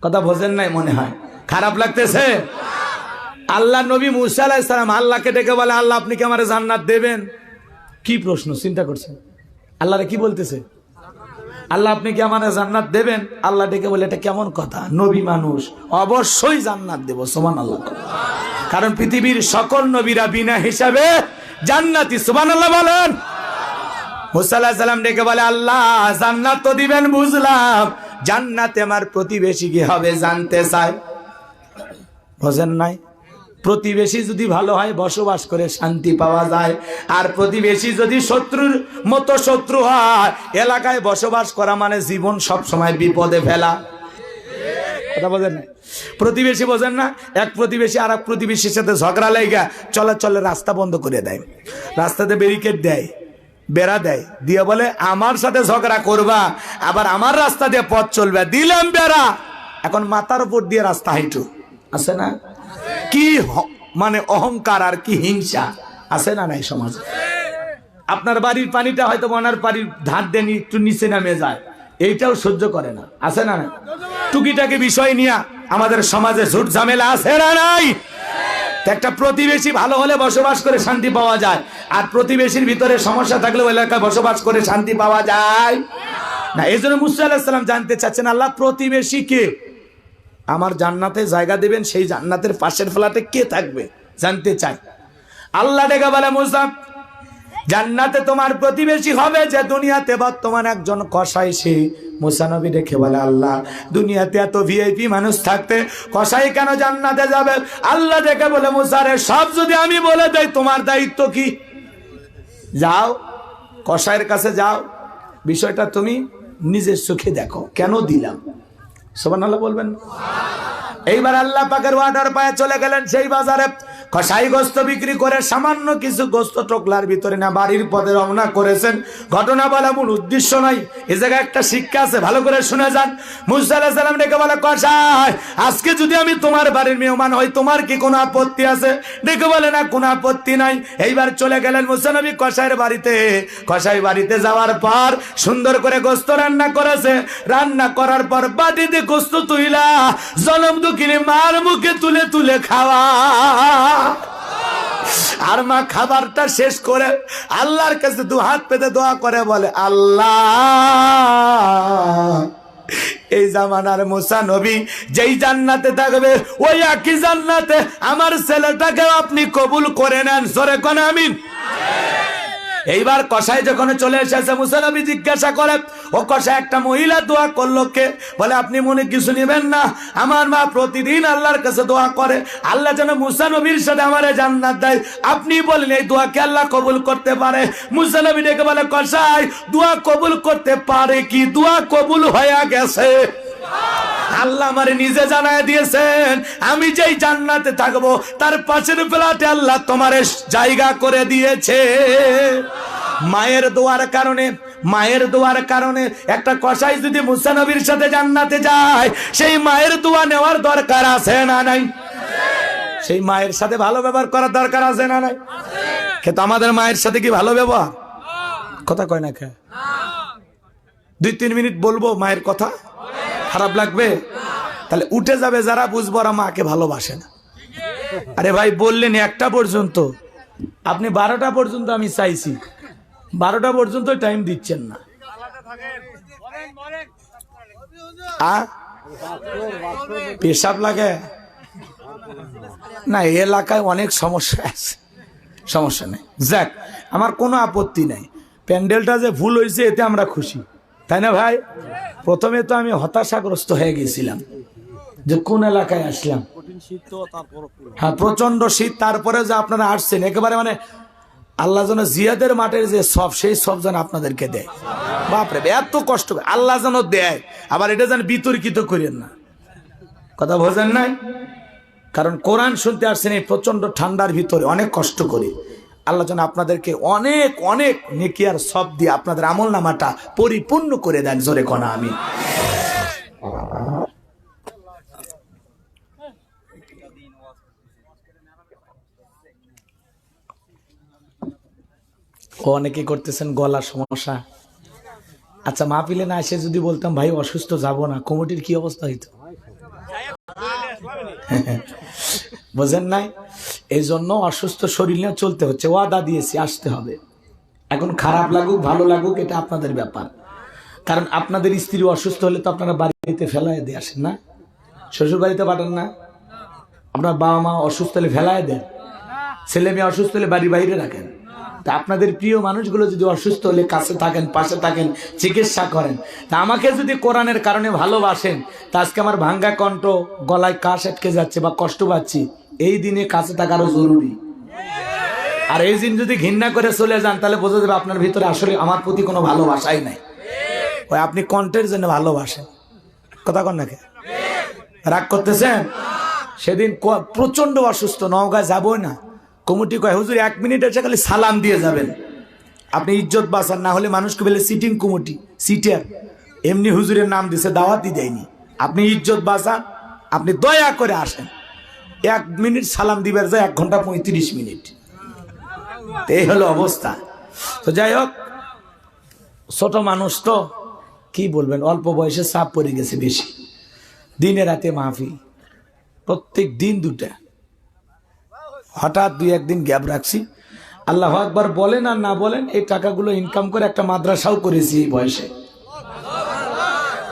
কথা বোঝেন নাই মনে হয়? খারাপ লাগতেছে? আল্লাহ নবী মুসা আলাইহিস সালাম আল্লাহকে ডেকে বলে, আল্লাহ আপনি কি আমারে জান্নাত দেবেন? কি প্রশ্ন চিন্তা করছেন? আল্লাহরে কি বলতেছে? আল্লাহ আপনি কি আমারে জান্নাত দেবেন? আল্লাহ ডেকে বলে, এটা কেমন কথা? নবী মানুষ, অবশ্যই জান্নাত দেব। সুবহানাল্লাহ। কারণ পৃথিবীর সকল নবীরা বিনা হিসাবে জান্নাতি। সুবহানাল্লাহ বলেন। মুসা আলাইহিস সালাম ডেকে বলে, আল্লাহ জান্নাত তো দিবেন বুঝলাম, জান্নাতে আমার প্রতিবেশী কি হবে জানতে চাই। বুঝেন নাই? প্রতিবেশী যদি ভালো হয়, বসবাস করে শান্তি পাওয়া যায়। আর প্রতিবেশী যদি শত্রুর মতো শত্রু হয়, এলাকায় বসবাস করা মানে জীবন সব সময় বিপদে ফেলা। কথা বোঝেন না? প্রতিবেশী বোঝেন না? এক প্রতিবেশী আর এক প্রতিবেশীর সাথে ঝগড়া লাগা চলে রাস্তা বন্ধ করে দেয়, রাস্তাতে ব্যারিকেড দেয়, বেড়া দেয়, দিয়ে বলে আমার সাথে ঝগড়া করবা, আবার আমার রাস্তা দিয়ে পথ চলবে, দিলাম বেড়া, এখন মাথার উপর দিয়ে রাস্তা হাইটু আছে না? কি মানে অহংকার আর কি হিংসা আছে না নাই সমাজে? আপনার বাড়ির পানিটা হয়তো ওনার বাড়ির ধার দেনি একটু নিচে নামে যায়, এইটাও সহ্য করে না, আছে না না? টুকিটাকি বিষয় নিয়ে আমাদের সমাজে ঝুট ঝামেলা আছে না নাই? একটা প্রতিবেশী ভালো হলে বসবাস করে শান্তি পাওয়া যায়, আর প্রতিবেশীর ভিতরে সমস্যা থাকলে ওই এলাকায় বসবাস করে শান্তি পাওয়া যায় না। এই জন্য মুসা আলাইহিস সালাম জানতে চাচ্ছেন, আল্লাহ প্রতিবেশী কে? আমার জান্নাতে জায়গা দেবেন, সেই জান্নাতের পাশের ফ্ল্যাটে কে থাকবে জানতে চাই। আল্লাহ ডেকে বলে, মুসা জান্নাতে তোমার প্রতিবেশী হবে যে দুনিয়াতে বর্তমান একজন কসাই। সে মুসা নবী দেখে বলে, আল্লাহ দুনিয়াতে এত ভিআইপি মানুষ থাকতে কসাই কেন জান্নাতে যাবে? আল্লাহ দেখে বলে, মুসা রে, সব যদি আমি বলে দেই তোমার দায়িত্ব কি? যাও কসাইয়ের কাছে যাও, বিষয়টা তুমি নিজের চোখে দেখো, কেন দিলাম। সুবহানাল্লাহ বলবেন। এইবার আল্লাহ পাকের ওয়ার্ডার পায়ে চলে গেলেন সেই বাজারে। কসাই গোস্ত বিক্রি করে সামান্য কিছু গোস্ত টোকলার ভিতরে না বাড়ির পথে রওনা করেছেন। ঘটনা বলা মূল উদ্দেশ্য নয়, এ জায়গায় একটা শিক্ষা আছে, ভালো করে শুনে যান। মুসা আলাইহিস সালাম ডেকে বলে, কসাই আজকে যদি আমি তোমার বাড়ির মেহমান হই তোমার কি কোনো আপত্তি আছে? ডেকে বলে, না কোনো আপত্তি নাই। এইবার চলে গেলেন মুসা নবী কসাইয়ের বাড়িতে। কসাই বাড়িতে যাওয়ার পর সুন্দর করে গোস্ত রান্না করেছে। রান্না করার পর বাটিতে গোস্ত তুইলা জনম দুঃখিনী মার মুখে তুলে তুলে খাওয়া। আর মা খাবারটা শেষ করে আল্লাহর কাছে দু হাত পেতে দোয়া করে বলে, আল্লাহ এই জামানার মুসা নবী যেই জান্নাতে থাকবে ওই একই জান্নাতে আমার ছেলেটাকে আপনি কবুল করে নেন। জোরে কোন আমিন। এইবার কসাই যখন চলে এসেছে, মুসা নবী জিজ্ঞাসা করে, ও কসাই একটা মহিলা দোয়া করলো কে? বলে, আপনি মনে কিছু নেবেন না, আমার মা প্রতিদিন আল্লাহর কাছে দোয়া করে আল্লাহ যেন মুসা নবীর সাথে আমারে জান্নাত দেয়। আপনি বলেন এই দোয়াকে আল্লাহ কবুল করতে পারে? মুসা নবী ডেকে বলে, কসাই দোয়া কবুল করতে পারে কি? দোয়া কবুল হয়ে গেছে। আল্লাহ আমারে নিজে জানায় দিয়েছেন, আমি যেই জান্নাতে থাকবো তার পাশের ফ্ল্যাটে আল্লাহ তোমারে জায়গা করে দিয়েছে। মায়ের দোয়ার কারণে একটা কসাই যদি মুসা নবীর সাথে জান্নাতে যায়, সেই মায়ের দোয়া নেওয়ার দরকার আছে না নাই? সেই মায়ের সাথে ভালো ব্যবহার করার দরকার আছে না নাই? কিন্তু আমাদের মায়ের সাথে কি ভালো ব্যবহার? কথা কয় না কে? 2-3 মিনিট বলবো মায়ের কথা, খারাপ লাগবে? তাহলে উঠে যাবে যারা বুঝবো ওরা মাকে ভালোবাসে না। আরে ভাই বললেন 1টা পর্যন্ত, আপনি 12টা পর্যন্ত আমি চাইছি, 12টা পর্যন্ত টাইম দিচ্ছেন না। পেশাব লাগে না, এলাকায় অনেক সমস্যা আছে, সমস্যা নেই, যাক আমার কোনো আপত্তি নাই। প্যান্ডেলটা যে ভুল হয়েছে এতে আমরা খুশি, তাই না ভাই? প্রথমে তো আমি হতাশাগ্রস্ত হয়ে গেছিলাম যে কোন এলাকায় আসলাম। হ্যাঁ প্রচন্ড শীত, তারপরে যে আপনারা আসছেন একেবারে মানে আল্লাহ যেন জিয়াদের মাঠের যে সব, সেই সব যেন আপনাদেরকে দেয়। বাপরে এত কষ্ট আল্লাহ যেন দেয়, আবার এটা যেন বিতর্কিত করেন না, কথা বোঝেন নাই? কারণ কোরআন শুনতে আসছেন এই প্রচন্ড ঠান্ডার ভিতরে অনেক কষ্ট করে। আল্লাহ যেন আপনাদেরকে অনেক অনেক নেকি আর সব দিয়ে আপনাদের আমল নামাটা পরিপূর্ণ করে দেন। জোরে কোনা আমি। অনেকে করতেছেন গলার সমস্যা। আচ্ছা মাহফিলে না এসে যদি বলতাম ভাই অসুস্থ যাব না, কমিটির কি অবস্থা হইতো? বোঝেন নাই? এই জন্য অসুস্থ শরীর নিয়ে চলতে হচ্ছে, ওয়াদা দিয়েছি আসতে হবে। এখন খারাপ লাগুক ভালো লাগুক এটা আপনাদের ব্যাপার, কারণ আপনাদের স্ত্রী অসুস্থ হলে তো আপনারা বাড়িতে ফেলায় দিয়ে আসেন না, শ্বশুর বাড়িতে পাঠান না। আপনার বাবা মা অসুস্থ হলে ফেলায় দেন, ছেলে মেয়ে অসুস্থ হলে বাড়ির বাইরে রাখেন। তা আপনাদের প্রিয় মানুষগুলো যদি অসুস্থ হলে কাছে থাকেন, পাশে থাকেন, চিকিৎসা করেন। তা আমাকে যদি কোরআনের কারণে ভালোবাসেন, তা আজকে আমার ভাঙ্গা কণ্ঠ, গলায় কাশ আটকে যাচ্ছে বা কষ্ট পাচ্ছি, এই দিনে কাছে থাকারও জরুরি। আর এই দিন যদি ঘৃণা করে চলে যান তাহলে বোঝা যাবে আপনার ভিতরে আসলে আমার প্রতি কোনো ভালোবাসাই নাই, ওই আপনি কণ্ঠের জন্য ভালোবাসেন। কথা কন নাকি? রাগ করতেছেন? সেদিন প্রচন্ড অসুস্থ, নওগাঁ যাবো না, কমিটি কয় হুজুর 1 মিনিট এসে খালি সালাম দিয়ে যাবেন, আপনি ইজ্জত বাঁচান, না হলে মানুষকে বলে সিটিং কমিটি, সিটার, এমনি হুজুরের নাম দিছে, দাওয়াতই দেয়নি। আপনি ইজ্জত বাঁচান, আপনি দয়া করে আসেন। 1 মিনিট সালাম দিবার যায় 1 ঘন্টা 35 মিনিট। এই হলো অবস্থা। তো যাই হোক, ছোট মানুষ তো কি বলবেন, অল্প বয়সে চাপ পড়ে গেছে বেশি। দিনে রাতে মাহফিল, প্রত্যেক দিন 2টা। হঠাৎ 2-1 দিন গ্যাপ রাখছি। আল্লাহু আকবার বলেন আর না বলেন, এই টাকাগুলো ইনকাম করে একটা মাদ্রাসাও করেছি এই বয়সে।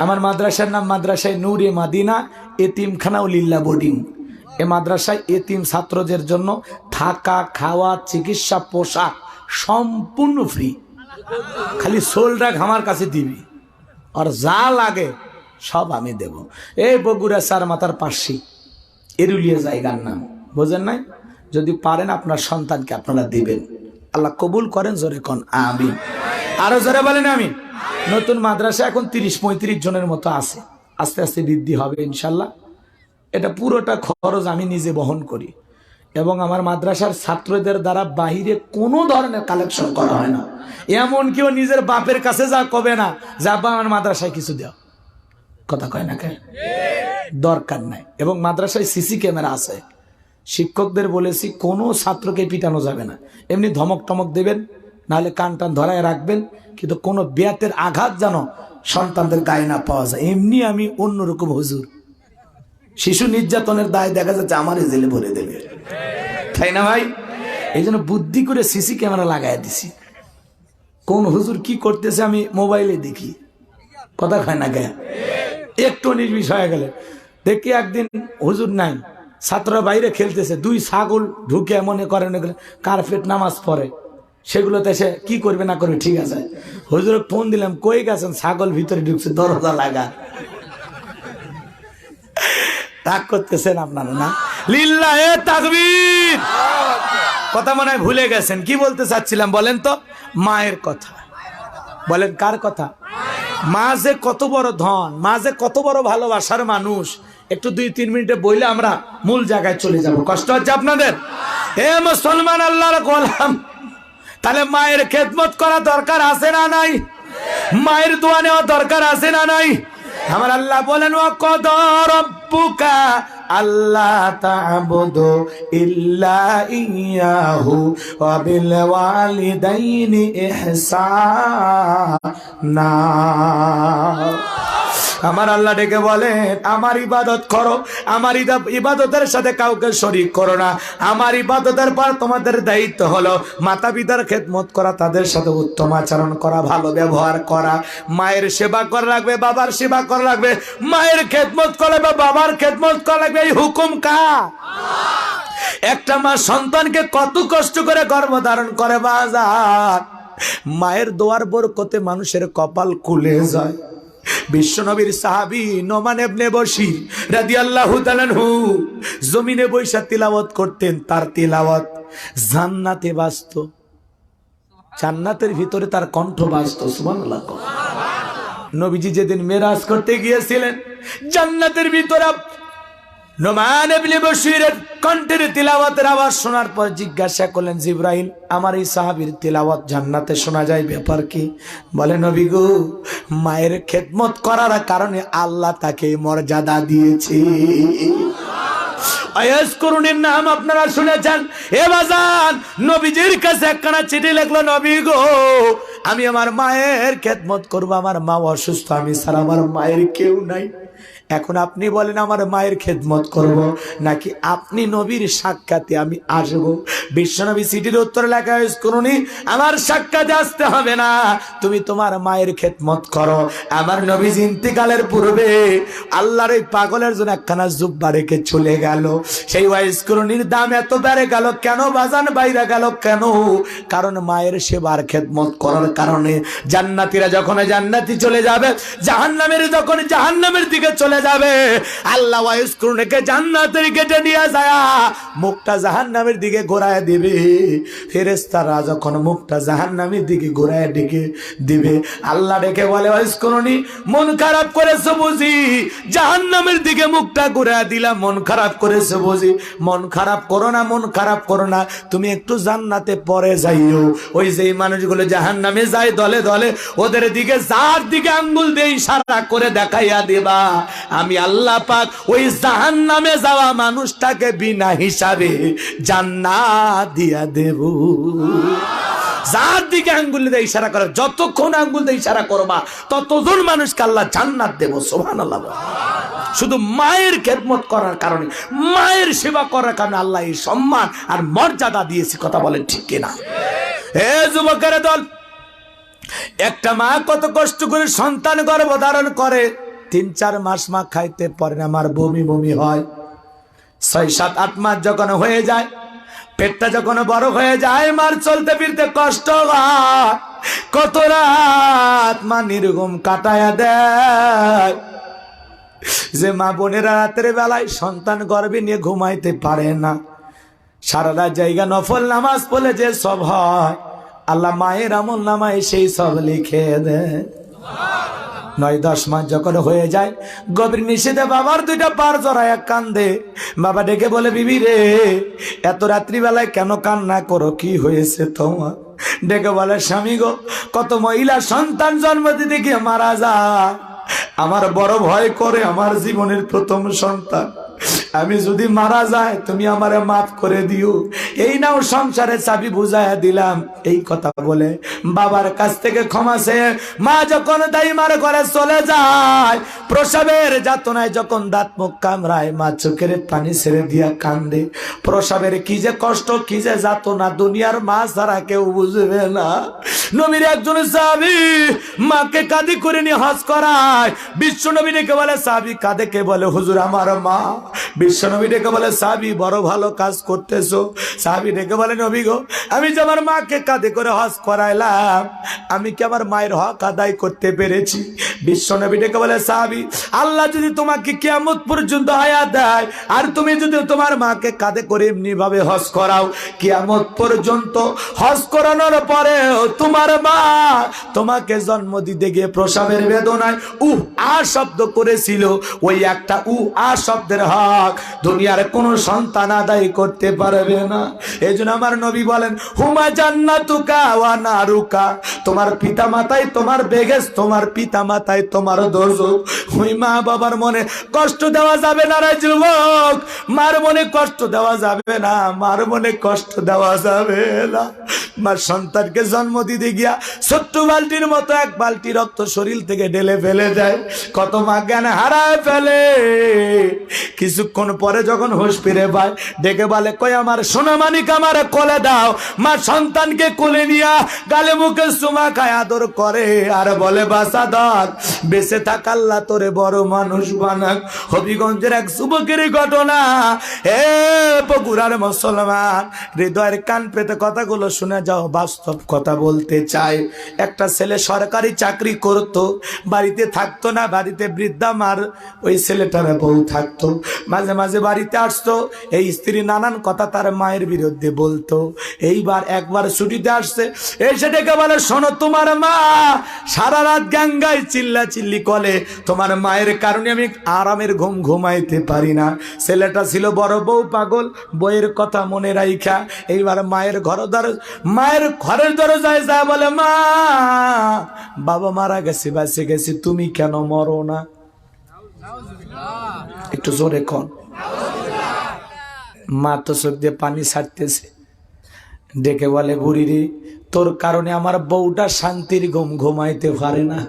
আমার মাদ্রাসার নাম মাদ্রাসায় নূরে মাদিনা এতিমখানা ও লিল্লা বোর্ডিং। এই মাদ্রাসায় এতিম ছাত্রদের জন্য থাকা, খাওয়া, চিকিৎসা, পোশাক সম্পূর্ণ ফ্রি। খালি সোলটা আমার কাছে দিবি, আর যা লাগে সব আমি দেব। এই বগুড়া 4 মাথার পাশে এরুলিয়া জায়গার নাম, বোঝেন নাই? যদি পারেন আপনার সন্তানকে আপনারা দিবেন, আল্লাহ কবুল করেন। জোরে কোন আমিন, আরো জোরে বলেন আমিন। নতুন মাদ্রাসা এখন 30-35 জনের মতো আছে, আস্তে আস্তে বৃদ্ধি হবে ইনশাল্লাহ। এটা পুরোটা খরচ আমি নিজে বহন করি, এবং আমার মাদ্রাসার ছাত্রদের দ্বারা বাহিরে কোনো ধরনের কালেকশন করা হয় না। এমন কেউ নিজের বাপের কাছে যা কবে না, যা বা আমার মাদ্রাসায় কিছু দেও, কথা কয় না কেন? দরকার নাই। এবং মাদ্রাসায় সিসি ক্যামেরা আছে। শিক্ষকদের বলেছি কোনো ছাত্রকে পিটানো যাবে না, এমনি ধমক টমক দেবেন, নাহলে কান টান ধরায় রাখবেন, কিন্তু কোনো বেয়াতের আঘাত যেন সন্তানদের গায়ে না পাওয়া যায়। এমনি আমি অন্যরকম হুজুর, শিশু নির্যাতনের দায় দেখা যাচ্ছে আমারই জেলে ভরে দেবে, তাই না ভাই? এই জন্য বুদ্ধি করে সিসি ক্যামেরা লাগাই দিছি। কোন হুজুর কি করতেছে আমি মোবাইলে দেখি, কথা কয় না কে? একটু 19 20 হয়ে গেলে দেখি একদিন হুজুর নাই, ছাত্ররা বাইরে খেলতেছে, 2 ছাগল ঢুকে মনে করেন কার্পেট নামাজ পড়ে, সেগুলোতে সে কি করবে না করবে ঠিক আছে। হুজুর ফোন দিলাম, কই গেছেন? ছাগল ভিতরে ঢুকছে, দরজা লাগা। রাগ করতেছেন আপনারা না? লিল্লাহে তাকবীর। কথা মনে হয় ভুলে গেছেন, কি বলতে চাচ্ছিলাম বলেন তো? মায়ের কথা বলেন। কার কথা? মা যে কত বড় ধন, মা যে কত বড় ভালোবাসার মানুষ, একটু 2-3 মিনিটে বইলে আমরা মূল জায়গায় চলে যাব। কষ্ট হচ্ছে আপনাদের? এ মুসলমান আল্লাহর গোলাম, তাহলে মায়ের খেদমত করা দরকার আছে না নাই? মায়ের দোয়া নেওয়া দরকার আছে না নাই? আমার আল্লাহ বলেন, ওয়া ক্বাদা রাব্বুকা আল্লা তা'বুদু ইল্লা ইয়্যাহু ওয়া বিল ওয়ালিদাইনি ইহসানা। আমার আল্লাহ ডেকে বলেন, আমার ইবাদত করো, আমার ইবাদতের সাথে কাউকে শরীক করো না। আমার ইবাদতের পর তোমাদের দায়িত্ব হলো মাতা পিতার খেদমত করা, তাদের সাথে উত্তম আচরণ করা, ভালো ব্যবহার করা, মায়ের সেবা করা লাগবে, বাবার সেবা করা লাগবে, মায়ের খেদমত করা লাগবে, বাবার খেদমত করা লাগবে। এই হুকুম কার? একটা মা সন্তানকে কত কষ্ট করে গর্ভধারণ করে বাজার। মায়ের দোয়ার বরকতে মানুষের কপাল খুলে যায়। বিশ্বনবীর সাহাবী নোমান ইবনে বশীর রাদিয়াল্লাহু তাআলা আনহু জমিনে বৈশা তিলাওয়াত করতেন, তার তিলাওয়াত জান্নাতে বাজতো, জান্নাতের ভিতরে তার কণ্ঠ বাজতো। সুবহানাল্লাহ। নবীজি যেদিন মেরাজ করতে গিয়েছিলেন, জান্নাতের ভিতরে নোমান ইবনে বশীরের কণ্ঠের তিলাওয়াতের আওয়াজ শোনার পর জিজ্ঞাসা করলেন, জিবরাইল, আমার এই সাহাবীর তিলাওয়াত জান্নাতে শোনা যায়, ব্যাপার কি? বলে, নবী গো, মায়ের খেদমত করার কারণে আল্লাহ তাকে মর্যাদা দিয়েছে। আয়াজকুরুনের নাম আপনারা শুনেছেন। এ বাজান, নবীজির কাছে একখানা চিঠি লিখলো, নবী গো, আমি আমার মায়ের খেদমত করব, আমার মা অসুস্থ, আমি ছাড়া আমার মায়ের কেউ নাই। এখন আপনি বলেন, আমার মায়ের খেদমত করব নাকি আপনি নবীর সাক্ষাতে আমি আসবো? বিশ্বনবী চিঠির উত্তর লেখা করুনি, আমার সাক্ষাতে আসতে হবে না, তুমি তোমার মায়ের খেদমত করো। আমার নবীজি ইন্তিকালের পূর্বে আল্লাহর এই পাগলের জন্য একখানা জুব্বা রেখে চলে গেল। সেই ওয়াইস করুনির দাম এত বেড়ে গেল কেন বাজান? বাইরে গেল কেন? কারণ মায়ের সেবার খেদমত করার কারণে জান্নাতীরা যখন জান্নাতি চলে যাবে, জাহান্নামের যখন জাহান্নামের দিকে চলে যাবে, আল্লাহ ওয়াইস করুনিকে জান্নাতের গেটে নিয়ে যায় মুখটা জাহান্নামের দিকে ঘোরায় দিবে। ফেরেশতারা যখন মুখটা জাহান্নামের দিকে ঘোরায় ডেকে দিবে, আল্লাহ ডেকে বলে, ওয়াইস করুনি, মন খারাপ করেছো বুঝি? জাহান্নামের দিকে মুখটা ঘোরায় দিলাম, মন খারাপ করেছো বুঝি? মন খারাপ করো না, মন খারাপ করো না, তুমি একটু জান্নাতে পরে যাইও। ওই যে মানুষগুলো জাহান্নামে নিয়ে যায় দলে দলে, ওদের দিকে যার দিকে আঙ্গুল দিয়ে ইশারা করে দেখাইয়া দিবা, আমি আল্লাহ পাক ওই জাহান্নামে যাওয়া মানুষটাকে বিনা হিসাবে জান্নাত দিয়া দেব। যার দিকে আঙ্গুল দিয়ে ইশারা করে, যতক্ষণ আঙ্গুল দিয়ে ইশারা করবা ততজন মানুষকে আল্লাহ জান্নাত দেব। সুবহানাল্লাহ। শুধু মায়ের খেদমত করার কারণে, মায়ের সেবা করার কারণে আল্লাহ এই সম্মান আর মর্যাদা দিয়েছে। কথা বলেন ঠিক কিনা? হে যুবকের দল, একটা মা কত কষ্ট করে সন্তান গর্ভধারণ করে, 3-4 মাস মা খাইতে পারে না, আমার বমি বমি হয়। 6-7-8 মাস যখন হয়ে যায়, পেটটা যখন বড় হয়ে যায়, মার চলতে ফিরতে কষ্ট হয়। কত রাত মা নির্ঘুম কাটায়া দেয়। যে মা বোনেরা রাতের বেলায় সন্তান গর্ভে নিয়ে ঘুমাইতে পারে না, সারা রাত জায়গা নফল নামাজ পড়লে যে সব হয়, আল্লাহ মায়ের আমল নামায় সেই সব লিখে দেয়। 9-10 মাস যখন হয়ে যায়, গভীর নিষেধে বাবার 2টা পার জড়ায় কান্দে। বাবা ডেকে বলে, বিবি রে, এত রাত্রিবেলায় কেন কান্না করো, কি হয়েছে তোমার? ডেকে বলে, স্বামী গো, কত মহিলা সন্তান জন্ম দিতে গিয়ে মারা যায়, আমার বড় ভয় করে, আমার জীবনের প্রথম সন্তান, আমি যদি মারা যায় তুমি আমারে মাফ করে দিও, এই নাও সংসারের চাবি বুঝাইয়া দিলাম। এই কথা বলে বাবার কাছ থেকে ক্ষমা চেয়ে মা যখন দাইমার ঘরে চলে যায়, প্রসবের যাতনায় যখন দাঁত মুখ কামড়ায়, মা চোখের পানি ছেড়ে দিয়া কান্দে। প্রসবের কি যে কষ্ট, কি যে যাতনা, দুনিয়ার মা ছাড়া কেউ বুঝবে না। নবীর একজন সাহাবী মাকে কাঁধে করে নিয়ে হজ করায়। বিশ্ব নবী ডেকে বলে, সাহাবী কাঁধে কে? বলে, হুজুর আমার মা। বিশ্ব নবী ডেকে বলে, সাহাবী বড় ভালো কাজ করতেছো। সাহাবী ডেকে বলে, নবী গো, আমি যে আমার মাকে কাঁধে করে হজ করাইলাম, আমি কি আমার মায়ের হক আদায় করতে পেরেছি? বিশ্ব নবী ডেকে বলে, সাহাবী, আল্লাহ যদি তোমাকে কিয়ামত পর্যন্ত হায়াত দেয়, আর তুমি যদি তোমার মাকে কাঁধে করে এমনি ভাবে হজ করাও, কিয়ামত পর্যন্ত হজ করানোর পরে তোমার মা তোমাকে জন্ম দিতে গিয়ে প্রসবের বেদনায় আ শব্দ করেছিল, ওই একটা আ শব্দের হক দুনিয়ার কোন সন্তান আদায় করতে পারবে না। এই জন্য আমার নবী বলেন, হুমা জান্নাতুকা ওয়া নারুকা, তোমার পিতা মাতাই তোমার বেগেস, তোমার পিতা মাতাই তোমার দোজখ। ওই মা বাবার মনে কষ্ট দেওয়া যাবে না রে যুবক, মার মনে কষ্ট দেওয়া যাবে না, মার মনে কষ্ট দেওয়া যাবে না। মার সন্তানকে জন্ম দিতে গিয়া ছোট্ট বালতির মতো 1 বালতি রক্ত শরীর থেকে ঢেলে ফেলে দেয়। কত মা জ্ঞান হারায় ফেলে। কিছুক্ষণ পরে যখন হুঁশ ফিরে পায়, ডেকে বলে, কই আমার সোনা মানিক, আমার কোলে দাও। মা সন্তানকে কোলে নিয়া গালে মুখে চুমা খায়, আদর করে, আর বলে, বাসাদার বেঁচে থাক, আল্লাহ তোরে বড় মানুষ বানাক। হবিগঞ্জের এক যুবকের ঘটনা। হে বগুড়ার মুসলমান, হৃদয়ের কান পেতে কথাগুলো শুনে যাও, বাস্তব কথা বলতে চাই। একটা ছেলে সরকারি চাকরি করত, বাড়িতে থাকতো না, বাড়িতে বৃদ্ধা মার ওই ছেলেটার বউ থাকতো। মাঝে মাঝে বাড়িতে আসতো, এই স্ত্রী নানান কথা তার মায়ের বিরুদ্ধে বলতো। এইবার একবার ছুটিতে আসছে, এসে ডেকে বলে, শোনো, তোমার মা সারা রাত গাঙ্গায় চিল্লা চিল্লি করে, তোমার মায়ের কারণে আমি আরামের ঘুম ঘুমাইতে পারি না। ছেলেটা ছিল বড় বউ পাগল, বইয়ের কথা মনে রাইখা এইবার মায়ের ঘরের দরজায় যায়, বলে, মা, বাবা মারা গেছে, বাঁচে গেছে, তুমি কেন মরো না? একটু জোরে কন। মা তো চোখ দিয়ে পানি ছাড়তেছে। ডেকে বলে, বুড়ি রে, তোর কারণে আমার বউটা শান্তির ঘুম ঘুমাইতে পারে না।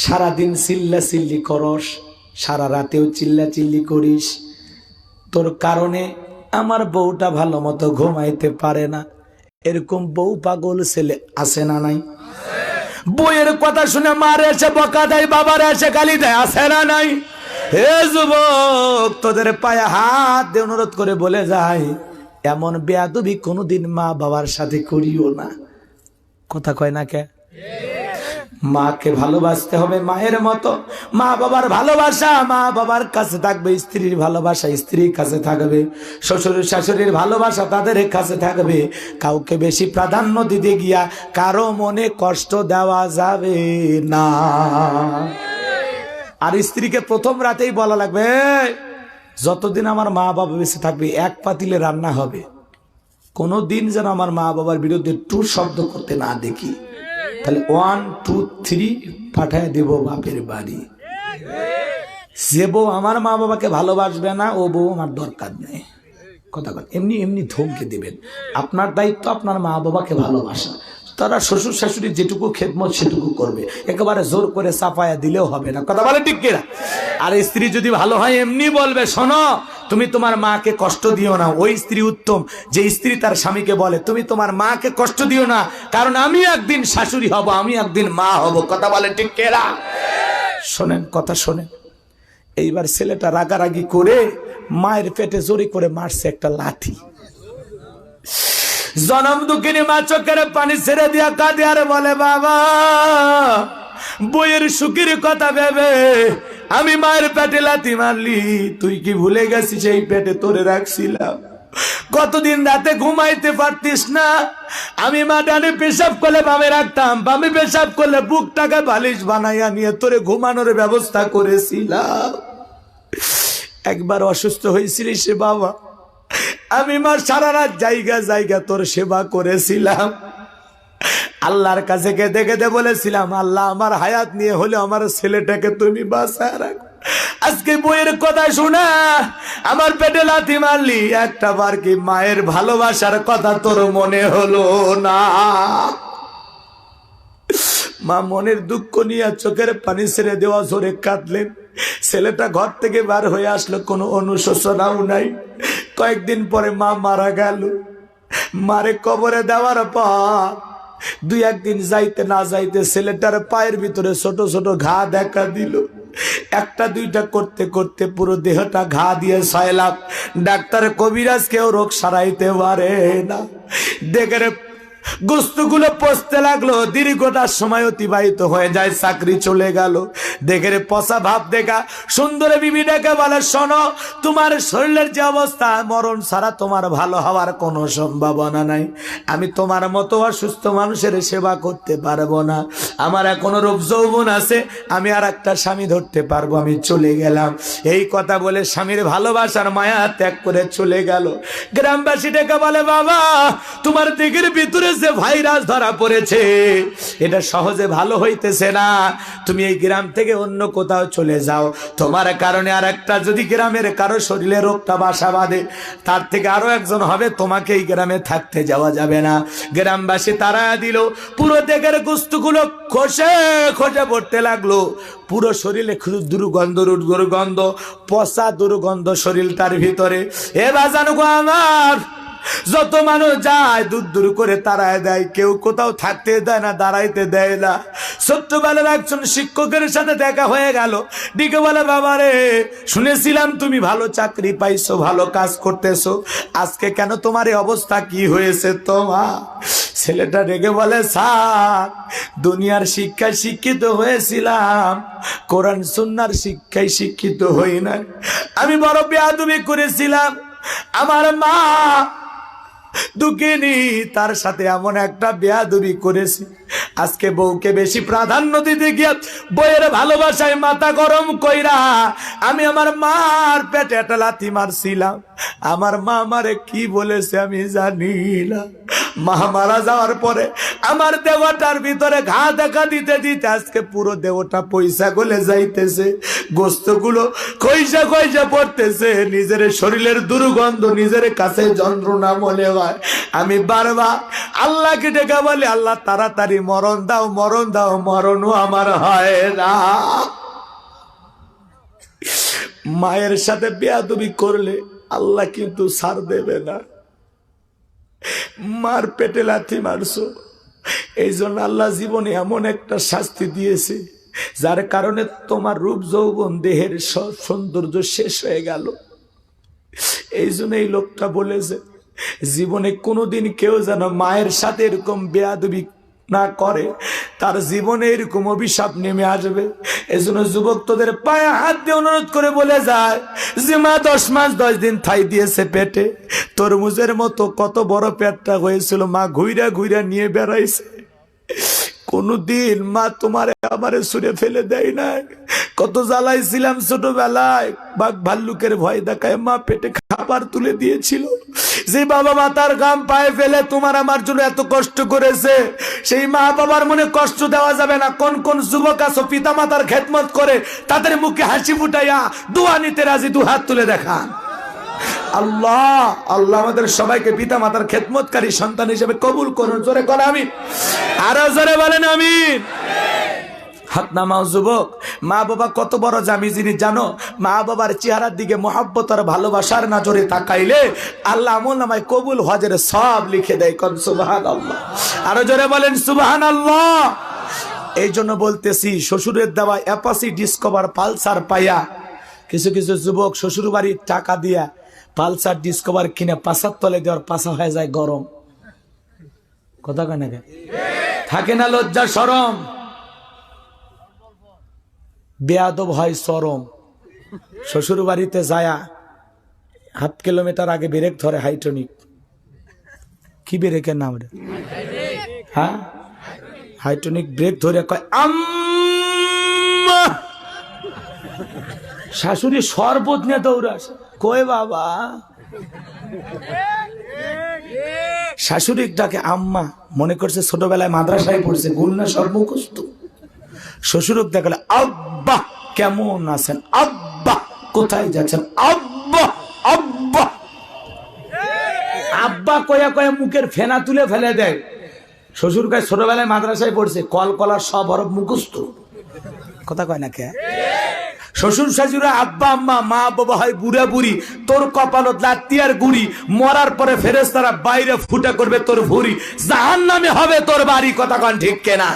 সারাদিন চিল্লা চিল্লি করস, সারা রাতেও চিল্লা চিল্লি করিস, তোর কারণে আমার বউটা ভালো মতো ঘুমাইতে পারে না। এরকম বউ পাগল ছেলে আছে না নাই? বইয়ের কথা শুনে মারে এসে বকা দেয়, বাবার এসে গালি দেয়, আছে না নাই? হে যুবক, তোদের পায়ে হাত দিয়ে অনুরোধ করে বলে যায়, এমন বেয়াদবি কোনোদিন মা বাবার সাথে করিও না। কথা কয় না কে? মাকে ভালোবাসতে হবে মায়ের মতো। মা বাবার ভালোবাসা মা বাবার কাছে থাকবে, স্ত্রীর ভালোবাসা স্ত্রীর কাছে থাকবে, শ্বশুর শাশুড়ির ভালোবাসা তাদের কাছে থাকবে। কাউকে বেশি প্রাধান্য দিতে গিয়া কারো মনে কষ্ট দেওয়া যাবে না। আর স্ত্রীকে প্রথম রাতেই বলা লাগবে, যতদিন আমার মা বাবা বেঁচে থাকবে 1 পাতিলে রান্না হবে, কোনোদিন যেন আমার মা বাবার বিরুদ্ধে টু শব্দ করতে না দেখি, তাহলে 1 2 3 পাঠায় দেব বাপের বাড়ি। যে বউ আমার মা বাবাকে ভালোবাসবে না, ও বউ আমার দরকার নেই। কথা কথা এমনি এমনি ধমকে দেবেন। আপনার দায়িত্ব আপনার মা বাবাকে ভালোবাসা। তারা শ্বশুর শাশুড়ি যেটুকু খেদমত সেটুকু করবে, একেবারে জোর করে চাপায়া দিলেও হবে না। কথা বলে ঠিক কিনা? আর স্ত্রী যদি ভালো হয় এমনি বলবে, শোনো তুমি তোমার মাকে কষ্ট দিও না। ওই স্ত্রী উত্তম যে স্ত্রী তার স্বামীকে বলে তুমি তোমার মাকে কষ্ট দিও না, কারণ আমি একদিন শাশুড়ি হব, আমি একদিন মা হব। কথা বলে ঠিক কিনা? শোনেন, কথা শোনেন। এইবার ছেলেটা রাগারাগি করে মায়ের পেটে জোরে করে মারছে একটা লাঠি। জনম দুঃখিনী মা চোখের পানি ছেড়ে দিয়া কাঁদে আর বলে, বাবা বইয়ের সুখের কথা ভেবে আমি মায়ের পেটে লাথি মারলি, তুই কি ভুলে গেছিস এই পেটে তোরে রাখছিলাম? কতদিন রাতে ঘুমাইতে পারতিস না? আমি মা ডানে পেশাব করলে বামে রাখতাম, বামে পেশাব করলে বুকটাকে বালিশ বানাইয়া নিয়ে তোরে ঘুমানোর ব্যবস্থা করেছিলাম। একবার অসুস্থ হয়েছিলি সে বাবা, আমি মা সারা রাত জায়গা জায়গা তোর সেবা করেছিলাম। আল্লাহর কাছে কেঁদে কেঁদে বলেছিলাম, আল্লাহ আমার হায়াত নিয়ে হলে আমার ছেলেটাকে তুমি বাঁচায় রাখো। আজকে বইয়ের কথা শোনা আমার পেটে লাথি মারলি, একটা বার কি মায়ের ভালোবাসার কথা তোর মনে হলো না? মা মনের দুঃখ নিয়ে চোখের পানি ছেড়ে দেওয়া জোরে কাঁদলেন। ছেলেটা ঘর থেকে বার হয়ে আসলো, কোনো অনুশোচনাও নাই। কয়েকদিন পরে মা মারা গেল। মারে কবরে দেওয়ার পর 2-1 দিন যাইতে না যাইতে ছেলেটার পায়ের ভিতরে ছোট ছোট ঘা দেখা দিল। 1-2টা করতে করতে পুরো দেহটা ঘা দিয়ে ছয়লাম। ডাক্তার কবিরাজ কেউ রোগ সারাইতে পারে না। দেখে গোস্তগুলো পচতে লাগলো, দীর্ঘটার সময় অতিবাহিত হয়ে যায়, চাকরি চলে গেল। দেখে পচা ভাব দেখা সুন্দর বিবি ডেকে বলে, শোনো তোমার শরীরের যে অবস্থা, মরণ ছাড়া তোমার ভালো হওয়ার কোনো সম্ভাবনা নাই। আমি তোমার মতো অসুস্থ মানুষের সেবা করতে পারবো না। আমার এখনো রূপ যৌবন আছে, আমি আর একটা স্বামী ধরতে পারবো, আমি চলে গেলাম। এই কথা বলে স্বামীর ভালোবাসার মায়া ত্যাগ করে চলে গেল। গ্রামবাসী ডেকে বলে, বাবা তোমার দিকের ভিতরে যে ভাইরাস ধরা পড়েছে, এটা সহজে ভালো হইতেছে না। তুমি এই গ্রাম থেকে অন্য কোথাও চলে যাও। তোমার কারণে আর একটা যদি গ্রামের কারো শরীরে রোগটা বাসা বাঁধে, তার থেকে আরো একজন হবে, তোমাকে এই গ্রামে থাকতে যাওয়া যাবে না। গ্রামবাসী তারা দিল। পুরো দেহের গোস্তগুলো খসে খসে পড়তে লাগলো। পুরো শরীরে দুর্গন্ধ, দুর্গন্ধ, পচা দুর্গন্ধ শরীরটার ভিতরে। এ বাজানো গো আমার, যত মানুষ যায় দূর দূর করে তাড়ায় দেয়, কেউ কোথাও থাকতে দেয় না, দাঁড়াইতে দেয় না। ছোট্টবেলার একজন শিক্ষকের সাথে দেখা হয়ে গেল। ডিকে বলে, বাবা রে শুনেছিলাম তুমি ভালো চাকরি পাইছো, ভালো কাজ করতেছো, আজকে কেন তোমার এই অবস্থা, কি হয়েছে তোমার? ছেলেটা রেগে বলে, স্যার দুনিয়ার শিক্ষায় শিক্ষিত হয়েছিলাম, কোরআন সুন্নাহর শিক্ষায় শিক্ষিত হই না। আমি বড় বেয়াদবি করেছিলাম। আমার মা দুঃখিনী, তার সাথে এমন একটা বেয়াদবি করেছি, আজকে বউকে বেশি প্রাধান্য দিতে গিয়ে বইয়ের ভালোবাসায় মাথা গরম কইরা আমি আমার মার পেটে একটা লাথি মারছিলাম। আমার মা আমারে কি বলেছে আমি জানি না। মা মারা যাওয়ার পরে আমার দেহটার ভিতরে ঘা দেখা দিতে দিতে আজকে পুরো দেহটা পয়সা গলে যাইতেছে, গোস্তগুলো কইসা কইসা পড়তেছে, নিজের শরীরের দুর্গন্ধ নিজের কাছে যন্ত্রণা মনে হয়। আমি বারবার আল্লাহকে ডেকে বলি, আল্লাহ তাড়াতাড়ি মরণ দাও, মরণ দাও, মরণও আমার হয় না। মায়ের সাথে বেয়াদবি করলে আল্লাহ কিন্তু ছাড় দেবে না। মার পেটে লাথি মারছো, এই জন্য আল্লাহ জীবনে এমন একটা শাস্তি দিয়েছে, যার কারণে তোমার রূপ যৌবন দেহের সব সৌন্দর্য শেষ হয়ে গেল। এই জন্য এই লোকটা বলেছে, জীবনে কোনোদিন কেউ যেন মায়ের সাথে এরকম বেয়াদবি না করে, তার জীবনে এরকম অভিশাপ নেমে আসবে। এই জন্য যুবক তোদের পায়ে হাত দিয়ে অনুরোধ করে বলে যায় যে মা 10 মাস 10 দিন ঠাই দিয়েছে পেটে, তরমুজের মতো কত বড় পেটটা হয়েছিল, মা ঘুইরা ঘুইরা নিয়ে বেড়াইছে। কোনদিন মা তোমারে আমারে ছুঁড়ে ফেলে দেয় না। কত জ্বালাইছিলাম ছোটবেলায়, বাঘ ভাল্লুকের ভয় দেখায় মা পেটে খাবার তুলে দিয়েছিল, যে বাবা মাতার গাম পায়ে ফেলে তোমার আমার জন্য এত কষ্ট করেছে, সেই মা বাবার মনে কষ্ট দেওয়া যাবে না। কোন কোন যুবক আছো পিতা মাতার খেদমত করে তাদের মুখে হাসি ফুটাইয়া দোয়া নিতে রাজি, দু হাত তুলে দেখান। আল্লাহ আল্লাহ আমাদের সবাইকে পিতা মাতার খেদমতকারী সন্তান হিসেবে কবুল করুন। জোরে করে আমিন, আরো জোরে বলেন আমিন। হাত নামাও যুবক। মা বাবা কত বড় জামি জিনিস জানো? মা বাবার চেহারার দিকে মহব্বত আর ভালোবাসার নজরে তাকাইলে আল্লাহ আমলনামায় কবুল হজের সব লিখে দেয়। কোন সুবহানাল্লাহ, আরো জোরে বলেন সুবহানাল্লাহ। এই জন্য বলতেছি, শ্বশুরের দেওয়া অ্যাপাসি ডিসকভার পালসার পাইয়া কিছু কিছু যুবক শ্বশুর বাড়ির টাকা দিয়া পালসার ডিসকভার কিনে পাশার তলে দেওয়ার পাশা হয়ে যায় গরম। কথা কয় না থাকে না লজ্জা শরম, বেয়াদব হয় চরম। শ্বশুর বাড়িতে যায়া হাফ কিলোমিটার আগে ব্রেক ধরে হাইটনিক। কি ব্রেকের নাম রে? হ্যাঁ, হাইটনিক ব্রেক ধরে কয় আম্মা। শাশুড়ি শরবত নিয়ে দৌড়াস, কই বাবা। শাশুড়ি ডাকে আম্মা, মনে করছে ছোটবেলায় মাদ্রাসায় পড়ছে, গুলনা সর্বকুস্ত। শ্বশুরক দেখালে আব্বা কেমন আছেন, আব্বা কোথায় যাচ্ছেন, আব্বা আব্বা আব্বা কয়া কয়া মুখের ফেনা তুলে ফেলে দেয়। শ্বশুর কয় ছোটবেলায় মাদ্রাসায় পড়ছে, কল কলার সব হরফ মুখস্থ। কথা কয় না কে? শ্বশুর শাশুড়া আব্বা আম্মা, মা বাবা হয় বুড়া বুড়ি। তোর কপালত লাত্তিয়ার গুড়ি, মরার পরে ফেরেশতারা বাইরে ফুটা করবে তোর ভুঁড়ি, জাহান্নামে হবে তোর বাড়ি। কথা কন ঠিক কেনা?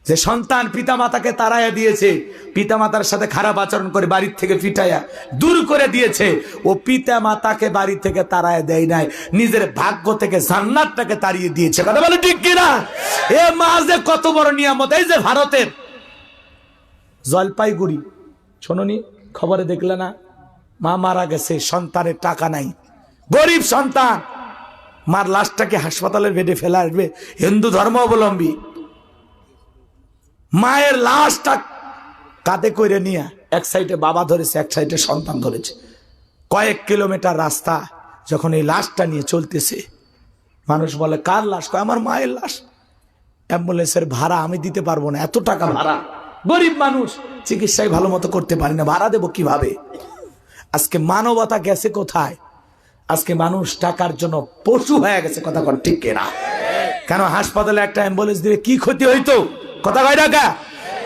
যে সন্তান পিতা মাতাকে তাড়াইয়া দিয়েছে, পিতা মাতার সাথে খারাপ আচরণ করে বাড়ির থেকে পিটাইয়া দূর করে দিয়েছে, ও পিতা মাতাকে বাড়ি থেকে তাড়াইয়া দেয় নাই, নিজের ভাগ্য থেকে জান্নাতটাকে তাড়িয়ে দিয়েছে। কথা বলে ঠিক কিনা? এ মা যে কত বড় নিয়ামত। এই যে ভারতের জলপাইগুড়ি, শোনোনি খবরে দেখলে না? মা মারা গেছে, সন্তানের টাকা নাই, গরিব সন্তান। মার লাশটাকে হাসপাতালের বেডে ফেলা আসবে হিন্দু ধর্ম অবলম্বী। মায়ের লাশটা কাঁধে করে নিয়ে এক সাইডে বাবা ধরেছে, এক সাইডে সন্তান ধরেছে। কয়েক কিলোমিটার রাস্তা যখন এই লাশটা নিয়ে চলতেছে, মানুষ বলে কার লাশ? কয় আমার মায়ের লাশ। অ্যাম্বুলেন্সের ভাড়া আমি দিতে পারবো না, এত টাকা ভাড়া। গরিব মানুষ, চিকিৎসায় ভালো মতো করতে পারি না, ভাড়া দেবো কিভাবে? আজকে মানবতা গেছে কোথায়? আজকে মানুষ টাকার জন্য পশু হয়ে গেছে। কথা কন ঠিক কিনা? কেন হাসপাতালে একটা অ্যাম্বুলেন্স দিলে কি ক্ষতি হইতো? কথা কয় টাকা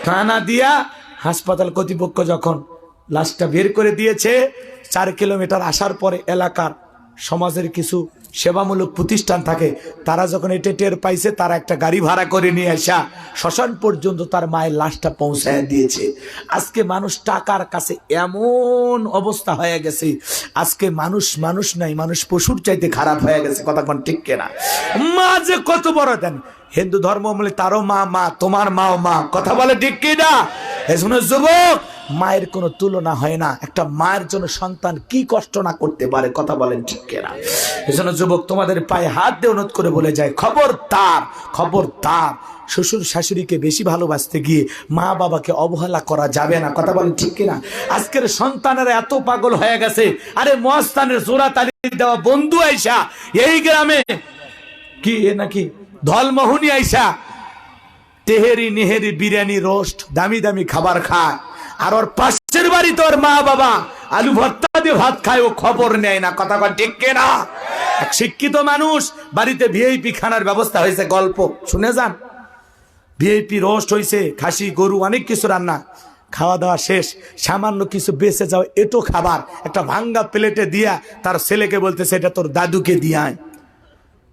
কানা দিয়া হাসপাতাল কর্তৃপক্ষ যখন লাশটা বের করে দিয়েছে, 4 কিলোমিটার আসার পরে এলাকার সমাজের কিছু সেবামূলক প্রতিষ্ঠান থাকে, তারা যখন এটা টের পাইছে, তারা একটা গাড়ি ভাড়া করে নিয়ে আসা শ্মশান পর্যন্ত তার মায়ের লাশটা পৌঁছায় দিয়েছে। আজকে মানুষ টাকার কাছে এমন অবস্থা হয়ে গেছে, আজকে মানুষ নাই, মানুষ পশুর চাইতে খারাপ হয়ে গেছে। কথা কোন ঠিক কেনা? মা যে কত বড় দেন। হিন্দু ধর্ম বলে তারও মা মা, তোমার মাও মা। কথা বলে ঠিক কিনা? এজন্য যুবক, মায়ের কোনো তুলনা হয় না। একটা মায়ের জন্য সন্তান কি কষ্ট না করতে পারে। কথা বলেন ঠিক কিনা? এজন্য যুবক, তোমাদের পায়ে হাত দিয়ে অনুরোধ করে বলে যায়, খবরদার খবরদার, শ্বশুর শাশুড়িকে বেশি ভালোবাসতে গিয়ে মা বাবাকে অবহেলা করা যাবে না। কথা বলেন ঠিক কিনা? আজকের সন্তানেরা এত পাগল হয়ে গেছে। আরে মস্তানের জোড়া তালি দেওয়া বন্ধু আইসা এই গ্রামে কি নাকি ধলমোহনী আইসা তেহেরি নেহেরি বিরিয়ানি রোস্ট দামি দামি খাবার খায়, আর ওর পাশের বাড়ি তোর মা বাবা আলু ভর্তা দিয়ে ভাত খায়, ও খবর নেয় না। কথা কন ঠিক কিনা? এক শিক্ষিত মানুষ বাড়িতে ভিআইপি খানার ব্যবস্থা হয়েছে, গল্প শুনে যান। ভিআইপি রোস্ট হয়েছে, খাসি গরু অনেক কিছু রান্না, খাওয়া দাওয়া শেষ, সামান্য কিছু বেঁচে যাও এটো খাবার একটা ভাঙ্গা প্লেটে দিয়া তার ছেলেকে বলতেছে এটা তোর দাদুকে দিয়ায়।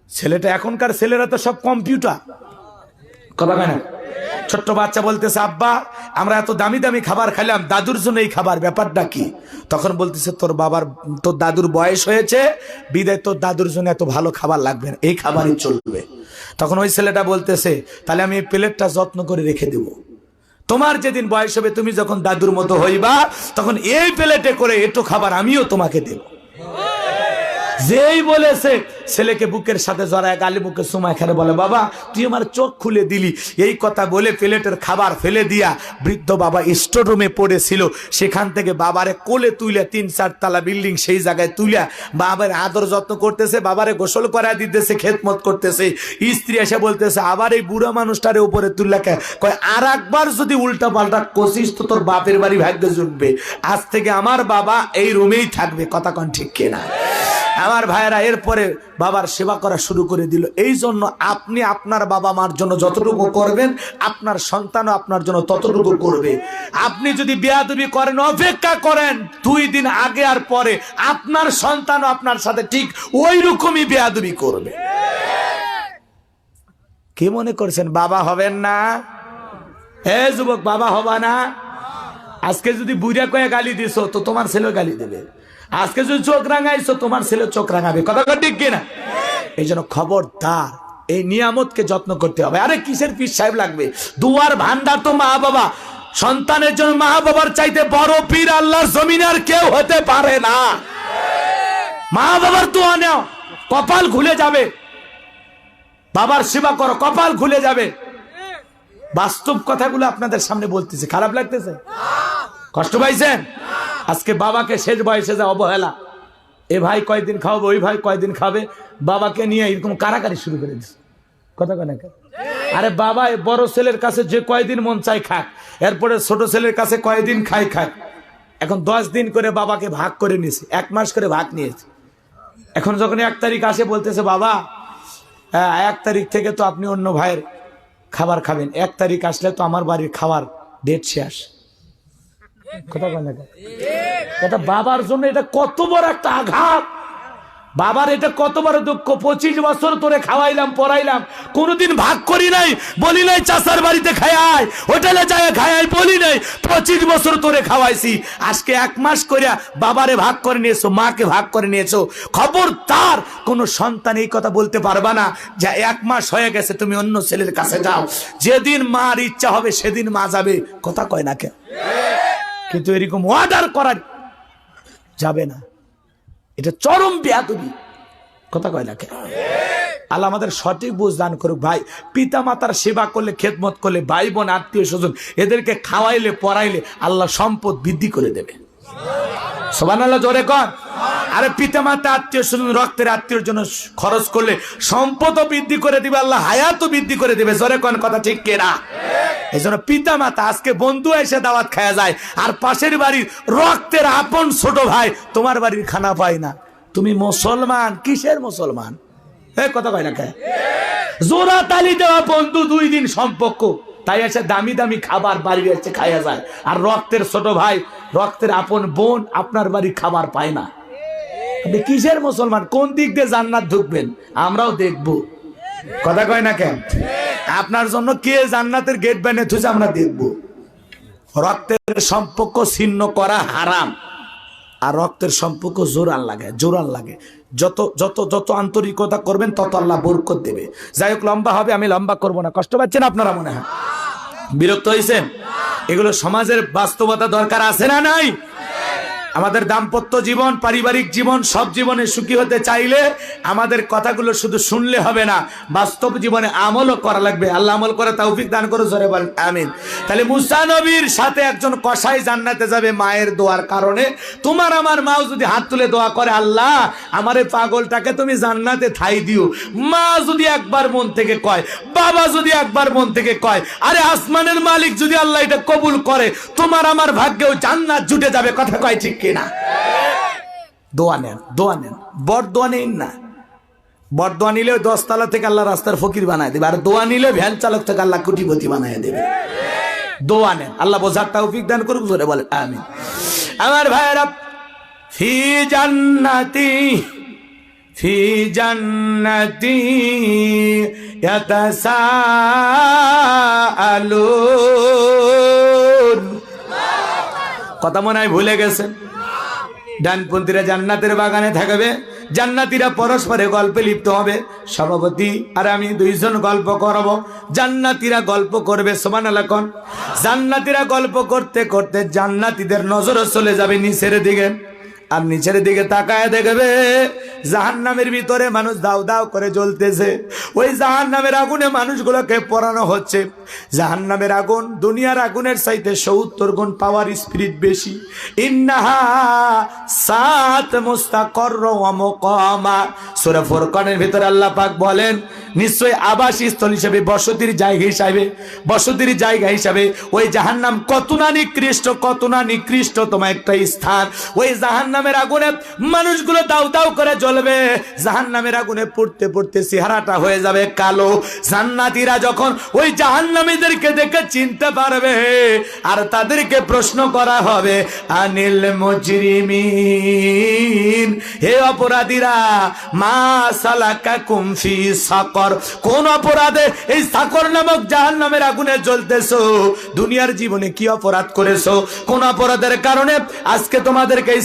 ছেলেটা, এখনকার ছেলেরা তো সব কম্পিউটার। কথা কয় না? ছোট্ট বাচ্চা বলতেছে আব্বা আমরা এত দামি দামি খাবার খাইলাম, দাদুর জন্য এই খাবার, ব্যাপারটা কি? তখন বলতেছে তোর দাদুর বয়স হয়েছে বিদায় তোর দাদুর জন্য এত ভালো খাবার লাগবে না, এই খাবারই চলবে। তখন ওই ছেলেটা বলতেছে তাহলে আমি এই প্লেটটা যত্ন করে রেখে দেব, তোমার যেদিন বয়স হবে তুমি যখন দাদুর মতো হইবা তখন এই প্লেটে করে এটো খাবার আমিও তোমাকে দেব। যেই বলেছে ছেলেকে বুকের সাথে জড়ায় গালি মুখে সুমায় খেলে বলে, বাবা তুই আমার চোখ খুলে দিলি। এই কথা বলে প্লেটের খাবার ফেলে দিয়া বৃদ্ধ বাবা স্টোর রুমে পড়েছিল, সেখান থেকে বাবারে কোলে তুলে 3-4 তলা বিল্ডিং সেই জায়গায় তুলে বাবার আদর যত্ন করতেছে, বাবারে গোসল করা দিতেছে, খেদমত করতেছে। স্ত্রী এসে বলতেছে, আবার এই বুড়া মানুষটারে উপরে তুললা কে? কয়, আর একবার যদি উল্টা পাল্টা কষিস তো তোর বাপের বাড়ি ভাগ্যে জুটবে। আজ থেকে আমার বাবা এই রুমেই থাকবে। কথা কন ঠিক কিনা? আমার ভাইয়েরা এরপরে বাবার সেবা করা শুরু করে দিল। এই জন্য আপনি আপনার বাবা মার জন্য যতটুকু করবেন, আপনার সন্তানও আপনার জন্য ততটুকু করবে। আপনি যদি বেয়াদবি করেন, অপেক্ষা করেন 2 দিন আগে আর পরে আপনার সন্তানও আপনার সাথে ঠিক ওই রকমই বেয়াদবি করবে। কি মনে করছেন বাবা হবেন না? এ যুবক, বাবা হবা না? আজকে যদি বুড়া কয়ে গালি দিছো তো তোমার ছেলে গালি দেবে। আজকে যদি চোখ রাঙাইছো তোমার ছেলে চোখ রাঙাবে। কথা ঠিক কিনা? এই জন্য খবরদার, এই নিয়ামতকে যত্ন করতে হবে। আরে কিসের পীর সাহেব লাগবে? দুয়ার ভান্ডার তো মা বাবা। সন্তানের জন্য মা বাবার চাইতে বড় পীর আল্লাহর জমিনে আর কেউ হতে পারে না। মা বাবার দোয়া নাও, কপাল খুলে যাবে। বাবার সেবা করো, কপাল খুলে যাবে। বাস্তব কথাগুলো আপনাদের সামনে বলতেছে, খারাপ লাগতেছে? কষ্ট পাইছেন? আজকে বাবাকে শেষ বয়সে যা অবহেলা, এ ভাই কয়দিন খাওয়াবে, ওই ভাই কয়দিন খাবে, বাবাকে নিয়ে এরকম কারাকারি শুরু করে দিচ্ছে। কথা কয় না? আরে বাবা বড় ছেলের কাছে যে কয়দিন মন চাই খাক, এরপরে ছোট ছেলের কাছে কয়দিন খাক। এখন 10 দিন করে বাবাকে ভাগ করে নিয়েছে, 1 মাস করে ভাগ নিয়েছে। এখন যখন 1 তারিখ আসে বলতেছে, বাবা 1 তারিখ থেকে তো আপনি অন্য ভাইয়ের খাবার খাবেন, 1 তারিখ আসলে তো আমার বাড়ির খাবার ডেট শেষ। কথা বলেন না? এটা বাবার জন্য এটা কত বড় একটা আঘাত, বাবার এটা কত বড় দুঃখ। 25 বছর তোরে খাওয়াইলাম, পড়াইলাম, কোনোদিন ভাগ করি নাই, বলি নাই চাচার বাড়িতে খায়, হোটেলে যায় খায়, বলি নাই 25 বছর তোরে খাওয়াইছি। আজকে 1 মাস করিয়া বাবারে ভাগ করে নিয়েছো, মাকে ভাগ করে নিয়েছো। খবরদার কোন সন্তান এই কথা বলতে পারবা না যে 1 মাস হয়ে গেছে তুমি অন্য ছেলের কাছে যাও। যেদিন মার ইচ্ছা হবে সেদিন মা যাবে। কথা কয় না কেন? কিন্তু এরকম অর্ডার করা যাবে না, এটা চরম বেয়াদবি। কথা কয় না কেন? আল্লাহ আমাদের সঠিক বুঝ দান করুক। ভাই পিতা মাতার সেবা করলে, খেদমত করলে, ভাই বোন আত্মীয় স্বজন এদেরকে খাওয়াইলে পড়াইলে আল্লাহ সম্পদ বৃদ্ধি করে দেবে। সুবহানাল্লাহ, জোরে কর। আরে পিতা মাতা আত্মীয় স্বজন রক্তের আত্মীয়র জন্য খরচ করলে সম্পদও বৃদ্ধি করে দিবে আল্লাহ, হায়াতও বৃদ্ধি করে দিবে। জোরে কর, কথা ঠিক কিনা? এই জন্য পিতা মাতা, আজকে বন্ধু এসে দাওয়াত খাওয়া যায় আর পাশের বাড়ির রক্তের আপন ছোট ভাই তোমার বাড়ির খানা পায় না। তুমি মুসলমান? কিসের মুসলমান? কথা কয় না কেন? জোড়া তালি দেওয়া বন্ধু, 2 দিন সম্পর্ক, তাই এসে দামি দামি খাবার বাড়ি এসে খাওয়া যায়। আর রক্তের ছোট ভাই, রক্তের আপন বোন আপনার বাড়ির খাবার পায় না। আপনি কিসের মুসলমান? কোন দিক দিয়ে জান্নাত ঢুকবেন আমরাও দেখবো। কথা কয় না কেন? আপনার জন্য কে জান্নাতের গেট বানিয়ে থুছে আমরা দেখবো। রক্তের সম্পর্ক ছিন্ন করা হারাম, আর রক্তের সম্পর্ক জোরান লাগে। যত যত যত আন্তরিকতা করবেন তত আল্লাহ বরকত দেবে। যাই হোক, লম্বা হবে, আমি লম্বা করব না। কষ্ট পাচ্ছেন আপনারা? মনে হয় বিরক্ত হয়েছেন? এগুলো সমাজের বাস্তবতা দরকার আছে না নাই? আমাদের দাম্পত্য জীবন, পারিবারিক জীবন, সব জীবনে সুখী হতে চাইলে আমাদের কথাগুলো শুধু শুনলে হবে না, বাস্তব জীবনে আমলও করা লাগবে। আল্লাহ আমল করে তৌফিক দান করো, জোরে বলেন আমিন। তাহলে মুসা নবীর সাথে একজন কসাই জান্নাতে যাবে মায়ের দোয়ার কারণে। তোমার আমার মাও যদি হাত তুলে দোয়া করে, আল্লাহ আমার এই পাগলটাকে তুমি জান্নাতে ঠাই দিও, মা যদি একবার মন থেকে কয়, বাবা যদি একবার মন থেকে কয়, আরে আসমানের মালিক যদি আল্লাহ এটা কবুল করে, তোমার আমার ভাগ্যেও জান্নাত জুটে যাবে। কথা কয় ঠিক কিনা? দোয়া নেন, বড় দোয়া নেন না। বড় দোয়া নিলে 10 তলা থেকে আল্লাহ রাস্তার ফকির বানায় দেবে, আর দোয়া নিলে ভ্যান চালক থেকে আল্লাহ কোটিপতি বানায় দেবে। দোয়া নেন, আল্লাহ বোঝার তৌফিক দান করুক, জোরে বলেন আমিন। আমার ভাইয়েরা, ফি জান্নাতি ইয়াতাসাআলুন। কথা মনে হয় ভুলে গেছেন? ডানপন্থীরা জান্নাতের বাগানে থাকবে, জান্নাতীরা পরস্পরে গল্পে লিপ্ত হবে। সভাপতি আর আমি 2 জন গল্প করব, জান্নাতীরা গল্প করবে। সুবহানাল্লাহ কোন? জান্নাতীরা গল্প করতে করতে জান্নাতীদের নজর চলে যাবে নিচের দিকে, আর নিচের দিকে তাকায় দেখবে জাহান্নামের ভিতরে মানুষ দাউ দাউ করে জ্বলতেছে, ওই জাহান্নামের আগুনে মানুষগুলোকে পোড়ানো হচ্ছে। জাহান্নামের আগুন দুনিয়ার আগুনের চাইতে 70 গুণ পাওয়ার স্পিরিট বেশি। ইন্নাহা সাত মুস্তাকররা ওয়া মুকামা, সূরা ফুরকানের ভিতরে আল্লাহ পাক বলেন নিশ্চয় আবাসস্থল হিসেবে, বসতির জায়গা হিসাবে ওই জাহান্নাম কত না নিকৃষ্টতম একটা স্থান। ওই জাহান্নামের আগুনে মানুষগুলো দাউ দাউ করে জ্বলবে, জাহান্নামের আগুনে পুড়তে পুড়তে চেহারাটা হয়ে যাবে কালো। জান্নাতীরা যখন ওই জাহান্নামীদেরকে দেখে চিনতে পারবে, আর তাদেরকে প্রশ্ন করা হবে আনিল মুজরিমিন, হে অপরাধীরা, মা সালাকাকুম ফি সাকর, কোন অপরাধে এই সাকর নামক জাহান্নামের আগুনে জ্বলতেছো? দুনিয়ার জীবনে কি অপরাধ করেছো? কোন অপরাধের কারণে আজকে তোমাদেরকে এই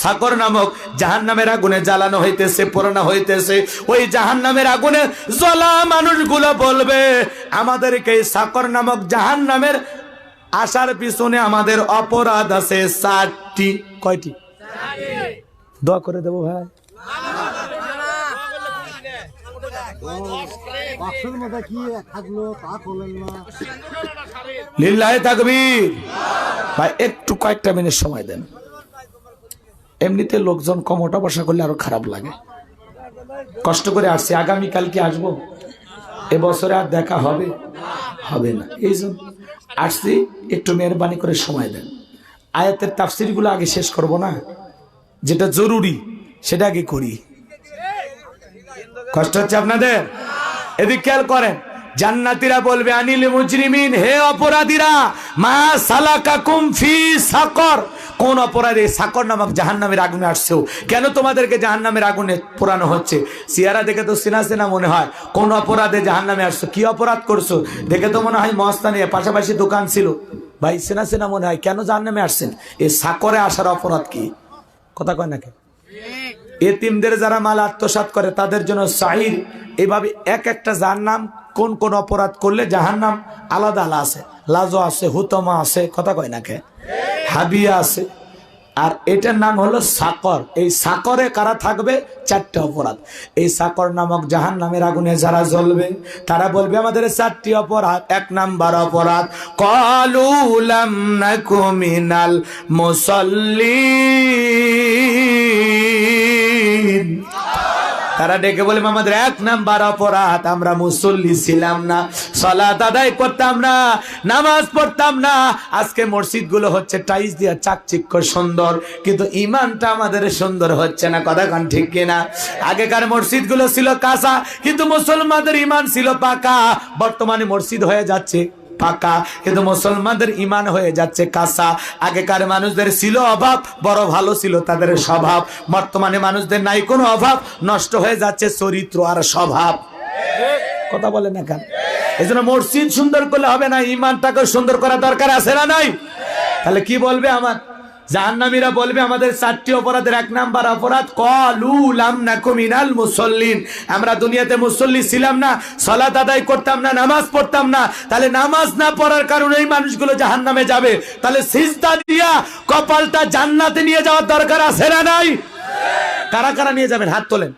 সাকর নামক জাহান্নামের আগুনে জ্বালানো হইতেছে, পোড়ানো হইতেছে? ওই জাহান্নামের আগুনে জ্বলা মানুষগুলো বলবে আমাদেরকে এই সাকর নামক জাহান্নামের আসার পিছনে আমাদের অপরাধ আছে 4টি। কয়টি? দোয়া করে দেবো ভাই। লিল্লাহি তাকবীর। ভাই একটু কয়েকটা মিনিট সময় দেন। এমনিতে লোকজন কম ওঠা বসা করলে আরো খারাপ লাগে। কষ্ট করে আসছি, আগামীকাল কি আসবো? এবছরে আর দেখা হবে না, এই জন্য আসছি। একটু মেহরবানি করে সময় দেন। আয়াতের তাফসির গুলো আগে শেষ করব না, যেটা জরুরি সেটা আগে করি। কষ্ট হচ্ছে আপনাদের? এদিকে খেয়াল করেন, জান্নাতীরা বলবে আনিল মুজরিমিন, হে অপরাধীরা, মা সালাকাকুম ফি সাকর, কোন অপরাধে সাকর নামক জাহান্নামের আগুনে আসছো? কেন তোমাদেরকে জাহান্নামের আগুনে পোড়ানো হচ্ছে? চেহারা দেখে তো চেনা মনে হয়। কোন অপরাধে জাহান্নামে আসছো? কি অপরাধ করছো? দেখে তো মনে হয় মস্তানি, পাশাপাশি দোকান ছিল। ভাই চেনা মনে হয়। কেন জাহান্নামে আসছেন? এই সাকরে আসার অপরাধ কি? কথা কয় নাকি? এতিমদের যারা মাল আত্মসাৎ করে তাদের জন্য সাইর, এভাবে এক একটা জাহান্নাম কোন কোন অপরাধ করলে জাহান্নাম আলাদা আছে। লাজো আছে, হুতমা আছে, কথা কয় নাকি, হাবিয়া আছে, আর এটার নাম হলো সাকর। এই সাকরে কারা থাকবে? 4টা অপরাধ। এই সাকর নামক জাহান্নামের আগুনে যারা জ্বলবে তারা বলবে আমাদের 4টি অপরাধ। 1 নাম্বার অপরাধ, ক্বালু লাম নাকু মিনাল মুসাল্লিন। তারা ডেকে বলে আমাদের 1 নাম্বার অপরাধ, আমরা মুসল্লি ছিলাম না, সালাত আদায় করতাম না, নামাজ পড়তাম না। আজকে মসজিদ গুলো হচ্ছে টাইলস দিয়া চাকচিক্য সুন্দর, কিন্তু ইমানটা আমাদের সুন্দর হচ্ছে না। কথা কান ঠিক কিনা? আগেকার মসজিদ গুলো ছিল কাঁচা, কিন্তু মুসলমানদের ইমান ছিল পাকা। বর্তমানে মসজিদ হয়ে যাচ্ছে পাকা, কিন্তু মুসলমানদের ইমান হয়ে যাচ্ছে কাঁচা। আগেকার মানুষদের ছিল অভাব, বড় ভালো ছিল তাদের স্বভাব। বর্তমানে মানুষদের নাই কোনো অভাব, নষ্ট হয়ে যাচ্ছে চরিত্র আর স্বভাব। কথা বলে না কেন? এই জন্য মসজিদ সুন্দর করলে হবে না, ইমানটাকে সুন্দর করা দরকার আছে না নাই? তাহলে কি বলবে আমার জাহান্নামীরা? বলবে আমাদের 4টি অপরাধের 1 নাম্বার অপরাধ, ক্বালু লাম নাকু মিনাল মুসাল্লিন, আমরা দুনিয়াতে মুসল্লি ছিলাম না, সালাত আদায় করতাম না, নামাজ পড়তাম না। তাহলে নামাজ না পড়ার কারণে এই মানুষগুলো জাহান্নামে যাবে। তাহলে সিজদা দিয়া কপালটা জান্নাতে নিয়ে যাওয়ার দরকার আছে না নাই? কারা কারা নিয়ে যাবেন? হাত তোলেন।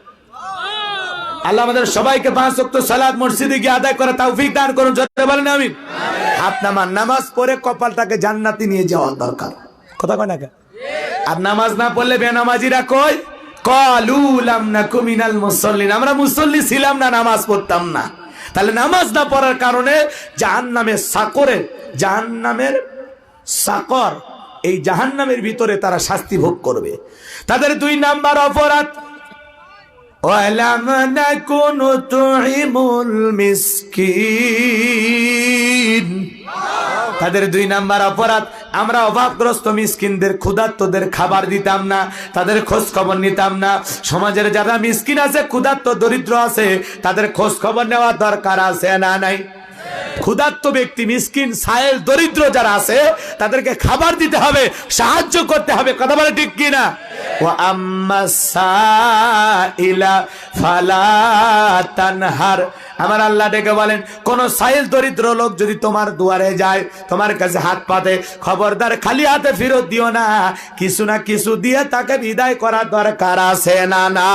আল্লাহ আমাদের সবাইকে 5 ওয়াক্ত সালাত মসজিদে গিয়ে আদায় করা তৌফিক দান করুন। জোরে বলেন আমিন। হাত নামান। নামাজ পড়ে কপালটাকে জান্নাতে নিয়ে যাওয়ার দরকার। কথা কয় না? আর নামাজ না পড়লে বেনামাজিরা কই? ক্বালু লাম নাকু মিনাল মুসাল্লিন, আমরা মুসল্লি ছিলাম না, নামাজ পড়তাম না। তাহলে নামাজ না পড়ার কারণে জাহান্নামের সাকর, এই জাহান্নামের ভিতরে তারা শাস্তি ভোগ করবে। তাদের 2 নাম্বার অপরাধ, ওয়ালাম নাকুনু তুইমুল মিসকিন। তাদের 2 নাম্বার অপরাধ, আমরা অভাবগ্রস্ত মিসকিনদের, ক্ষুধার্তদের খাবার দিতাম না, তাদের খোঁজ খবর নিতাম না। সমাজের যারা মিসকিন আছে, ক্ষুধার্ত দরিদ্র আছে, তাদের খোঁজ খবর নেওয়ার দরকার আছে না নাই? ক্ষুধার্ত ব্যক্তি, মিসকিন, সায়েল, দরিদ্র যারা আছে তাদেরকে খাবার দিতে হবে, সাহায্য করতে হবে। কথা বলে ঠিক কিনা? ওয়া আম্মাস সাইলা ফালা তানহার, আমার আল্লাহ ডেকে বলেন, কোন সাইল দরিদ্র লোক যদি তোমার দুয়ারে যায়, তোমার কাছে হাত পাতে, খবরদার খালি হাতে ফেরত দিও না, কিছু না কিছু দিয়ে তাকে বিদায় করার দরকার আছে না না?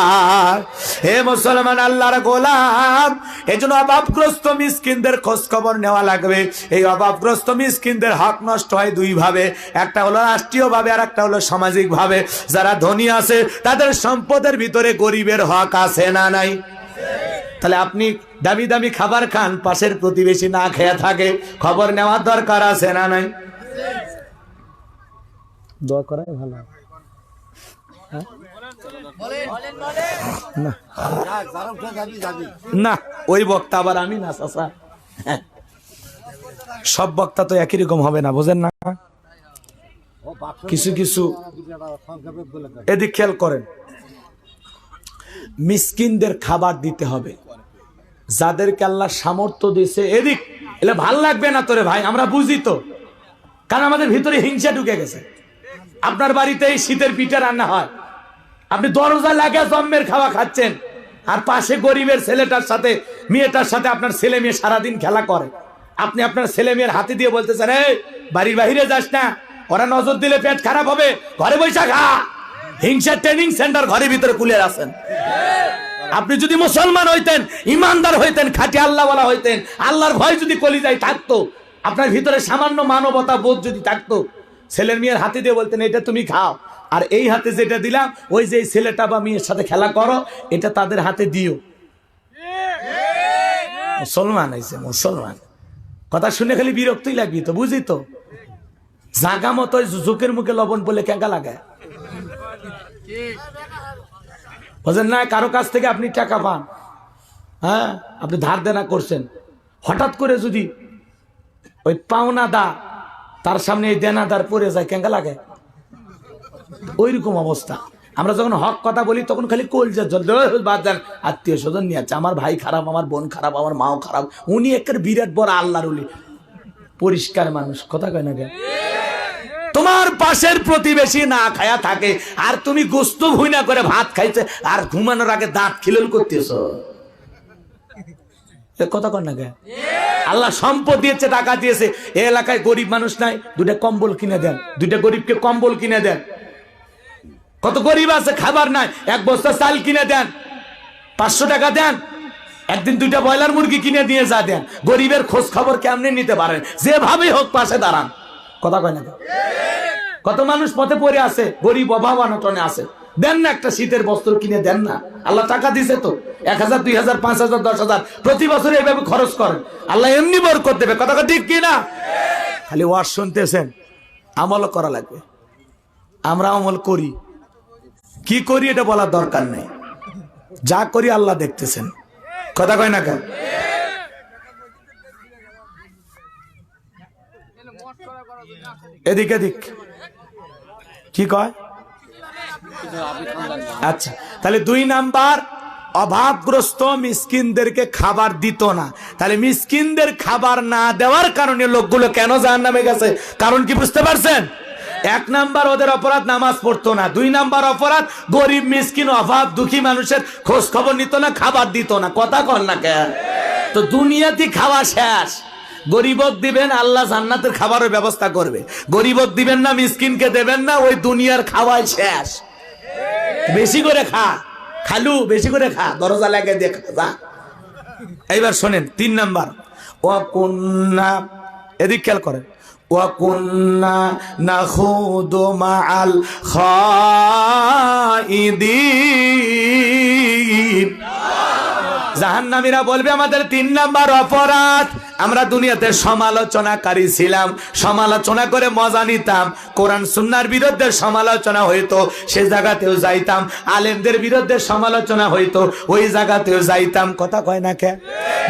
হে মুসলমান আল্লাহর গোলাম, এজন্য অভাবগ্রস্ত মিসকিনদের খোঁজ খবর নেওয়া লাগবে। এই অভাবগ্রস্ত মিসকিনদের হক নষ্ট হয় দুই ভাবে, একটা হলো রাষ্ট্রীয় ভাবে আর একটা হলো সামাজিক ভাবে। যারা ধনী আছে তাদের সম্পদের ভিতরে গরিবের হক আছে না নাই? তাহলে আপনি দামি দামি খাবার খান, পাশের প্রতিবেশী না খেয়ে থাকে, খবর নেওয়ার দরকার আছে না নাই? দোয়া করাই ভালো না। ওই বক্তা আবার আমি না চাচা, সব বক্তা তো একই রকম হবে না, বোঝেন না? কিছু কিছু এদিক খেয়াল করেন, মিসকিনদের খাবার দিতে হবে। যাদেরকে আল্লাহ সামর্থ্য দিয়েছে, এদিক এলে ভাল লাগবে না তোরে ভাই, আমরা বুঝি তো, কারণ আমাদের ভিতরে হিংসা ঢুকে গেছে। আপনার বাড়িতে এই শীতের পিঠা রান্না হয়, আপনি দরজা লাগিয়ে জম্মের খাওয়া খাচ্ছেন, আর পাশে গরিবের ছেলেটার সাথে মেয়েটার সাথে আপনার ছেলে মেয়ে সারাদিন খেলা করে। আপনি আপনার ছেলে মেয়ের হাতে দিয়ে বলতেছেন, এই বাড়ির বাহিরে যাস না, ওরা নজর দিলে পেট খারাপ হবে, ঘরে বৈশা খা। হিংসা ট্রেনিং সেন্টার ঘরের ভিতরে খুলে রাখেন। আপনি যদি মুসলমান হইতেন, ইমানদার হইতেন, খাঁটি আল্লাহওয়ালা হইতেন, আল্লাহর ভয় যদি কলিজায় থাকতো, আপনার ভিতরে সামান্য মানবতা বোধ যদি থাকতো, ছেলের মেয়ের হাতে দিয়ে বলতেন এটা তুমি খাও, আর এই হাতে যেটা দিলাম ওই যে ছেলেটা বা মেয়ের সাথে খেলা করো, এটা তাদের হাতে দিও। মুসলমান হয়েছে মুসলমান, কথা শুনে খালি বিরক্তই লাগবি তো, বুঝি তো। জাগা মতো জোকের মুখে লবণ পড়লে কেঙ্কা লাগে, বুঝেন না? কারো কাছ থেকে আপনি টাকা পান, হ্যাঁ, আপনি ধার দেনা করছেন, হঠাৎ করে যদি ওই পাওনাদা তার সামনে এই দেনাদার পড়ে যায়, কেঙ্কা লাগে? ওই রকম অবস্থা। আমরা যখন হক কথা বলি তখন খালি কলজা জল বাদ দেন, আত্মীয় স্বজন নিয়ে আছে, আমার ভাই খারাপ, আমার বোন খারাপ, আমার মাও খারাপ, উনি একের বিরাট বড় আল্লাহর ওলি, পরিষ্কার মানুষ, কথা কয় না কেন? তোমার পাশের প্রতিবেশী না খায়া থাকে, আর তুমি গোস্ত ভুইনা করে ভাত খাইছে, আর ঘুমানোর আগে দাঁত খিলল করতেছ, কথা কয় না কেন? আল্লাহ সম্পদ দিয়েছে, টাকা দিয়েছে, এই এলাকায় গরিব মানুষ নাই, দুটা কম্বল কিনে দেন, দুইটা গরিবকে কম্বল কিনে দেন। কত গরিব আছে খাবার নাই, এক বস্তা চাল কিনে দেন, 500 টাকা দেন, একদিন দুইটা ব্রয়লার মুরগি কিনে দিয়ে যা দেন। গরিবের খোঁজ খবর কেমনে নিতে পারেন? যেভাবেই হোক পাশে দাঁড়ান, কথা কয় না? কত মানুষ পথে পড়ে আছে, গরিব অভাব অনটনে আছে, দেন না একটা শীতের বস্ত্র কিনে দেন না। আল্লাহ টাকা দিছে তো, 1000, 2000, 5000, 10,000 প্রতি বছর এইভাবে খরচ করেন, আল্লাহ এমনি বরকত দেবে, কথা ঠিক কি না? খালি ওয়াজ শুনতেছেন, আমল করা লাগবে। আমরা আমল করি, কি করি এটা বলার দরকার নেই, যা করি আল্লাহ দেখতেছেন, কথা কয় না কেন? এদিক এদিক কি কয়? আচ্ছা, তাহলে 2 নাম্বার, অভাবগ্রস্ত মিসকিনদেরকে খাবার দিত না। তাহলে মিসকিনদের খাবার না দেওয়ার কারণে লোকগুলো কেন জাহান্নামে গেছে, কারণ কি বুঝতে পারছেন? 1 নাম্বার ওদের অপরাধ, নামাজ পড়তো না। 2 নাম্বার অপরাধ, গরিব মিসকিন অভাব দুঃখী মানুষের খোঁজ খবর নিত না, খাবার দিত না, কথা কন না কেন? তো দুনিয়াতে খাওয়া শেষ, গরিবক দিবেন, আল্লাহ জান্নাতের খাবারের ব্যবস্থা করবে। গরিবক দিবেন না, মিসকিনকে দেবেন না, ওই দুনিয়ার খাওয়াই শেষ। বেশি করে খা, খালু বেশি করে খা, দরজা লাগে দেখা যা। এইবার শোনেন 3 নাম্বার, ওয়াকুন্না, এদিক খেয়াল করেন, ওয়াকুন্না নাখুদু মাআল খাইদিন। জাহান্নামীরা বলবে আমাদের 3 নাম্বার অপরাধ, আমরা দুনিয়াতে সমালোচনাকারী ছিলাম, সমালোচনা করে মজা নিতাম, কোরআন সুন্নাহর বিরুদ্ধে সমালোচনা হইতো, সে জায়গাতেও যাইতাম, আলেমদের বিরুদ্ধে সমালোচনা হইতো, ওই জায়গাতেও যাইতাম, কথা কয় না কে?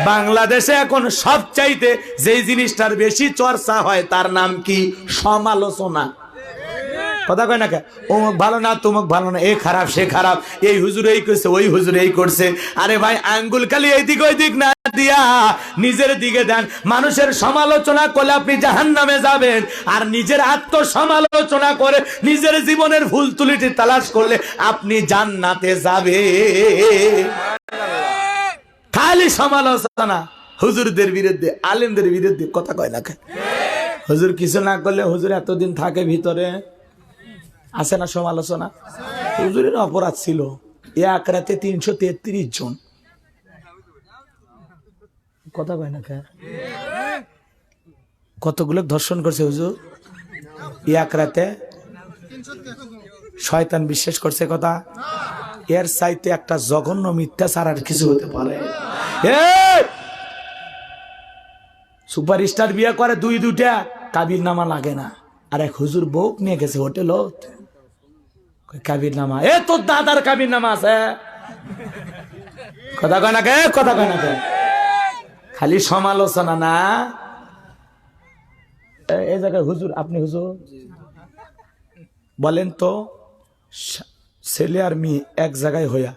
বাংলাদেশে এখন সবচাইতে যেই জিনিসটার বেশি চর্চা হয় তার নাম কি? সমালোচনা, কথা কয় না কে? অমুক ভালো না, তুমুক ভালো না, এ খারাপ সে খারাপ, এই হুজুর এই করছে, ওই হুজুর এই করছে। আরে ভাই, আঙ্গুল খালি এইদিক ওই দিক না দিয়া নিজের দিকে দেন। মানুষের সমালোচনা করলে আপনি জাহান্নামে যাবেন, আর নিজের আত্মসমালোচনা করে নিজের জীবনের ভুল ত্রুটি তালাশ করলে আপনি জান্নাতে যাবেন। খালি সমালোচনা হুজুরদের বিরুদ্ধে, আলেমদের বিরুদ্ধে, কথা কয় না কেন? হুজুর কিছু না করলে হুজুর এতদিন থাকে ভিতরে, আছে না সমালোচনা? হুজুরের অপরাধ ছিল এক রাতে 333 জন, কথা কয় না কেন? কতগুলো ধর্ষণ করছে হুজুর এক রাতে? শয়তান বিশ্বাস করছে কথা? এর চাইতে একটা জঘন্য মিথ্যাচার আর কিছু হতে পারে? সুপারস্টার বিয়ে করে দুইটা, কাবির নামা লাগে না। আর এক হুজুর বউ নিয়ে গেছে হোটেল, কাবির নামা, তোর দাদার কাবির নামা আছে, কথা কয় না কে? কথা কয় না কে? খালি সমালোচনা না। এই জায়গায় হুজুর, আপনি হুজুর বলেন তো, ছেলে আর মেয়ে এক জায়গায় হইয়া,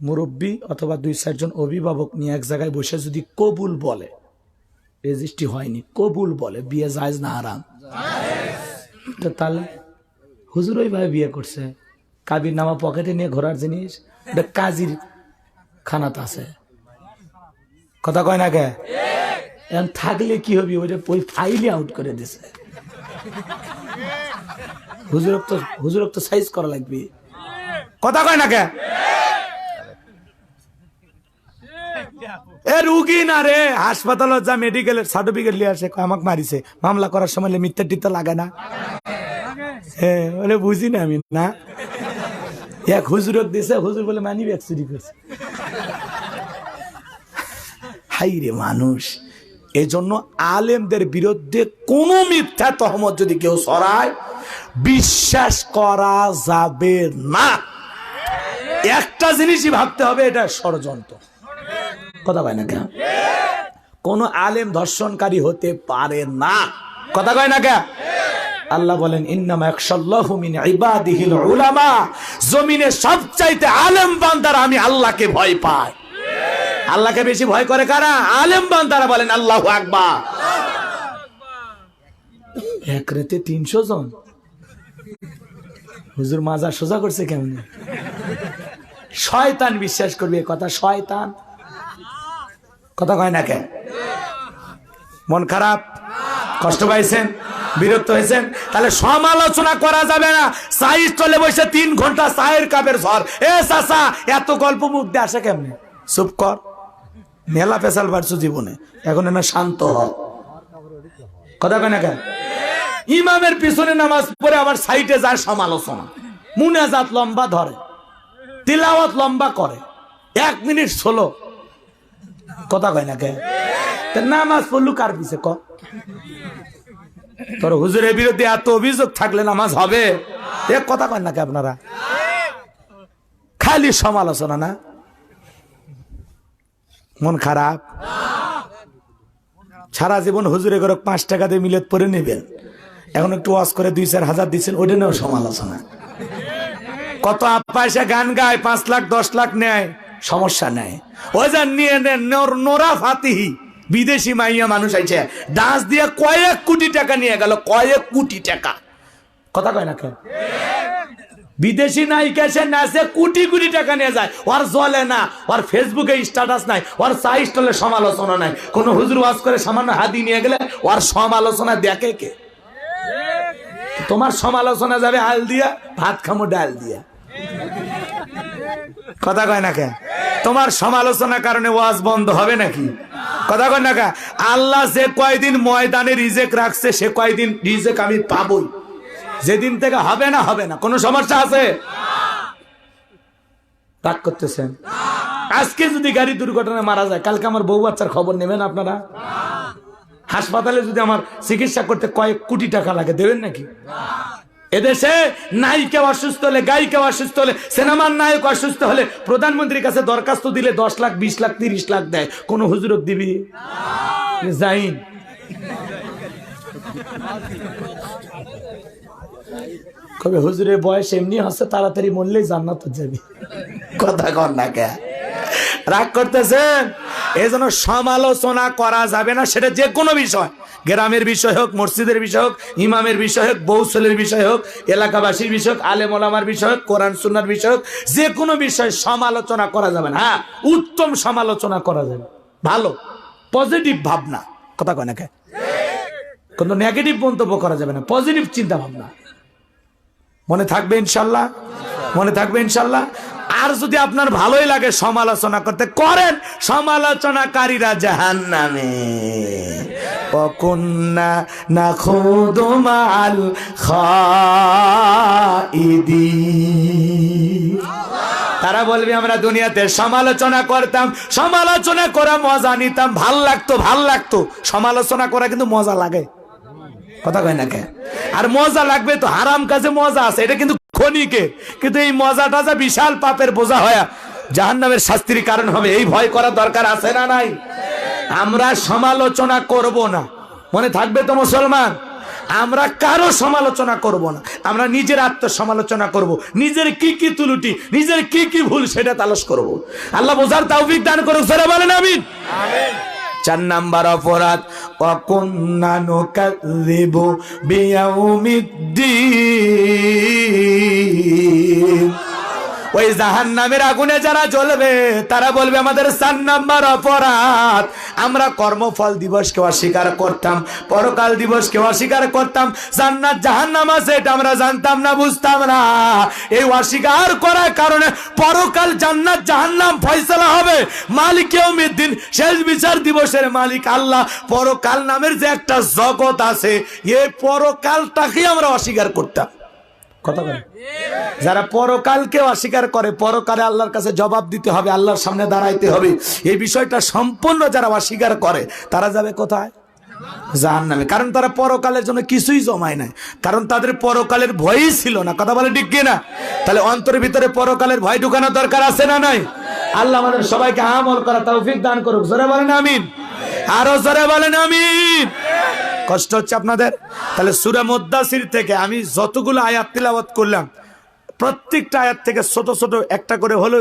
মুরব্বী অথবা 2-4 জন অভিভাবক নিয়ে এক জায়গায় বসে যদি কবুল বলে, রেজিস্ট্রি হয়নি, কবুল বলে, বিয়ে জায়েজ না হারাম? তো তাহলে হুজুর ওইভাবে বিয়ে করছে, কাবির নামা পকেটে নিয়ে ঘোরার জিনিস, কাজীর খানাত আছে, কথা কয় না কে? এখন থাকলে কি হবে, ওই ফাইলে আউট করে দিছে। হুজুরক তো সাইজ করা লাগবে, কথা কয় না কে? রুগী না রে, হাসপাতালে যা মেডিকেলের সার্টিফিকেট নিয়ে আসে, আমাকে মারিছে, মামলা করার সময় মিথ্যা টিথ্যা লাগে না? হ্যাঁ বলে বুঝি না আমি না। এক হুজুরক দিছে, হুজুর বলে মানি ব্যাগ চুরি করছে। হাই রে মানুষ! এই জন্য আলেমদের বিরুদ্ধে কোন মিথ্যা তহমত যদি কেউ ছড়ায়, বিশ্বাস করা যাবে না। একটা জিনিসই ভাবতে হবে, এটা ষড়যন্ত্র, কথা কয় না কেন? কোন আলেম ধর্ষণকারী হতে পারে না, কথা কয় না কেন? আল্লাহ বলেন ইন্নামা ইয়াখশাল্লাহু মিন ইবাদিহিল উলামা, জমিনে সবচাইতে আলেম বান্দারা আমি আল্লাহকে ভয় পাই। আল্লাহকে বেশি ভয় করে কারা? আলেম বান্দারা। বলেন আল্লাহু আকবার। এক রাতে 300 জন হুজুর মাজার সোজা করছে কেমনে? শয়তান বিশ্বাস করবে কথা, শয়তান, কথা কয় না কেন? মন খারাপ, কষ্ট পাইছেন, বিরক্ত হয়েছেন? তাহলে সমালোচনা করা যাবে না। চায়ের স্টলে বসে 3 ঘন্টা চায়ের কাপের ঝড়, চাচা এত গল্প মুখ দিয়ে আসে কেমনে? চুপ কর, মেলা পেশাল পারছো জীবনে, এখন না শান্ত হ, কথা কয় না কেন? ইমামের পিছনে নামাজ পড়ে আবার সাইটে যায় সমালোচনা, মুনাজাত লম্বা ধরে, তিলাওয়াত লম্বা করে, 1 মিনিট ষোলো, কথা কয় না কেন? নামাজ পড়লু কার পিছে ক? তোর হুজুরের বিরুদ্ধে এত অভিযোগ থাকলে নামাজ হবে? এক কথা কয় না কে আপনারা? খালি সমালোচনা না। মন খারাপ? সারা জীবন হুজুরে করে 5 টাকা দিয়ে মিলাদ পরে নেবেন, এখন একটু ওয়াজ করে 2-4 হাজার দিচ্ছেন, ওটা নিয়েও সমালোচনা। কত পয়সা গান গায়, 5 লাখ 10 লাখ নেয়, সমস্যা নেয়, ওই যে নিয়ে নেন। নোরা ফাতিহি বিদেশি মাইয়া মানুষ আইছে, ডান্স দিয়ে কয়েক কোটি টাকা নিয়ে গেল, কয়েক কোটি টাকা, কথা কয় না কেন? বিদেশি নায়িকা সে নাচে কোটি কোটি টাকা নিয়ে যায়, ওর জ্বলে না, ওর ফেসবুকে স্ট্যাটাস নাই, ওর চা স্টলে সমালোচনা নাই। কোন হুজুর ওয়াজ করে সামান্য হাদি নিয়ে গেলে ওর সমালোচনা দেখে কে? তোমার সমালোচনা যাবে হাল দিয়া, ভাত খামো ডাল দিয়া, কথা কয় না কে? তোমার সমালোচনার কারণে ওয়াজ বন্ধ হবে নাকি? কথা কয় না কে? আল্লাহ যে কয়দিন ময়দানে রিজেক রাখছে, সে কয়দিন রিজেক আমি পাবই। যেদিন থেকে হবে না, হবে না, কোনো সমস্যা আছে? রাগ করতেছেন? আজকে যদি গাড়ি দুর্ঘটনায় মারা যায়, কালকে আমার বউ বাচ্চার খবর নেবেন আপনারা? হাসপাতালে যদি আমার চিকিৎসা করতে কয়েক কোটি টাকা লাগে, দেবেন নাকি? এদেশে নায়িকা অসুস্থ হলে, গায়িকা অসুস্থ হলে, সিনেমার নায়ক অসুস্থ হলে প্রধানমন্ত্রীর কাছে দরখাস্ত দিলে 10 লাখ 20 লাখ 30 লাখ দেয়, কোন হুজুরক দিবি? যাইন কবে হুজুরের বয়স এমনি হচ্ছে, তাড়াতাড়ি মরলেই জান্নাত যাবি, কথা কর না কে? রাগ করতেছেন? এই জন্য সমালোচনা করা যাবে না, সেটা যে কোনো বিষয়, গ্রামের বিষয় হোক, মসজিদের বিষয় হোক, ইমামের বিষয় হোক, বউ ছেলের বিষয় হোক, এলাকাবাসীর বিষয় হোক, আলেম ওলামার বিষয় হোক, কোরআন সুন্নাহর বিষয় হোক, যে কোনো বিষয় সমালোচনা করা যাবে না। হ্যাঁ, উত্তম সমালোচনা করা যাবে, ভালো পজিটিভ ভাবনা, কথা কয় না, কোনো নেগেটিভ মন্তব্য করা যাবে না, পজিটিভ চিন্তা ভাবনা। মনে থাকবে ইনশাল্লাহ, মনে থাকবে ইনশাল্লাহ। আর যদি আপনার ভালোই লাগে সমালোচনা করতে, করেন, সমালোচনাকারীরা জাহান্নামে। ওয়াকুন্না নাখুদু মাআল খাইদিন। তারা বলবে আমরা দুনিয়াতে সমালোচনা করতাম, সমালোচনা করা মজা নিতাম, ভাল লাগতো, ভাল লাগতো। সমালোচনা করা কিন্তু মজা লাগে, কথা কয় না কে? আর মজা লাগবে তো, হারাম কাজে মজা আছে, এটা কিন্তু ক্ষণিকে, কিন্তু এই মজাটা যা বিশাল পাপের বোঝা হয় জাহান্নামের শাস্তির কারণ হবে, এই ভয় করা দরকার আছে না নাই? আমরা সমালোচনা করব না, মনে থাকবে তো মুসলমান? আমরা কারো সমালোচনা করব না, আমরা নিজের আত্মসমালোচনা করব, নিজের কি কি ত্রুটি, নিজের কি কি ভুল সেটা তালাশ করব। আল্লাহ বোঝার তৌফিক দান করুক, যারা বলেন আমিন। আমিন। 4 নাম্বার অপরাধ, ওয়াকুন্না নুকাযযিবু বিয়াউমিদ্দিন। ওই জাহান্নামের আগুনে যারা জ্বলবে তারা বলবে আমাদের 4 নাম্বার অপরাধ, আমরা কর্মফল দিবসকে অস্বীকার করতাম, পরকাল দিবসকে অস্বীকার করতাম, জান্নাত জাহান্নাম আছে এটা আমরা জানতাম না, বুঝতাম না। এই অস্বীকার করার কারণে পরকাল জান্নাত জাহান্নাম ফয়সালা হবে, মালিক ইয়াউমিদ্দিন, শেষ বিচার দিবসের মালিক আল্লাহ। পরকাল নামের যে একটা জগৎ আছে, এই পরকালটাকে আমরা অস্বীকার করতাম, কথা বলে। যারা পরকালকে অস্বীকার করে, পরকালে আল্লাহর কাছে জবাব দিতে হবে, আল্লাহর সামনে দাঁড়াইতে হবে, এই বিষয়টা সম্পূর্ণ যারা অস্বীকার করে তারা যাবে কোথায়? জাহান্নামে। কারণ তারা পরকালের জন্য কিছুই জমায় নাই, কারণ তাদের পরকালের ভয়ই ছিল না, কথা বলে ঠিক কিনা? তাহলে অন্তরের ভিতরে পরকালের ভয় ঢুকানোর দরকার আছে না নাই? আল্লাহ আমাদের সবাইকে আমল করা তৌফিক দান করুক, জোরে বলেন আমিন, আরো জোরে বলেন আমিন। কষ্ট হচ্ছে আপনাদের? তাহলে সূরা মুদ্দাসির থেকে আমি যতগুলো আয়াত তিলাওয়াত করলাম, প্রত্যেকটা আয়াত থেকে ছোট ছোট একটা করে হলো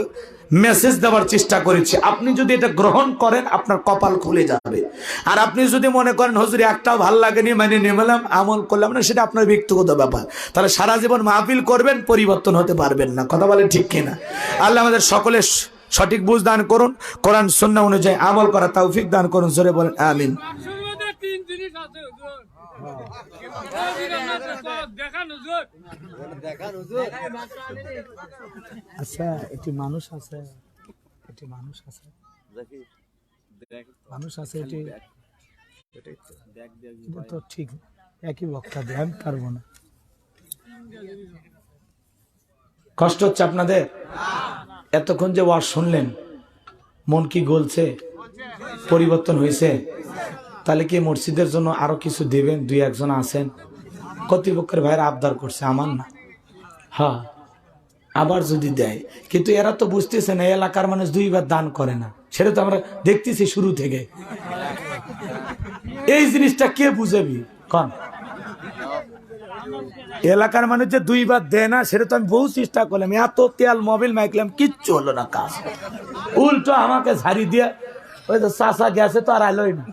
মেসেজ দেওয়ার চেষ্টা করেছি। আপনি যদি এটা গ্রহণ করেন আপনার কপাল খুলে যাবে। আর আপনি যদি মনে করেন হুজুর একটাও ভাল লাগেনি, মানে নিলাম, আমল করলাম না, সেটা আপনার ব্যক্তিগত ব্যাপার, তাহলে সারা জীবন মাহফিল করবেন, পরিবর্তন হতে পারবেন না, কথা বলেন ঠিক কিনা? আল্লাহ আমাদের সকলের সঠিক বুঝ দান করুন, কোরআন সুন্নাহ অনুযায়ী আমল করা তৌফিক দান করুন, জোরে বলেন আমিন। আচ্ছা, এটি মানুষ আছে, এটি মানুষ আছে, মানুষ আছে, এটি তো ঠিক একই বক্তা দিয়ে আমি পারবো না। কষ্ট হচ্ছে আপনাদের? এতক্ষণ যে ওয়াজ শুনলেন, মন কি গলছে? পরিবর্তন হয়েছে? তাহলে কি মসজিদের জন্য আরো কিছু দেবেন? 2-1 জন আছেন, কর্তৃপক্ষের ভাইরা আবদার করছে, আমার না, হ্যাঁ আবার যদি দেয়, কিন্তু এরা তো বুঝতেছে না এই এলাকার মানুষ 2বার দান করে না, সেটা তো আমরা দেখতেছি শুরু থেকে। এই জিনিসটা কে বুঝাবি কন? এলাকার মানুষ যে 2বার দেয় না, সেটা তো আমি বহু চেষ্টা করলাম, এত তেল মোবিল মাইকলাম, কিচ্ছু হলো না কাজ, উল্টো আমাকে ঝাড়ি দিয়ে ওই তো চাষা গেছে তো আর আলোই না।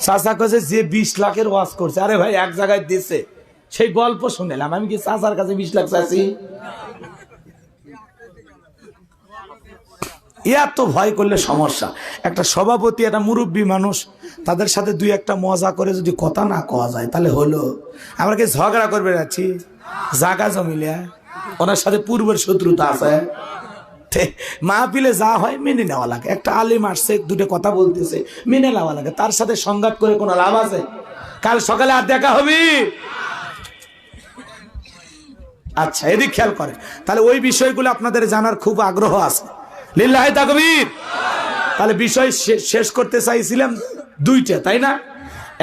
চাষা কাছে যে 20 লাখের ওয়াজ করছে, আরে ভাই এক জায়গায় দিচ্ছে, সেই গল্প শুনলাম, আমি কি চাষার কাছে 20 লাখ চাচ্ছি? এত ভয় করলে সমস্যা। একটা সভাপতি, একটা মুরব্বী মানুষ, তাদের সাথে 2-1টা মজা করে যদি কথা না কওয়া যায় তাহলে হলো। আমরা কি ঝগড়া করবে যাচ্ছি? জায়গা জমিলে ওনার সাথে পূর্বের শত্রুতা আছে, মাহফিলে যা হয় মেনে নেওয়া লাগে। একটা আলিম আসছে, 2টা কথা বলতেছে, মেনে নেওয়া লাগে, তার সাথে সংঘাত করে কোনো লাভ আছে? কাল সকালে আর দেখা হবে। আচ্ছা, এদিক খেয়াল করে, তাহলে ওই বিষয়গুলো আপনাদের জানার খুব আগ্রহ আছে, লিল্লাহি তাকবীর। তাহলে বিষয় শেষ করতে চাইছিলাম 2টা, তাই না?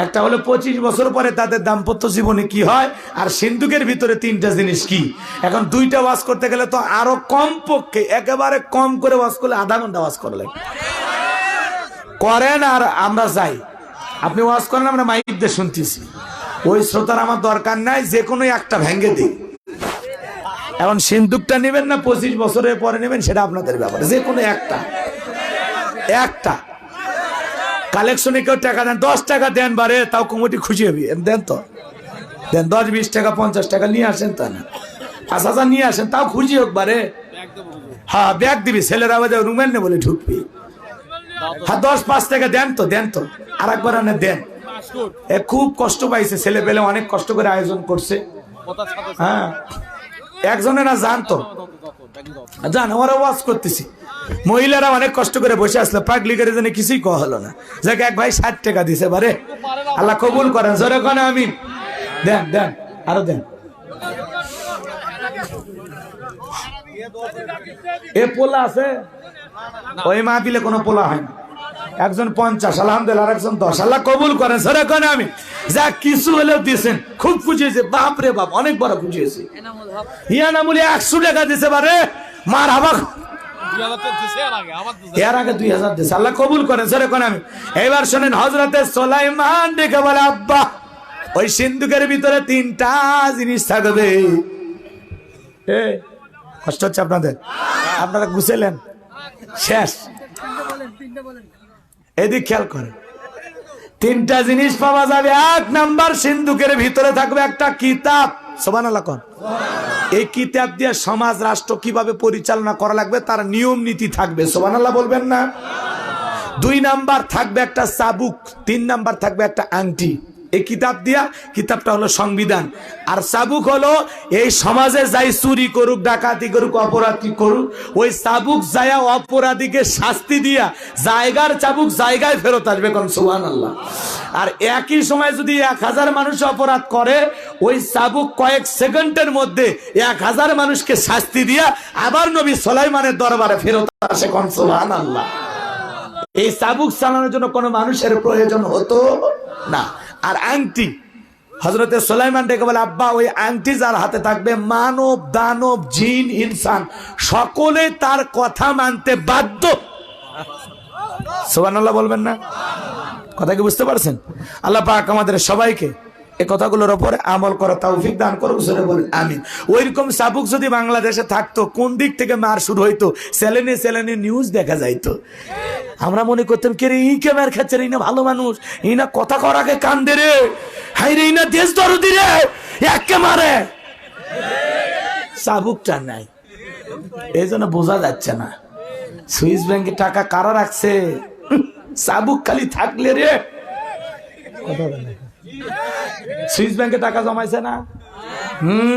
একটা হলো 25 বছর পরে তাদের দাম্পত্য জীবনে কি হয়, আর সিন্ধুকের ভিতরে 3টা জিনিস কি। এখন 2টা ওয়াজ করতে গেলে তো আরো কম পক্ষে, একেবারে কম করে ওয়াজ করলে আধা ঘন্টা ওয়াজ করলে করেন, আর আমরা যাই, আপনি ওয়াজ করেন, আমরা মাইক দিয়ে শুনতেছি, ওই শ্রোতার আমার দরকার নাই, যে কোনো একটা ভেঙে দিই, এখন সিন্দুকটা নেবেন না 25 বছরের পরে নেবেন সেটা আপনাদের ব্যাপার, যে কোনো একটা কালেকশনে কেউ টাকা দেন, 10 টাকা দেন বারে, তাও কমিটি খুশি হবে, দেন তো দেন, 10 20 টাকা 50 টাকা নিয়ে আসেন, তা না 5,000 নিয়ে আসেন, তাও খুশি হোক বারে। হ্যাঁ ব্যাগ দিবি, ছেলেরা রুমের নে বলে ঢুকবি। হ্যাঁ 10-5 টাকা দেন তো আর একবার আনে দেন। এ খুব কষ্ট পাইছে, ছেলে পেলে অনেক কষ্ট করে আয়োজন করছে। হ্যাঁ একজনে না জানতো জান, ওরা ওয়াজ করতেছি, মহিলারা অনেক কষ্ট করে বসে আসলো, পাগলি করে জন্য কিছুই কওয়া হলো না। যাকে এক ভাই 60 টাকা দিছে বারে, আল্লাহ কবুল করেন, জোরে কোন আমিন। দেন আরো দেন। এ পোলা আছে, ওই মাহফিলে কোনো পোলা হয় না, একজন 50 আলহামদুলিল্লাহ, আর একজন 10, আল্লাহ কবুল করেন, জোরে কোন আমিন। যা কিছু হলেও দিয়েছেন, খুব খুশি হয়েছে, বাপ রে বাপ, অনেক বড় খুশি হয়েছে। ইয়ানামুলি 100 টাকা দিছে বারে, মার হাবা, এর আগে 2000 দিছে, আল্লাহ কবুল করেন, জোরে কোন আমিন। এইবার শোনেন, হযরতে সুলাইমান ডেকে বলে, আব্বা ওই সিন্ধুকের ভিতরে 3টা জিনিস থাকবে। কষ্ট হচ্ছে আপনাদের, আপনারা গুছালেন শেষ, এদিক খেয়াল করেন, 3টা জিনিস পাওয়া যাবে। 1 নাম্বার, সিন্ধুকের ভিতরে থাকবে একটা কিতাব, সুবহানাল্লাহ কোন। এই কিতাব দিয়ে সমাজ রাষ্ট্র কিভাবে পরিচালনা করা লাগবে তার নিয়ম নীতি থাকবে, সুবহানাল্লাহ বলবেন না। 2 নাম্বার থাকবে একটা চাবুক, 3 নাম্বার থাকবে একটা আংটি। এই কিতাব দিয়া, কিতাবটা হলো সংবিধান, আর চাবুক হলো এই সমাজে যাই চুরি করুক, ডাকাতি করুক, অপরাধী করুক, ওই চাবুক যায়া অপরাধীকে শাস্তি দিয়া জায়গার চাবুক জায়গায় ফেরত আসবে, কোন সুবহানাল্লাহ। আর একই সময় যদি 1000 মানুষ অপরাধ করে, ওই চাবুক কয়েক সেকেন্ডের মধ্যে 1000 মানুষকে শাস্তি দিয়া আবার নবী সুলাইমানের দরবারে ফেরত আসে, কোন সুবহানাল্লাহ। এই চাবুক চালানোর জন্য কোনো মানুষের প্রয়োজন হতো না। আর আংটি, হযরতে সুলাইমান ডেকে বলে, আব্বা ওই আংটি যার হাতে থাকবে, মানব দানব জিন ইনসান সকলে তার কথা মানতে বাধ্য, সুবহানাল্লাহ বলবেন না। কথা কি বুঝতে পারছেন? আল্লাহ পাক আমাদের সবাইকে এই কথাগুলোর উপরে আমল করা তৌফিক দান করুন, জোরে বলেন আমিন। ওইরকম চাবুক যদি বাংলাদেশে থাকতো, কোন দিক থেকে মার শুরু হইতো, চ্যানেলে নিউজ দেখা যাইতো। আমরা মনে করতাম কে রে, ই কে মার খাচ্ছে রে, না ভালো মানুষ, এই না কথা করাকে কান্দে রে, হাই রে, না দেশ দরদি রে, একে মারে। চাবুকটা নাই, এই জন্য বোঝা যাচ্ছে না সুইস ব্যাংকে টাকা কারা রাখছে। চাবুক খালি থাকলে রে, সুইস ব্যাংকে টাকা জমাইছে না।